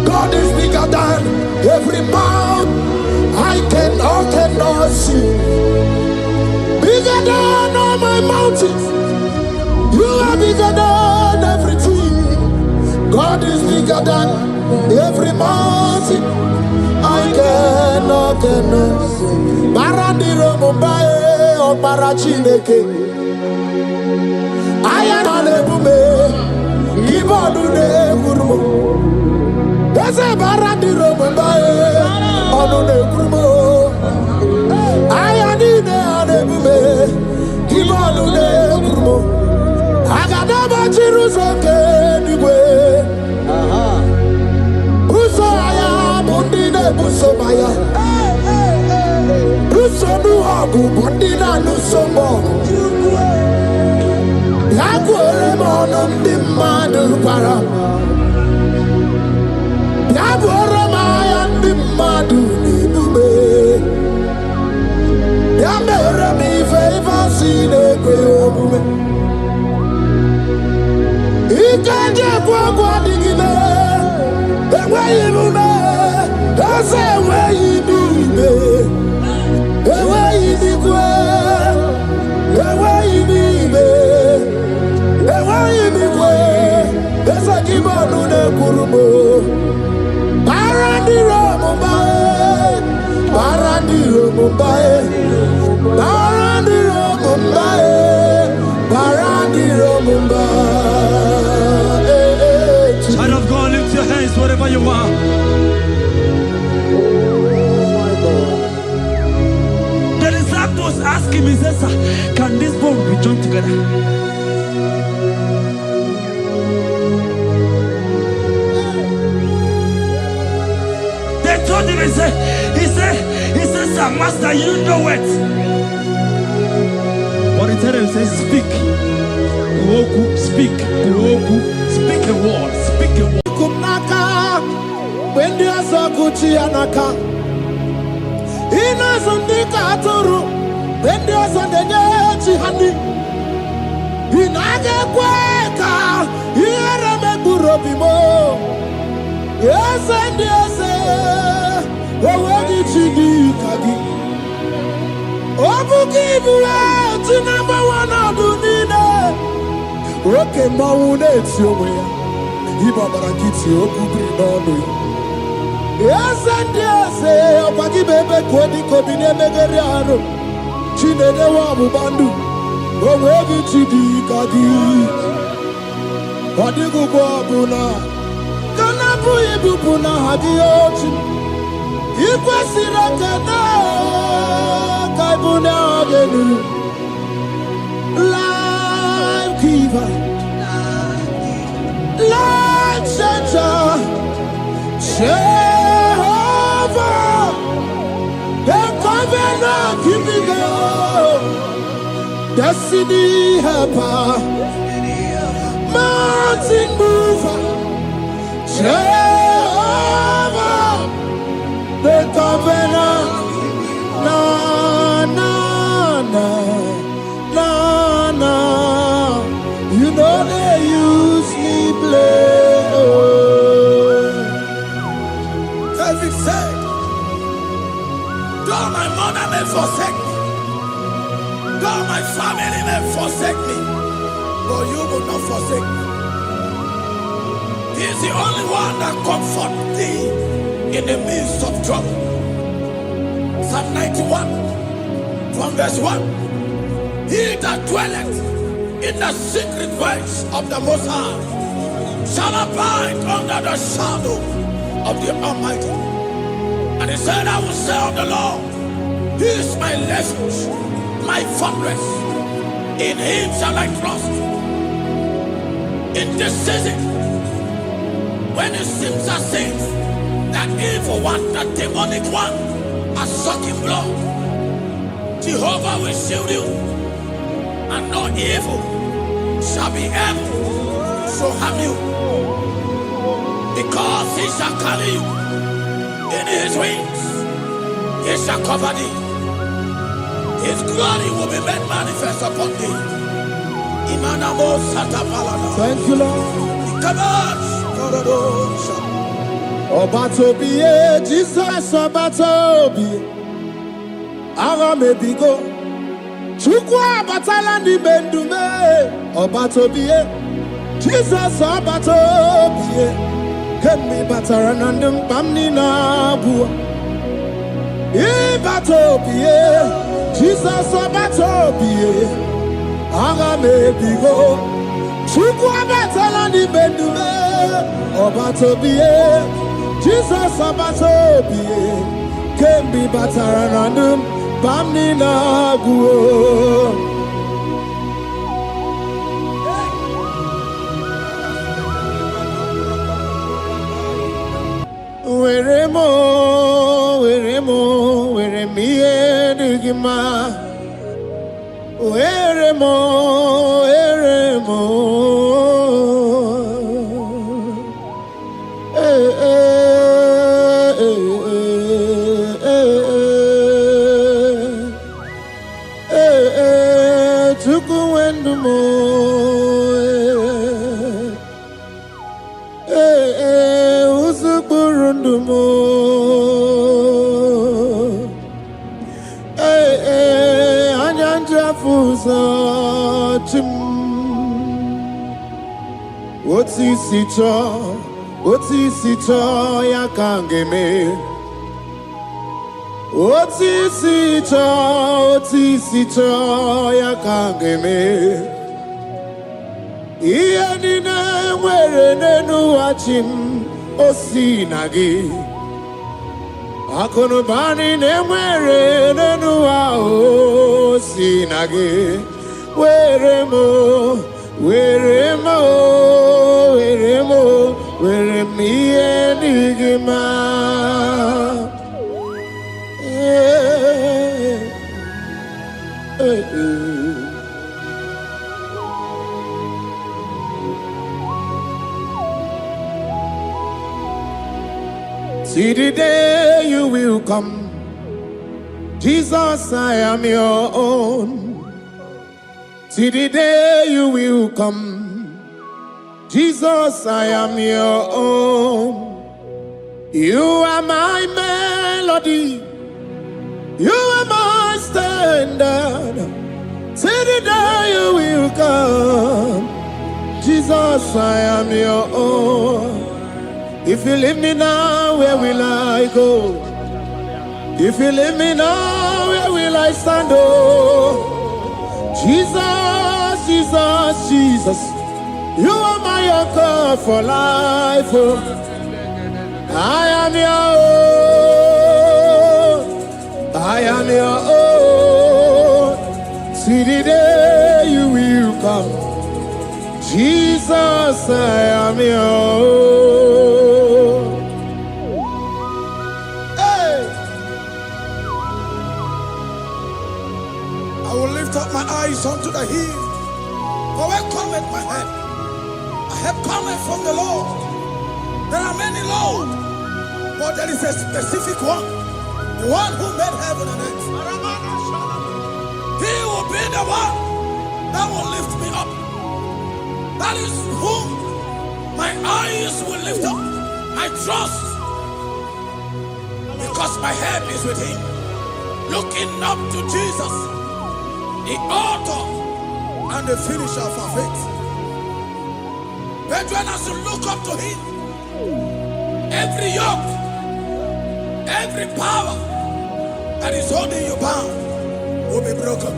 God is bigger than every mountain I cannot see. Bigger than all my mountains. You are bigger than everything. God is bigger than every mountain I cannot see. Barandiro Mumbai or Barachineke. I am on a bume. Give on to the Gurmo. There's a Barandiro Mumbai on the Gurmo. I am in the bume. Give on to the Gurmo. I got never Jerusalem anyway. Busaya, Bundina, Busomaya. Busonu Hagu, Bundina, Lusomo. Yaguere Monum, the Madu Para. Yaguere Mayan, the Madu, Nibube. Yamere mi favor, see the Gwe. Ikaje kwa digime, ewe ibume, ese ewe ibime, ewe ibikwe, ewe ibime, ewe ibime. wherever you are. The disciples asked him, he says, can this bone be joined together? They told him, he said, sir, master, you know it. But he told him, he said, speak. Speak. Speak a word. Speak a word. Kumnaka, when there's a Gucci anaka. Ina Sundika Turu, when there's a Nechi Hani. Inage Kweka, here a Megurobimo. Yes, and yes, where did you do, Kagi? Obukibu, to number one of Dunina. Okay, Maune, it's your way. Ibabarakiti, Okubri, Nono. Yes, and yes, Opaki Bebe, Kwedi, Kobine, Megariano. Chine, the Wabu Bandu. Oh, where did you do, Kagi? Wadigu Buna. Kanabu Ibuna, Hadiochi. Ikwasirakana, Kaibuna, Agenu. Life giver. Life changer, Jehovah, the covenant keeping God, destiny helper, mountain mover, Jehovah, the covenant, na. You know they use me play. David said, though my mother may forsake me, though my family may forsake me, but you will not forsake me. He is the only one that comforts thee in the midst of trouble. Psalm 91, from verse 1. He that dwelleth in the secret place of the Most High shall abide under the shadow of the Almighty. And he said, I will say of the Lord, He is my refuge, my fortress. In Him shall I trust. In this season, when it seems as if that evil one, that demonic one, are sucking blood, Jehovah will shield you, and no evil shall be able to harm you, because He shall carry you in His wings. He shall cover thee. His glory will be made manifest upon thee. Thank you, Lord. Obatobiye, Jesus Obatobiye. Ara mebigo. Chukwa batala ni bendume. Obatobiye, Jesus Obatobiye. Kemi bataranandum pamni na bua. Ibatobiye, Jesus Obatobiye. Ara mebigo. Chukwa batala ni bendume. Obatobiye, Jesus Obatobiye. Kemi bataranandum pamni na guo. Where me edugima. Where mo. Tukuendumo. Usukurundumo. Anyanjafuza chim. Otisito yakangeme. Otisito yakangeme. Iyanina mwere nenu achim osinagi akonubani nemwere nenua osinagi weremo enigma. See the day you will come, Jesus, I am your own. See the day you will come, Jesus, I am your own. You are my melody, you are my standard. See the day you will come, Jesus, I am your own. If you leave me now, where will I go? If you leave me now, where will I stand? Oh, Jesus, Jesus, Jesus, you are my anchor for life. Oh, I am your own. I am your own. See the day you will come, Jesus, I am your own. Up my eyes unto the hill, for where cometh my help? I have cometh from the Lord. There are many Lord, but there is a specific one, the one who made heaven and earth. He will be the one that will lift me up. That is whom my eyes will lift up. I trust, because my help is with him. Looking up to Jesus, the author and the finisher of our faith. Brethren, as you look up to him, every yoke, every power that is holding you bound will be broken.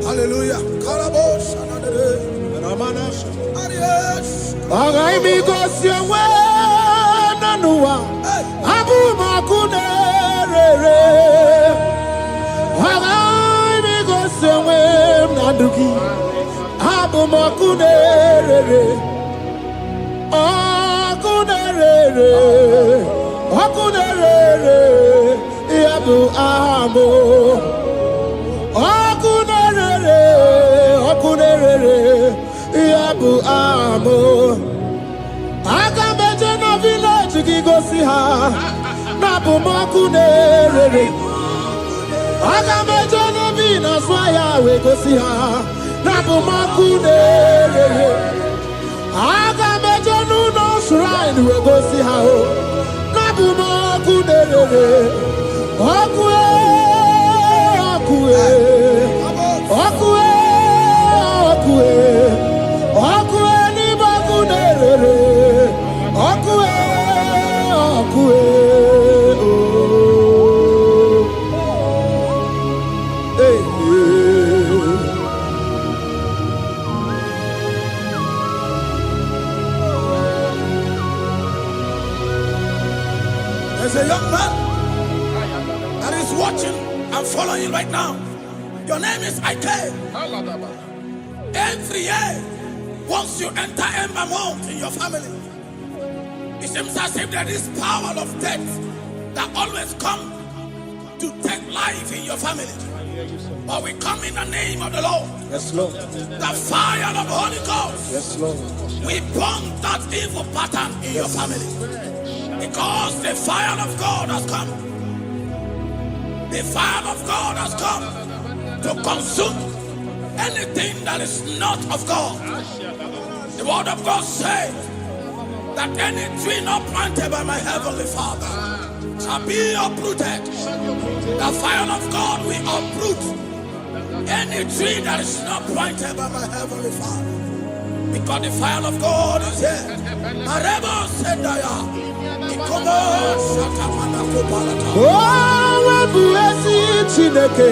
Hallelujah. Naduki Abu Makunerere Akunerere Yabu Amo Akunerere Yabu Amo Akameje na village gigosi ha Nabu Makunerere Akameje na swaya we go see her. Nabu Makunerere. Akameje no shrine we go see her. Nabu Makunerere. Okue, okue, okue, okue, okue ni Makunerere. Okue, okue. There's a young man that is watching and following right now. Your name is Ike. Every year, once you enter Ember Mount in your family, it seems as if there is power of death that always come to take life in your family. But we come in the name of the Lord. Yes, Lord. The fire of the Holy Ghost. Yes, Lord. We burn that evil pattern in your family. Because the fire of God has come. The fire of God has come to consume anything that is not of God. The word of God says that any tree not planted by my heavenly Father shall be uprooted. The fire of God will uproot any tree that is not planted by my heavenly Father. Because the fire of God is here. Marebo Sendaya. Oh, Buesi Chineke,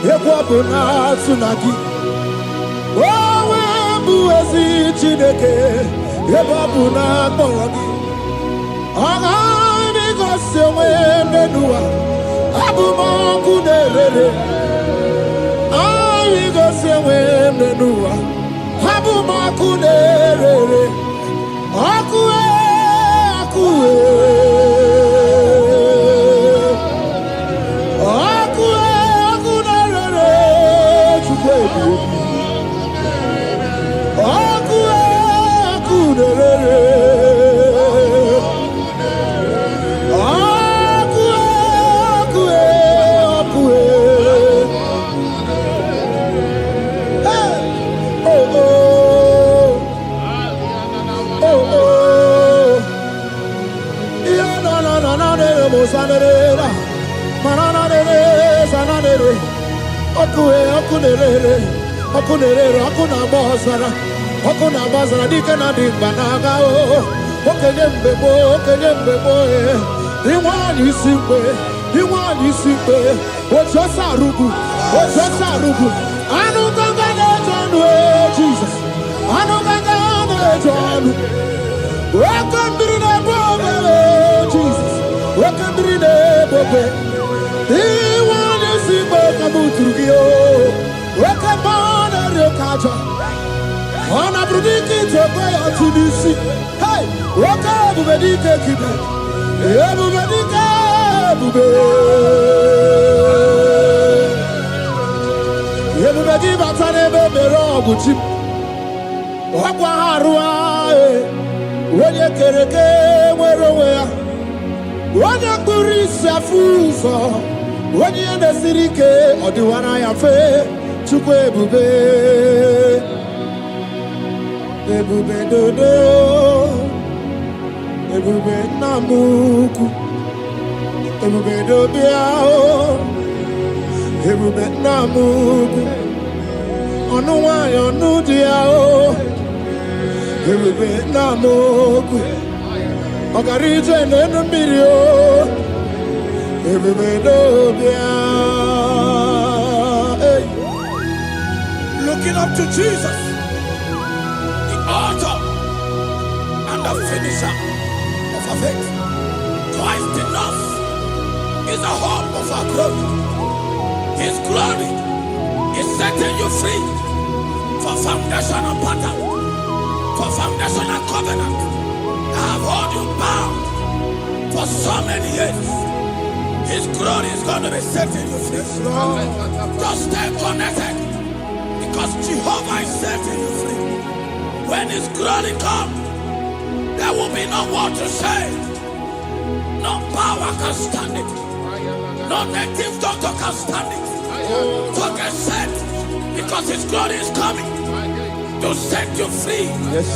Ekwabuna Tsunagi. Oh, Buesi Chineke, Ekwabuna Boragi. Aga mi go se we nua. Abu ma ku nerere. Ai go se we nua. Abu ma ku nerere. Akue akue. Akue aku nerere. Chukwe bi. Akue aku nerere. Sanere, mananere, sanere, okunere, okuna bazara, dikana dibanaga o, okenyembe mo, iwani simbe, ojosarugu, anu ganga jonu, Jesus, anu ganga jonu, welcome to Jesus. Welcome to the bobe. He wants to welcome to you. Welcome on the kaja. On a predict to go to the sea. Hey, welcome to the kibe. Everybody batane be roguchi. Wakwa harua. When you kereke werowe. Wanya kurisa fuso, wanya nesirike odiwana ya fe, chukwe ebube dodo, ebube namuku, ebube dobiao, ebube namuku, onuwa yonudiao, ebube namuku. Ogarije nenu mirio, everybody bia. Looking up to Jesus, the author and the finisher of our faith. Christ in us is the hope of our glory. His glory is setting you free for foundational pattern, for foundational covenant. I have held you bound for so many years. His glory is going to be setting you free. Just stay connected because Jehovah is setting you free. When His glory comes, there will be no more to say. No power can stand it. No native doctor can stand it. So get set because His glory is coming to set you free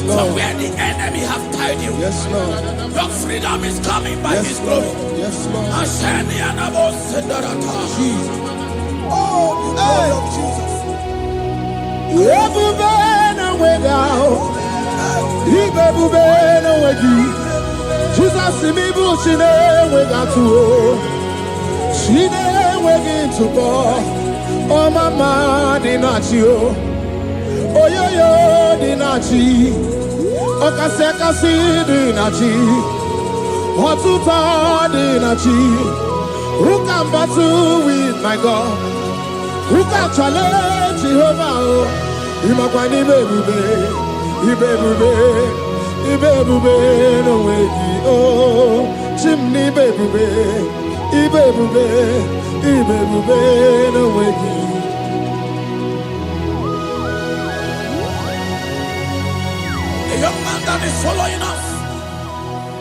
from where the enemy have tied you. Yes, Lord. Your freedom is coming by His glory. Yes, Lord. Jesus. Oh, the glory of Jesus. Jesus, me bushine we got to. She ne to go. Oh, mama, dinachio. Oh, yo, dinachi. Oh, kasi dinachi. What to tell dinachi? Who can battle with my God? Who can challenge Jehovah? Imakwani Ibebube no way. Oh, chimney bebube. Ibebube no way. A young man that is following us,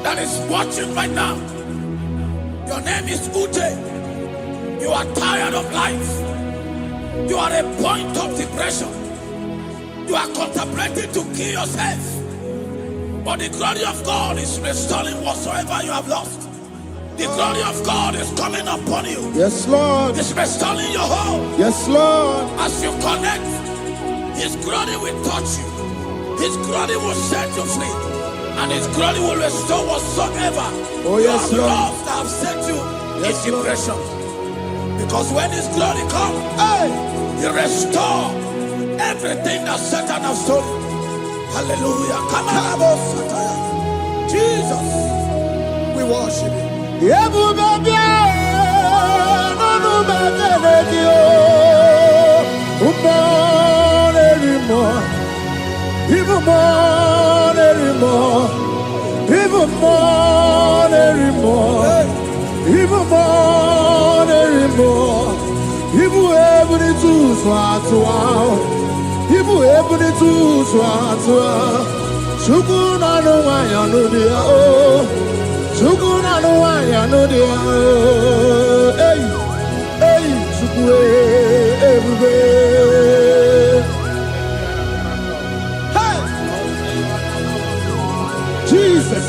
that is watching right now. Your name is Ute. You are tired of life. You are a point of depression. You are contemplating to kill yourself. But the glory of God is restoring whatsoever you have lost. The glory of God is coming upon you. Yes, Lord. It's restoring your home. Yes, Lord. As you connect, His glory will touch you. His glory will set you free. And His glory will restore whatsoever you have lost that have set you in depression. Because when His glory comes, He restores everything that Satan has stolen. Hallelujah. Come on, Jesus. worship you. Even more anymore. Even more anymore. Even more anymore. Even able to swat wow. Even able to swat wow. Shukuna no why I know dear. Oh, Shukuna no why I know dear. Hey, hey, Shukwe everywhere. Jesus.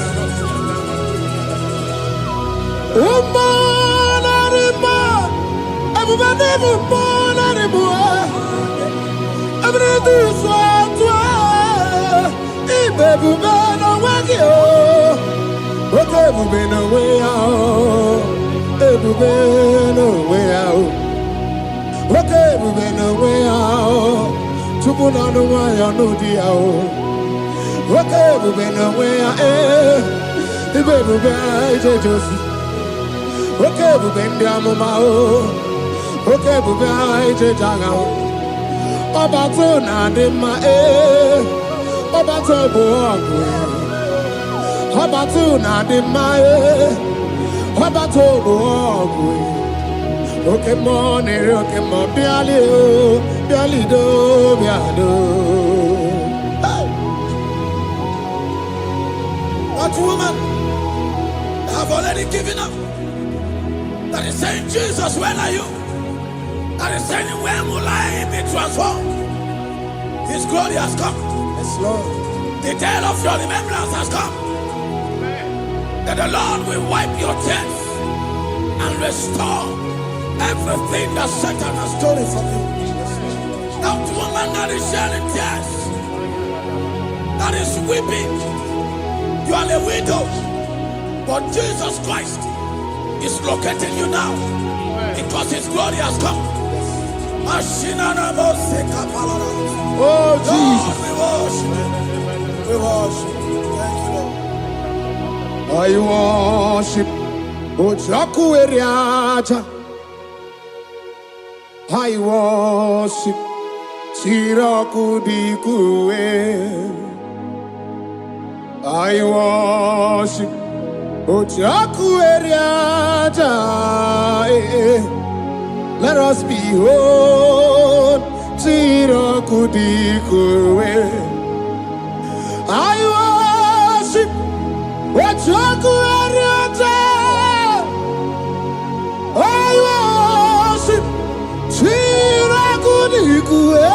Okay, we been away, the baby bear, Josie. Okay, we been down, Mama. Okay, we been Jaga. Obatona de ma Obatobo. Obatona de ma Obatobo. Okay, morning, okay, more, Biali do, Biado. Woman, have already given up. That is saying, Jesus, where are you? That is saying, when will I be transformed? His glory has come. Yes, Lord. The day of your remembrance has come. That the Lord will wipe your tears and restore everything that Satan has stolen from you. That woman that is shedding tears, that is weeping. You are a widow, but Jesus Christ is locating you now because His glory has come. Oh, Jesus. Lord, we worship. Thank you, I Lord. worship. Ojaku eriaja. I worship. Siraku dikue. I worship Ojaku eriaja. Let us behold Siraku dikue. I worship Ojaku eriaja. I worship Siraku dikue.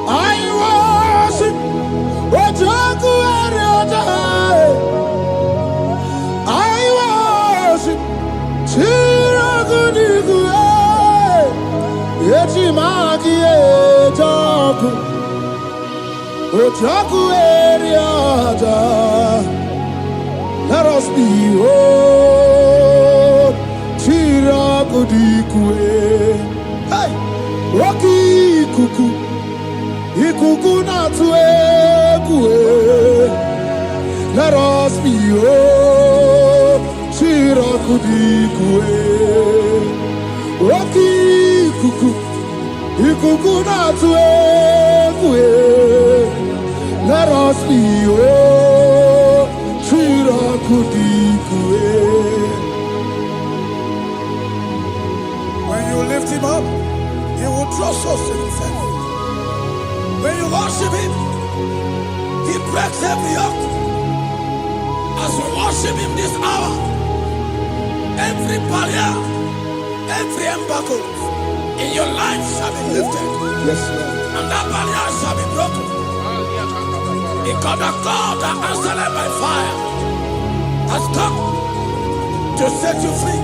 I worship Ojaku eriaja. I worship Siraku dikue. Eti magi ejaku Ojaku eriaja. Let us behold Siraku dikue. Hey, Rocky kuku. Ikuku na tuekue. Let us behold Siraku dikue. Rocky kuku. Ikuku na tuekue. Let us behold Siraku dikue. When you lift Him up, He will draw souls to Himself. When you worship Him, He breaks every yoke. As we worship Him this hour, every barrier, every embargo in your life shall be lifted. Yes, Lord. And that barrier shall be broken. Because the God that answered by fire has come to set you free.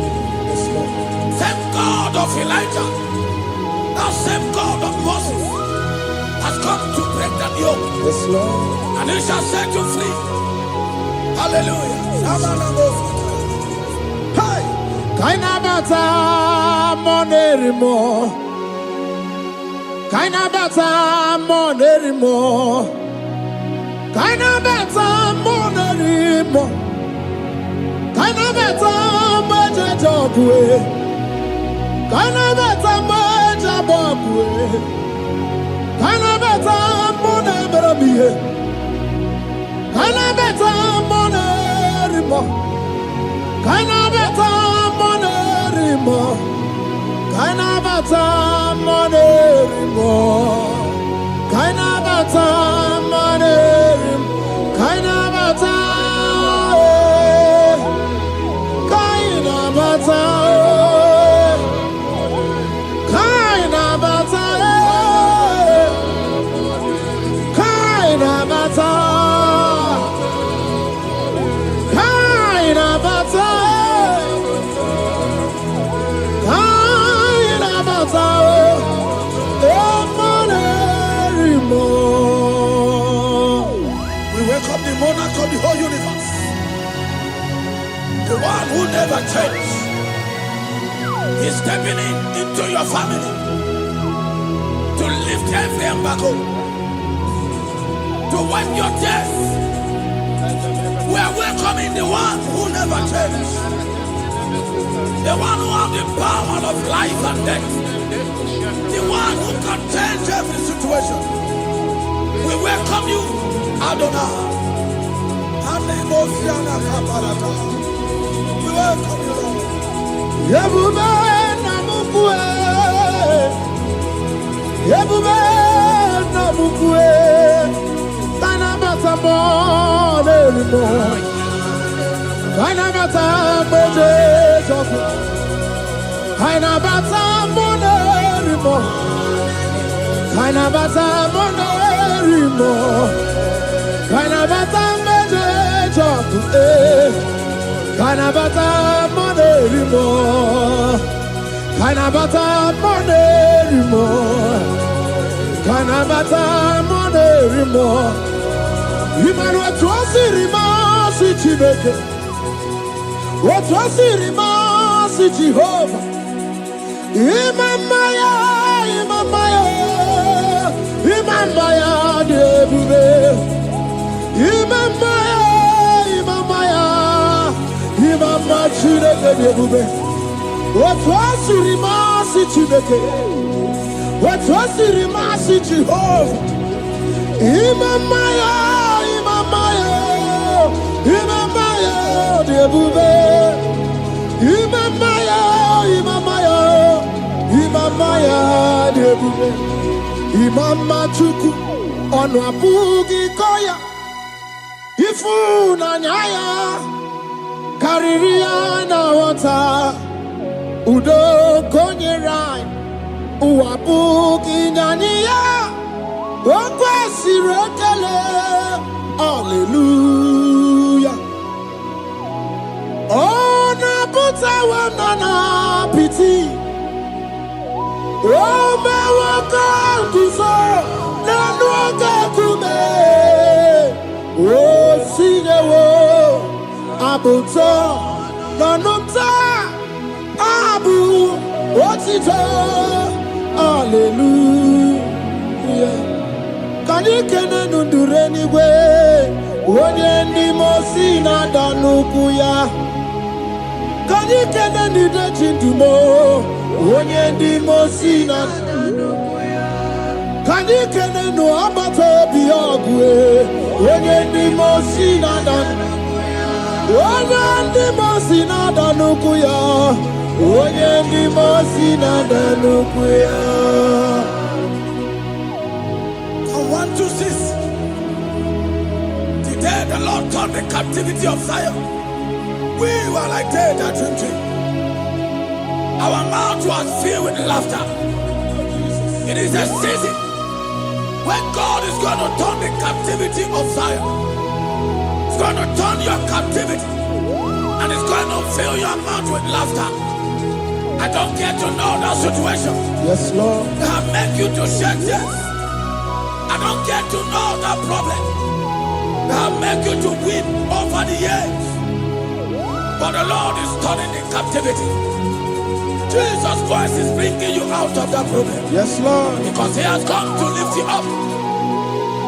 Yes, Lord. Same God of Elijah, that same God of Moses, has come to break that yoke. Yes, Lord. And He shall set you free. Hallelujah. Hey! Kaina bata monerimo. Kaina bata monerimo. Kaina bata monerimo. bokue. Kana beta maja bokue. Kana beta mone berabie. Kana beta mone rimo. Kana beta mone rimo. Kana beta mone rimo. Kana beta mone rimo. Kana beta. Kana beta. Kana beta. Kana beta. Kana beta. Kana beta. We welcome the monarch of the whole universe, the one who never changes. He's stepping into your family to lift every embargo, to wipe your tears. We are welcoming the one who never changes, the one who has the power of life and death, the one who can change every situation. We welcome you, Adonai. We welcome you, Lord. Yebube namukue, Yebube namukue, Kana bata mone rimo, Kana bata mone jofu, Kana bata mone rimo, Kana bata mone rimo, Kana bata mone jofu, Kana bata mone rimo, Kana bata mone rimo, Kana bata mone rimo. Imanu atuasi rima si Chineke, atuasi rima si Jehovah. Imamaya, Imamaya, Imamaya debube. Imamaya, Imamaya, Imamaya Chineke debube. Atuasi rima si Chineke, atuasi rima si Jehovah. Imamaya, Imamaya, Imamaya debube. Imamaya, Imamaya, Imamaya debube. Imama chuku onu abugi koya. Ifu na nyaya kariria na wata. Udo konye rai uabugi nyaniya. Okwesi rekele. Hallelujah. Ona buta wanana piti. Ome waka kuzo nanuaka kume. O sinewo abuta nanumta abu otito. Hallelujah. Kanikene nundureni we. Onye ndi mosi na danukuya. Kanikene nide chindumo. Onye ndi mosi na danukuya. Kanikene no abato biyogwe. Onye ndi mosi na danukuya. Onye ndi mosi na danukuya. Onye ndi mosi na danukuya. 1, 2, 6. Today the Lord turned the captivity of Zion. We were like they that drinking. Our mouth was filled with laughter. It is a season when God is going to turn the captivity of Zion. It's going to turn your captivity, and it's going to fill your mouth with laughter. I don't get to know that situation. Yes, Lord. That make you to shed tears. I don't get to know that problem that make you to weep over the years. But the Lord is turning in captivity. Jesus Christ is bringing you out of that problem. Yes, Lord. Because He has come to lift you up.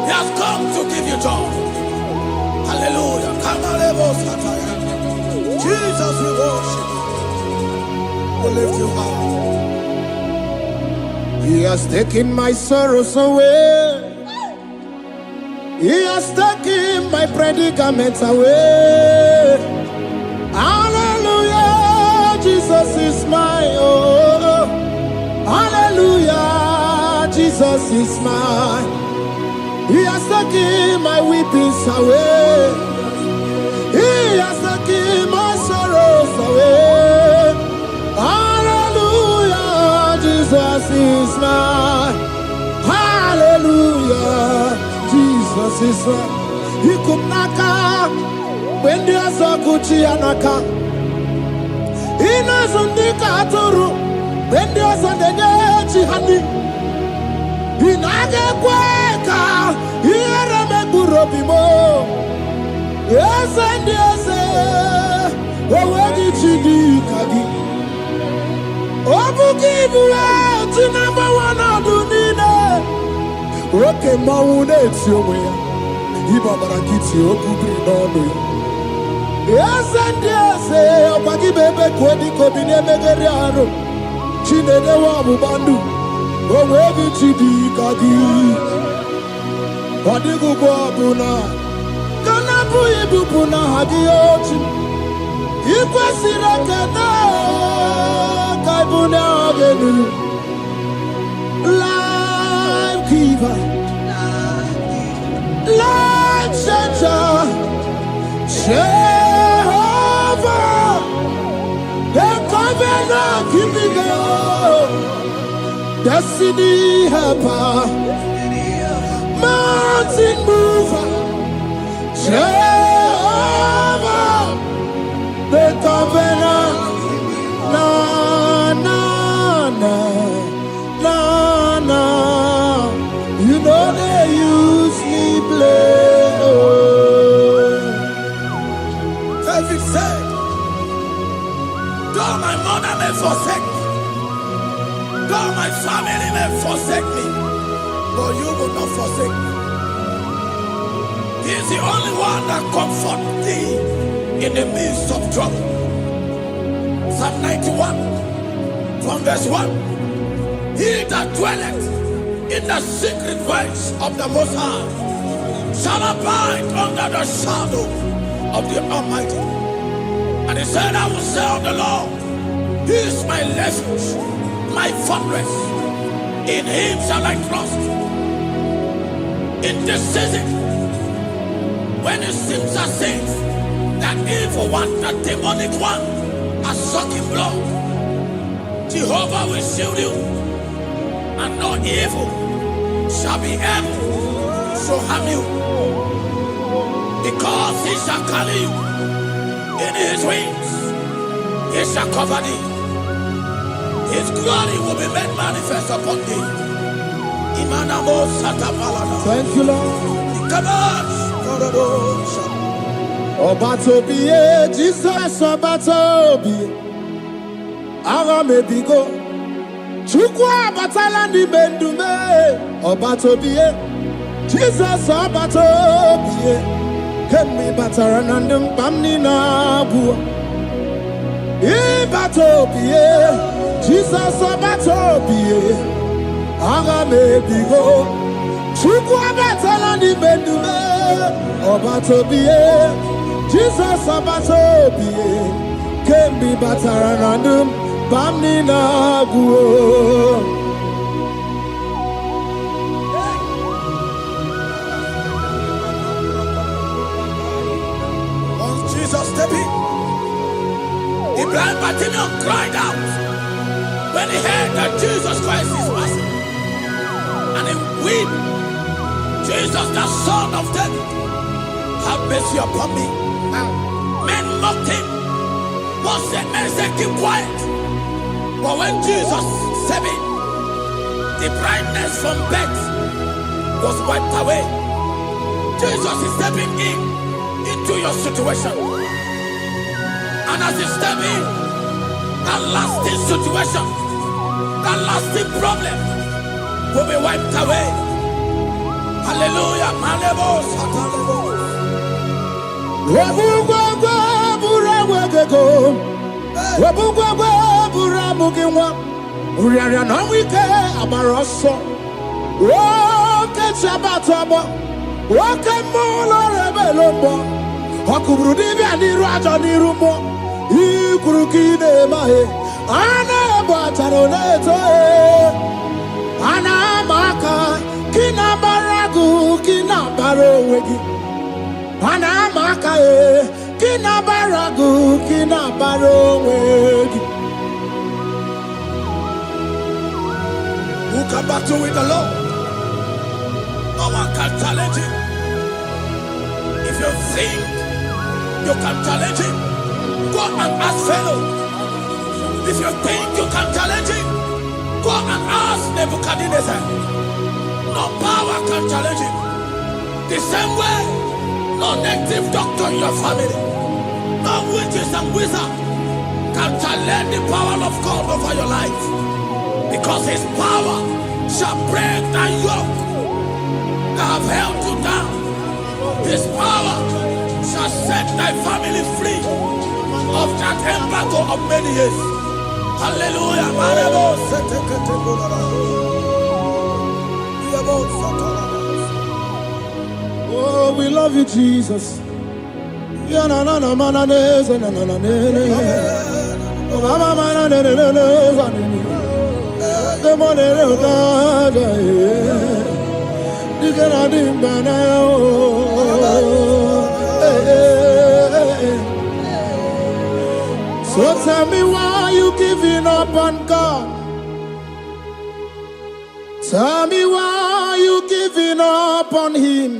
He has come to give you joy. Hallelujah. Jesus, we worship you. will lift you high. He has taken my sorrows away. He has taken my predicaments away. Hallelujah, Jesus is my oh. Hallelujah, Jesus is mine. He has taken my weepings away. He has taken my sorrows away. Hallelujah, Jesus is mine. Hallelujah, Jesus is mine. He could naka when there's a Gucci anaka. He knows on the Katuru when there's a Nechi honey. He naga kweka. He had a Megurobimo. Yes, and yes, where did you do, Kagi? Obukibu, to number one, I do need it. Okay, Maune, it's your way. Ibabarakiti, Okubri, no. Yes, and yes, Obagi Bebe, Kwedi, Kobine, Megariano, Chine, Wabu Bandu. Oh, where did you do, Kagi? What did you go, Abuna? Kanabu ibupuna hadioti ikwesira kana kaibuna agenu life giver life changer Jehovah the covenant keeping God destiny helper mountain mover Jehovah, the covenant, na na na na na. You know they use me play. David said, though my mother may forsake me, though my family may forsake me, but you will not forsake me. He is the only one that comforts thee in the midst of trouble. Psalm 91, from verse 1. He that dwelleth in the secret place of the Most High shall abide under the shadow of the Almighty. And he said, I will say of the Lord, He is my refuge, my fortress. In Him shall I trust. In this season, when it seems as if that evil one, that demonic one, are sucking blood, Jehovah will shield you, and no evil shall be able to harm you, because He shall carry you in His wings. He shall cover thee. His glory will be made manifest upon thee. Thank you, Lord. Obatobiye, Jesus Obatobiye. Aramebigo. Chukwa batala ni bendume. Obatobiye. Jesus Obatobiye. Kemi bataranandum pamni na bua. Ibatobiye. Jesus Obatobiye. Aramebigo. Chukwa batala ni bendume. Obatobiye, Jesus Obatobiye, Kembi Bataranandum, Bamni Naguo. Once Jesus stepped in, the blind Bartimaeus cried out when he heard that Jesus Christ is passing, and he wept. Jesus, the Son of David, have mercy upon me. Men mocked him. Men said, keep quiet. But when Jesus stepped in, the brightness from birth was wiped away. Jesus is stepping into your situation. And as he steps in, that lasting situation, that lasting problem will be wiped away. Hallelujah. Mugiwa, Uriana Wike, Amaroso, Woke Chabataba, Woke Molo Rebelombo, Hokubrudi and Raja Nirumo, Ikurukide Mahe, Ana Bataroneto, Ana Maka, Kina Baragu, Kina Barowegi, Ana Maka, Kina Baragu, Kina Barowegi. Who come back to with the Lord? No one can challenge him. If you think you can challenge him, go and ask fellow. If you think you can challenge him, go and ask Nebuchadnezzar. No power can challenge him. The same way, no native doctor in your family, no witches and wizards can challenge the power of God over your life. Because his power shall break that yoke that have held you down. His power shall set thy family free of that embargo of many years. Hallelujah. Oh, we love you, Jesus. The money of God, you cannot do so tell me why you giving up on God. Tell me why you giving up on Him.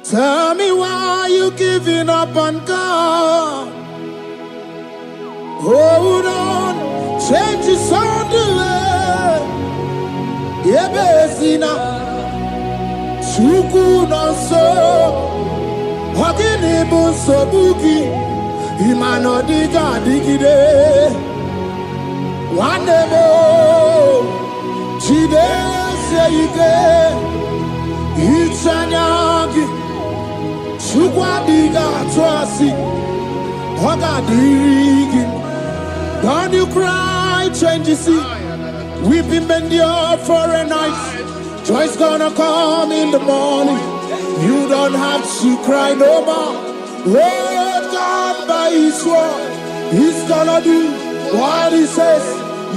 Tell me why you giving up on God. Hold on. Change is on the way. Yebesina Chuku no so Hogini bunso buki Imano diga digide Wanebo Chide seike Ichanyagi Chukwa diga twasi Hoga digi. Don't you cry, change your seat. Weeping endure for a night. Joy's gonna come in the morning. You don't have to cry no more. Oh, God by His word, He's gonna do what He says.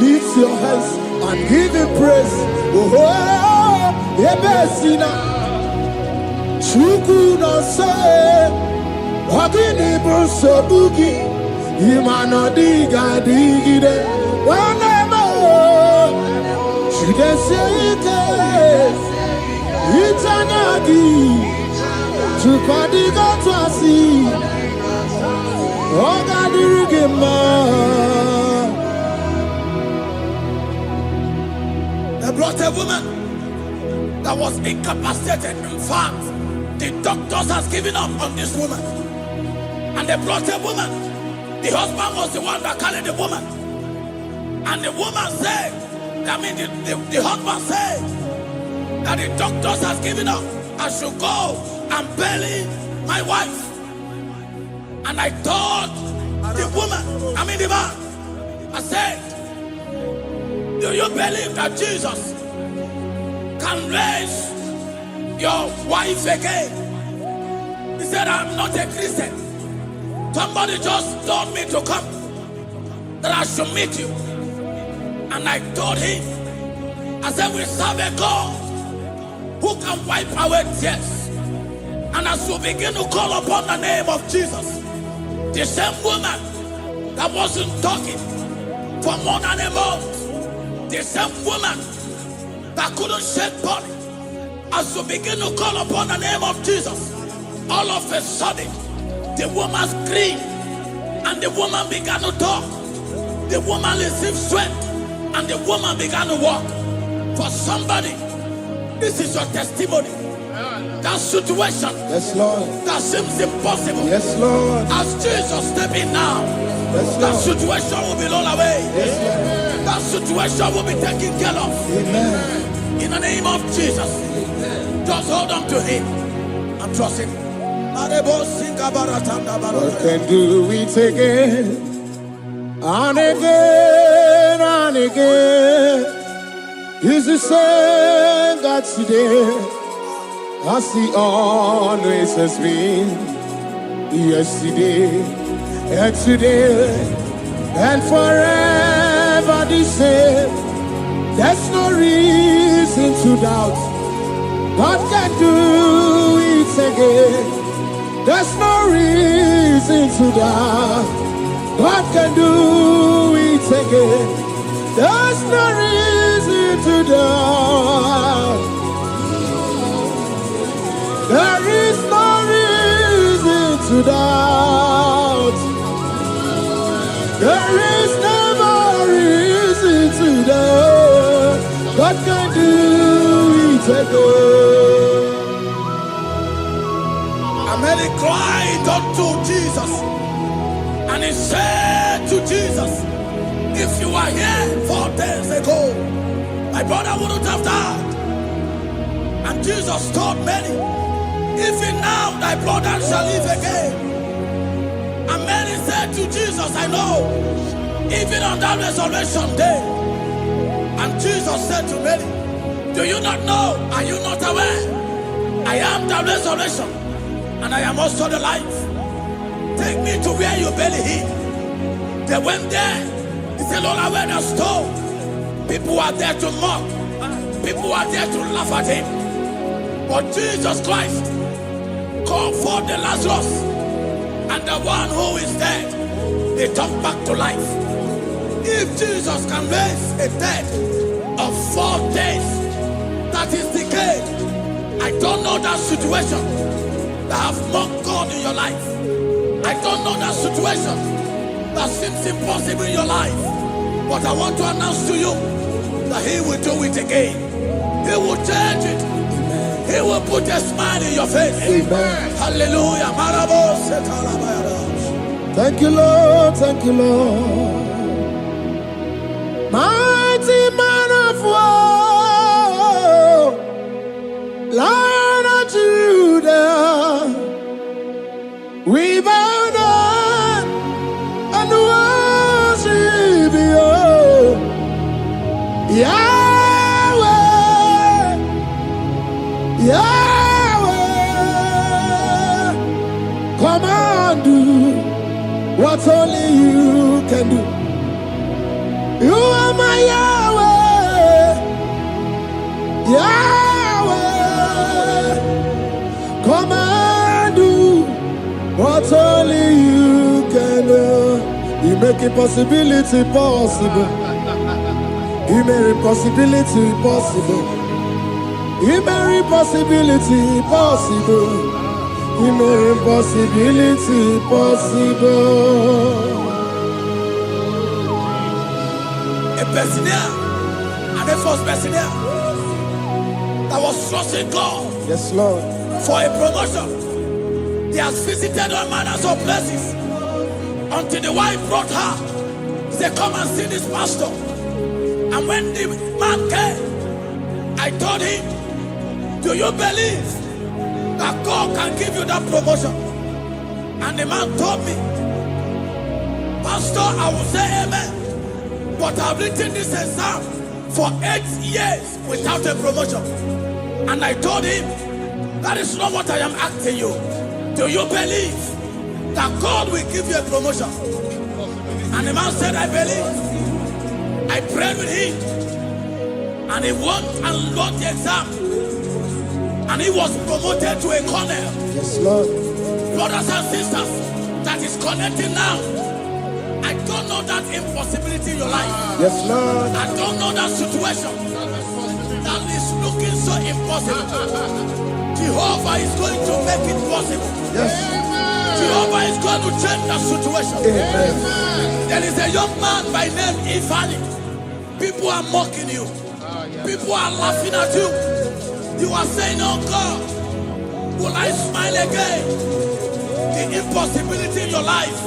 Lift your hands and give Him praise. Oh, Yebesina Chuku no say Wagini Bruso Bugi. Imano diga digide wanemo chideseke itanyagi chupadiga twasi oga dirigema. They brought a woman that was incapacitated. In fact, the doctors has given up on this woman, and they brought a woman. The husband was the one that carried the woman. And the woman said, the husband said that the doctors has given up. I should go and bury my wife. And I told the woman, the man, I said, do you believe that Jesus can raise your wife again? He said, I'm not a Christian. Somebody just told me to come, that I should meet you. And I told him, I said, we serve a God who can wipe away tears. And as we begin to call upon the name of Jesus, the same woman that wasn't talking for more than a month, the same woman that couldn't shed blood, as we begin to call upon the name of Jesus, all of a sudden, the woman screamed, and the woman began to talk. The woman received strength, and the woman began to walk. For somebody, this is your testimony. That situation, yes, Lord, that seems impossible, yes, Lord, as Jesus step in now, yes, that situation will be rolled away. Yes, that situation will be taken care of. Amen. In the name of Jesus, just hold on to Him and trust Him. God can do it again and again. He's the same God today, as He always has been, yesterday and today and forever the same. There's no reason to doubt God can do it again. There's no reason to doubt God can do it again. There's no reason to doubt. There is no reason to doubt. There is never reason to doubt. God can do it again. And then he cried unto Jesus, and he said to Jesus, if you were here 4 days ago, my brother wouldn't have died. And Jesus told many, even now thy brother shall live again. And many said to Jesus, I know, even on that resurrection day. And Jesus said to many, do you not know? Are you not aware? I am the resurrection, and I am also the life. Take me to where you barely hid. They went there. He said, Lord, I went a stone. People are there to mock. People are there to laugh at him. But Jesus Christ called forth the Lazarus, and the one who is dead, they come back to life. If Jesus can raise a dead of 4 days that is decayed, I don't know that situation that have mocked God in your life. I don't know that situation that seems impossible in your life. But I want to announce to you that He will do it again. He will change it. He will put a smile in your face. Amen. Hallelujah. Thank you, Lord. Thank you, Lord. Mighty man of war, Lion of Judah, we bow down and worship you, Yahweh, Yahweh. Come and do what only you can do. You are my Yahweh, Yahweh. Come and do what only you can do. You make impossibility possible. You make impossibility possible. You make impossibility possible. You make impossibility possible. A Bessenia, and a first Bessenia that was trusting God, Yes, Lord. for a promotion. He has visited all manners of places until the wife brought her. He said, come and see this pastor. And when the man came, I told him, do you believe that God can give you that promotion? And the man told me, Pastor, I will say amen, but I've written this exam for 8 years without a promotion. And I told him, that is not what I am asking you. Do you believe that God will give you a promotion? And the man said, I believe. I prayed with him, and he won and wrote the exam, and he was promoted to a colonel. Yes, Lord. Brothers and sisters that is connecting now, I don't know that impossibility in your life. Yes, Lord. I don't know that situation that is looking so impossible. Jehovah is going to make it possible. Yes. Jehovah is going to change that situation. Amen. There is a young man by name Ifani. People are mocking you. People are laughing at you. You are saying, oh God, will I smile again? The impossibility in your life,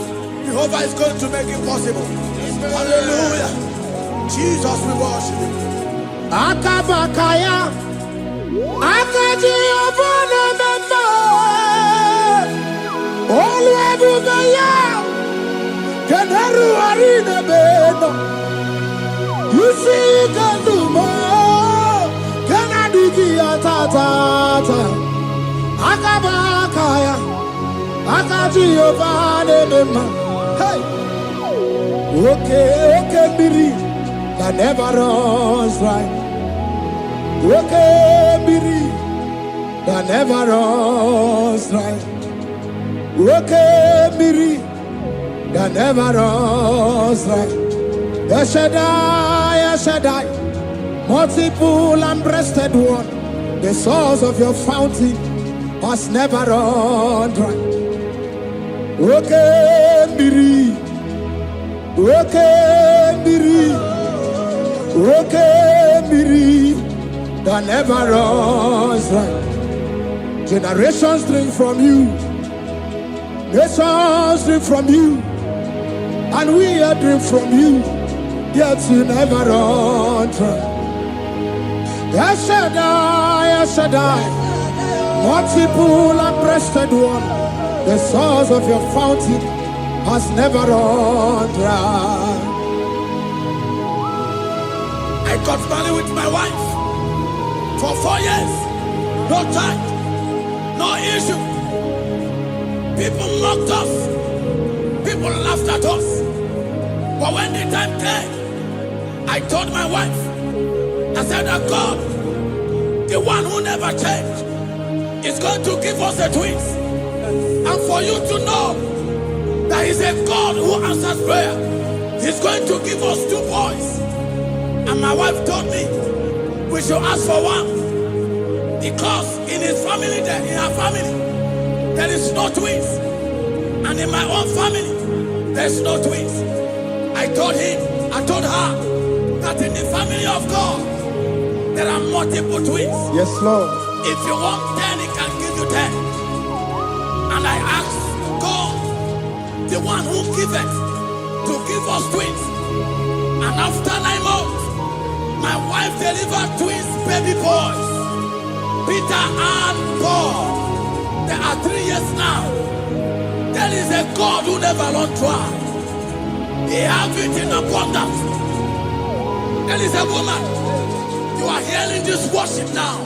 Jehovah is going to make it possible. Hallelujah. Jesus, we worship you. Akabakaya, Akaji Obana Mama, Oluwabugaya, Kenaru Arina Jehovah Nemema. Hey. Okay, Miri, that never runs dry. Okay, Miri, that never runs dry. Okay, Miri, that never runs dry. Shaddai, multiple and breasted one, the source of your fountain has never run dry. Okay, Miri, that never runs dry. Generations drink from you, nations drink from you, and we are drink from you. Yet you never run dry. Shaddai, multiple and breasted one, the source of your fountain has never run dry. I got married with my wife for 4 years. No time, no issue. People mocked us. People laughed at us. But when the time came, I told my wife, I said that God, the one who never changed, is going to give us the twins. And for you to know that He's a God who answers prayer, He's going to give us 2 boys. And my wife told me we should ask for one, because in her family, there is no twins. And in my own family, there's no twins. I told her that in the family of God, there are multiple twins. Yes, Lord. If you want 10, He can give you 10. And I asked God, the one who giveth, to give us twins. And after 9 months, my wife delivered twins, baby boys, Peter and Paul. They are 3 years now. There is a God who never runs dry. He has it in abundance. There is a woman. You are hearing this worship now.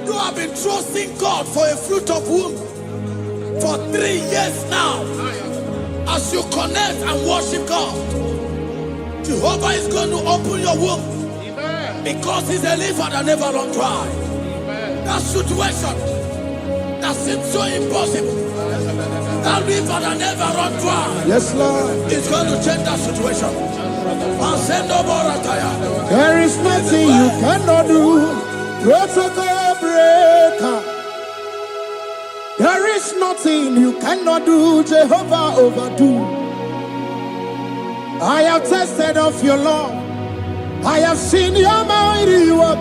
You have been trusting God for a fruit of womb for 3 years now. As you connect and worship God, Jehovah is going to open your womb, because He's a river that never runs dry. That situation that seems so impossible, that river that never runs dry, Yes, Lord. is going to change that situation. And send over a tire. There is nothing you cannot do. Protocol breaker. There is nothing you cannot do. Jehovah overdo. I have tasted of your love. I have seen your mighty work.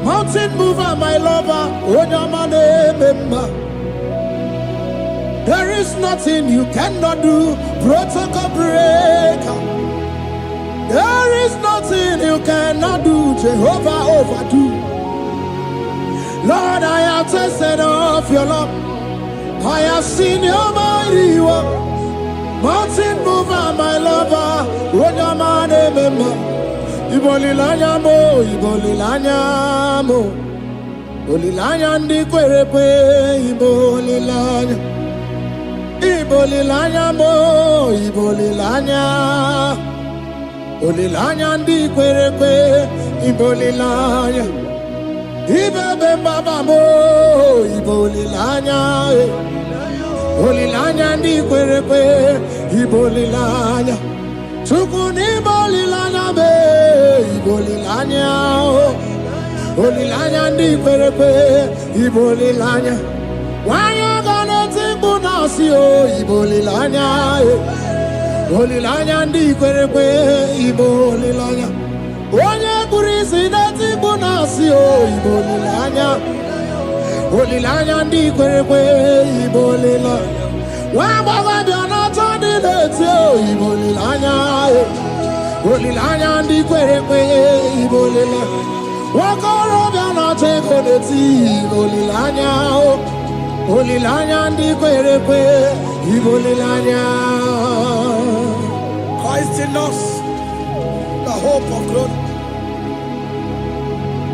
Mountain mover, my lover. Onyamane member. There is nothing you cannot do. Protocol breaker. There is nothing you cannot do. Jehovah overdo. Lord, I have tasted of your love. I have seen your mighty work. Mountain mover, my lover. Onyamane member. Ibolilanya mo, ibolilanya mo. Ibolilanya ndi kwerepe, ibolilanya. Ibolilanya mo, ibolilanya. Ibolilanya ndi kwerepe, ibolilanya. Ibebe baba mo, ibolilanya. Ibolilanya ndi kwerepe, ibolilanya. Chukuni bolilanya be, ibolilanya. Ibolilanya ndi kwerepe, ibolilanya. Wanya gana timbu nasi o, ibolilanya. Ibolilanya ndi kwerepe, ibolilanya. Wanya kurisi na timbu nasi o, ibolilanya. Ibolilanya ndi kwerepe, ibolilanya. Wabaga biana tandi leti o, ibolilanya. Ibolilanya ndi kwerepe, ibolilanya. Wakoro biana teko leti, ibolilanya. Ibolilanya ndi kwerepe, ibolilanya. Christ in us, the hope of glory.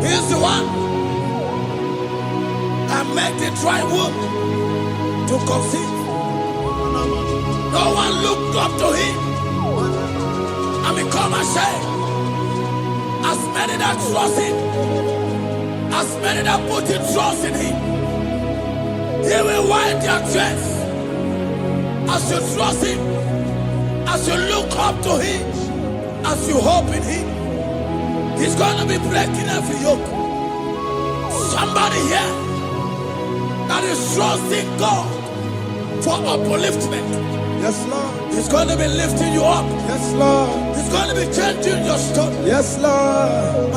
He is the one that made the dry womb to conceive. No one looked up to him. And become ashamed. As many that trust him, as many that put their trust in him, he will wipe their tears. As you trust him, as you look up to him, as you hope in him, he's going to be breaking every yoke. Somebody here that is trusting God for upliftment. Yes, Lord. He's going to be lifting you up. Yes, Lord. He's going to be changing your story. Yes, Lord.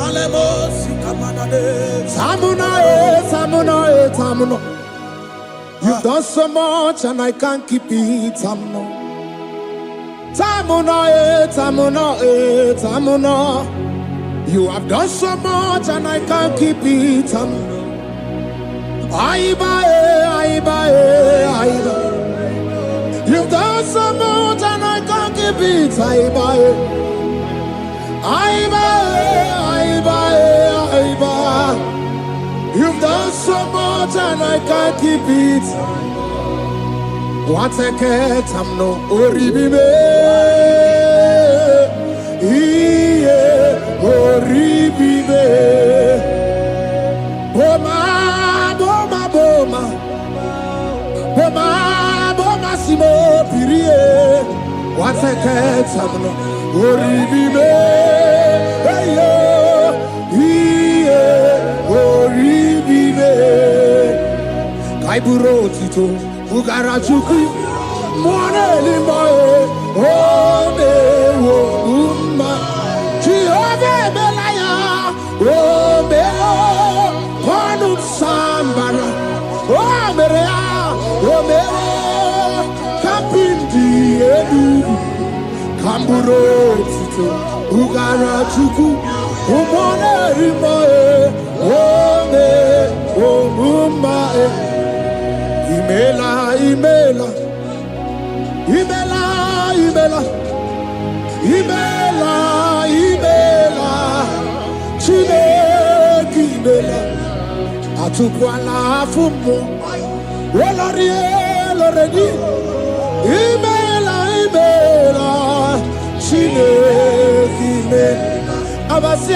Tamuno. You've done so much and I can't keep it. Tamuno. You have done so much and I can't keep it. Tamuno. Aiba. You've done so much and I can't keep it. Aiba. You've done so much and I can't keep it. What a cat, I'm no oribibe. Oribibe. Boma, simo pirie. What a cat, I'm no oribibe. Kaiburo tito ugarachuku mwana limbae ome wo umma Jehovah belaya ome kwanu sambara omerea ome kapindi edu kamburo tito ugarachuku mwana limbae ome umma Imela Chineke imela Atukwala fumo Loredi Imela Chineke imela Abasi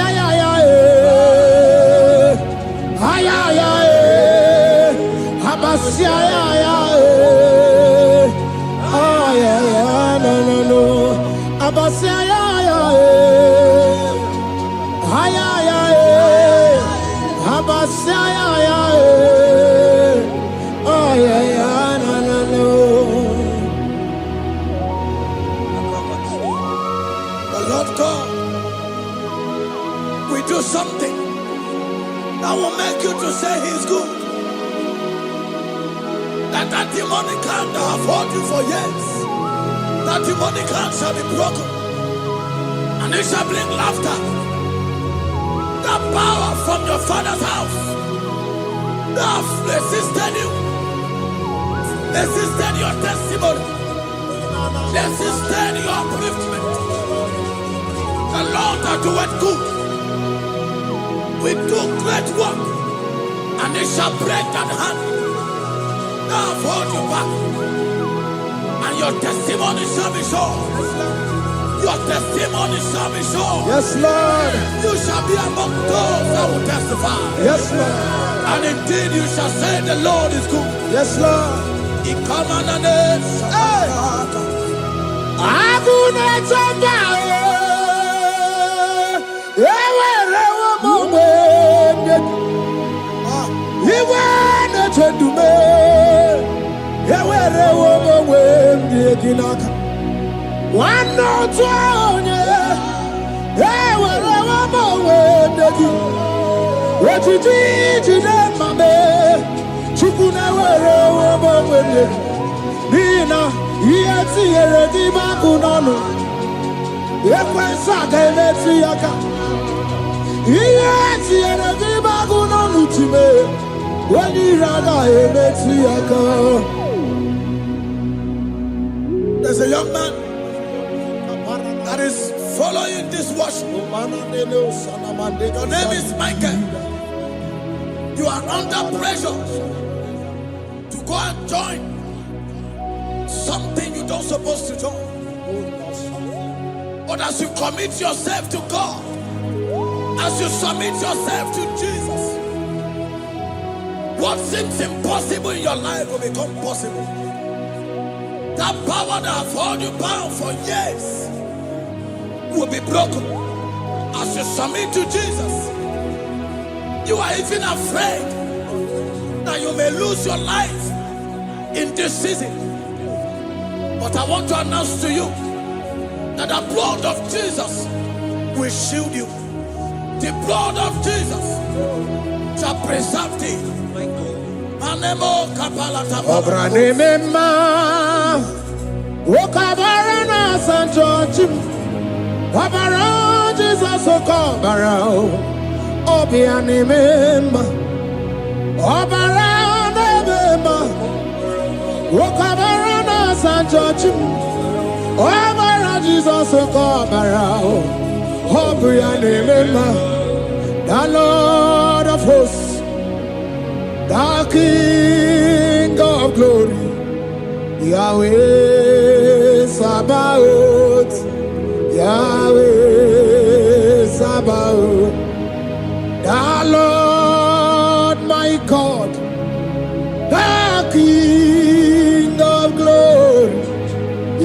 The Lord God will do something that will make you to say He's good. That demonic hand that have held you for years, that demonic hand shall be broken, and it shall bring laughter. That power from your father's house that have resisted you, resisted your testimony, resisted your upliftment. The Lord that doeth good will do great work, and it shall break that hand. Now hold you back, and your testimony shall be shown. Your testimony shall be shown. Yes, Lord. You shall be among those that will testify. Yes, Lord. And indeed you shall say the Lord is good. Yes, Lord. He come and one no twenty, what you did, Mame, Chukuna, Nina, Yeti, Bakunano, Yakwasaka, Metiaka, Yeti, Bakunano to me, when you rather, Metiaka. There's a young man that is following this worship. Your name is Michael. You are under pressure to go and join something you don't supposed to join. But as you commit yourself to God, as you submit yourself to Jesus, what seems impossible in your life will become possible. That power that has held you bound for years will be broken. As you submit to Jesus, you are even afraid that you may lose your life in this season. But I want to announce to you that the blood of Jesus will shield you. The blood of Jesus shall preserve thee. Anemo kapala tapala. Obranemema Wokabarana Santochim Wabara Jesus Okobara Obianemema Obaranema Wokabarana Santochim Wabara Jesus Okobara Obianemema the Lord of hosts, the King of glory, Yahweh Sabaoth, Yahweh Sabaoth, the Lord my God, the King of glory,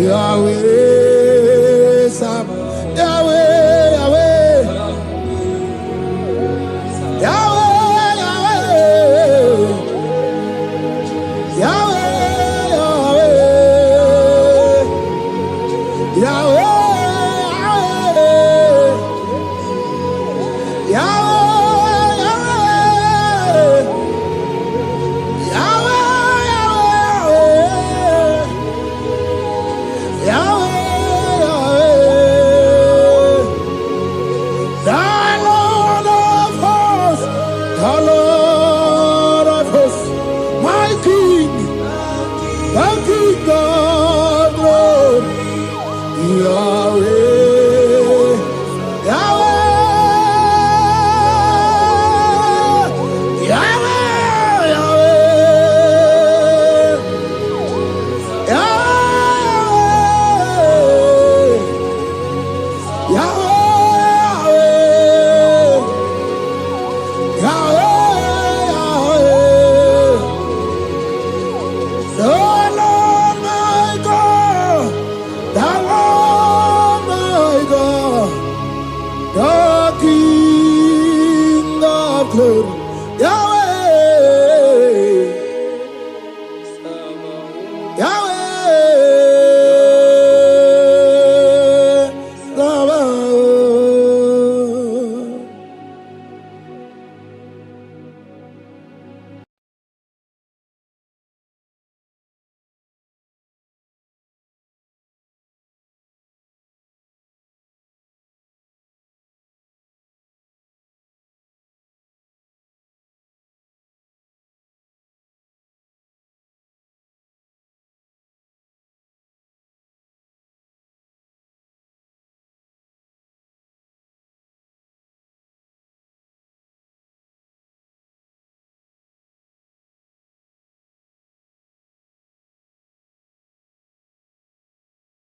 Yahweh Sabaoth, Yahweh, Yahweh. Oh!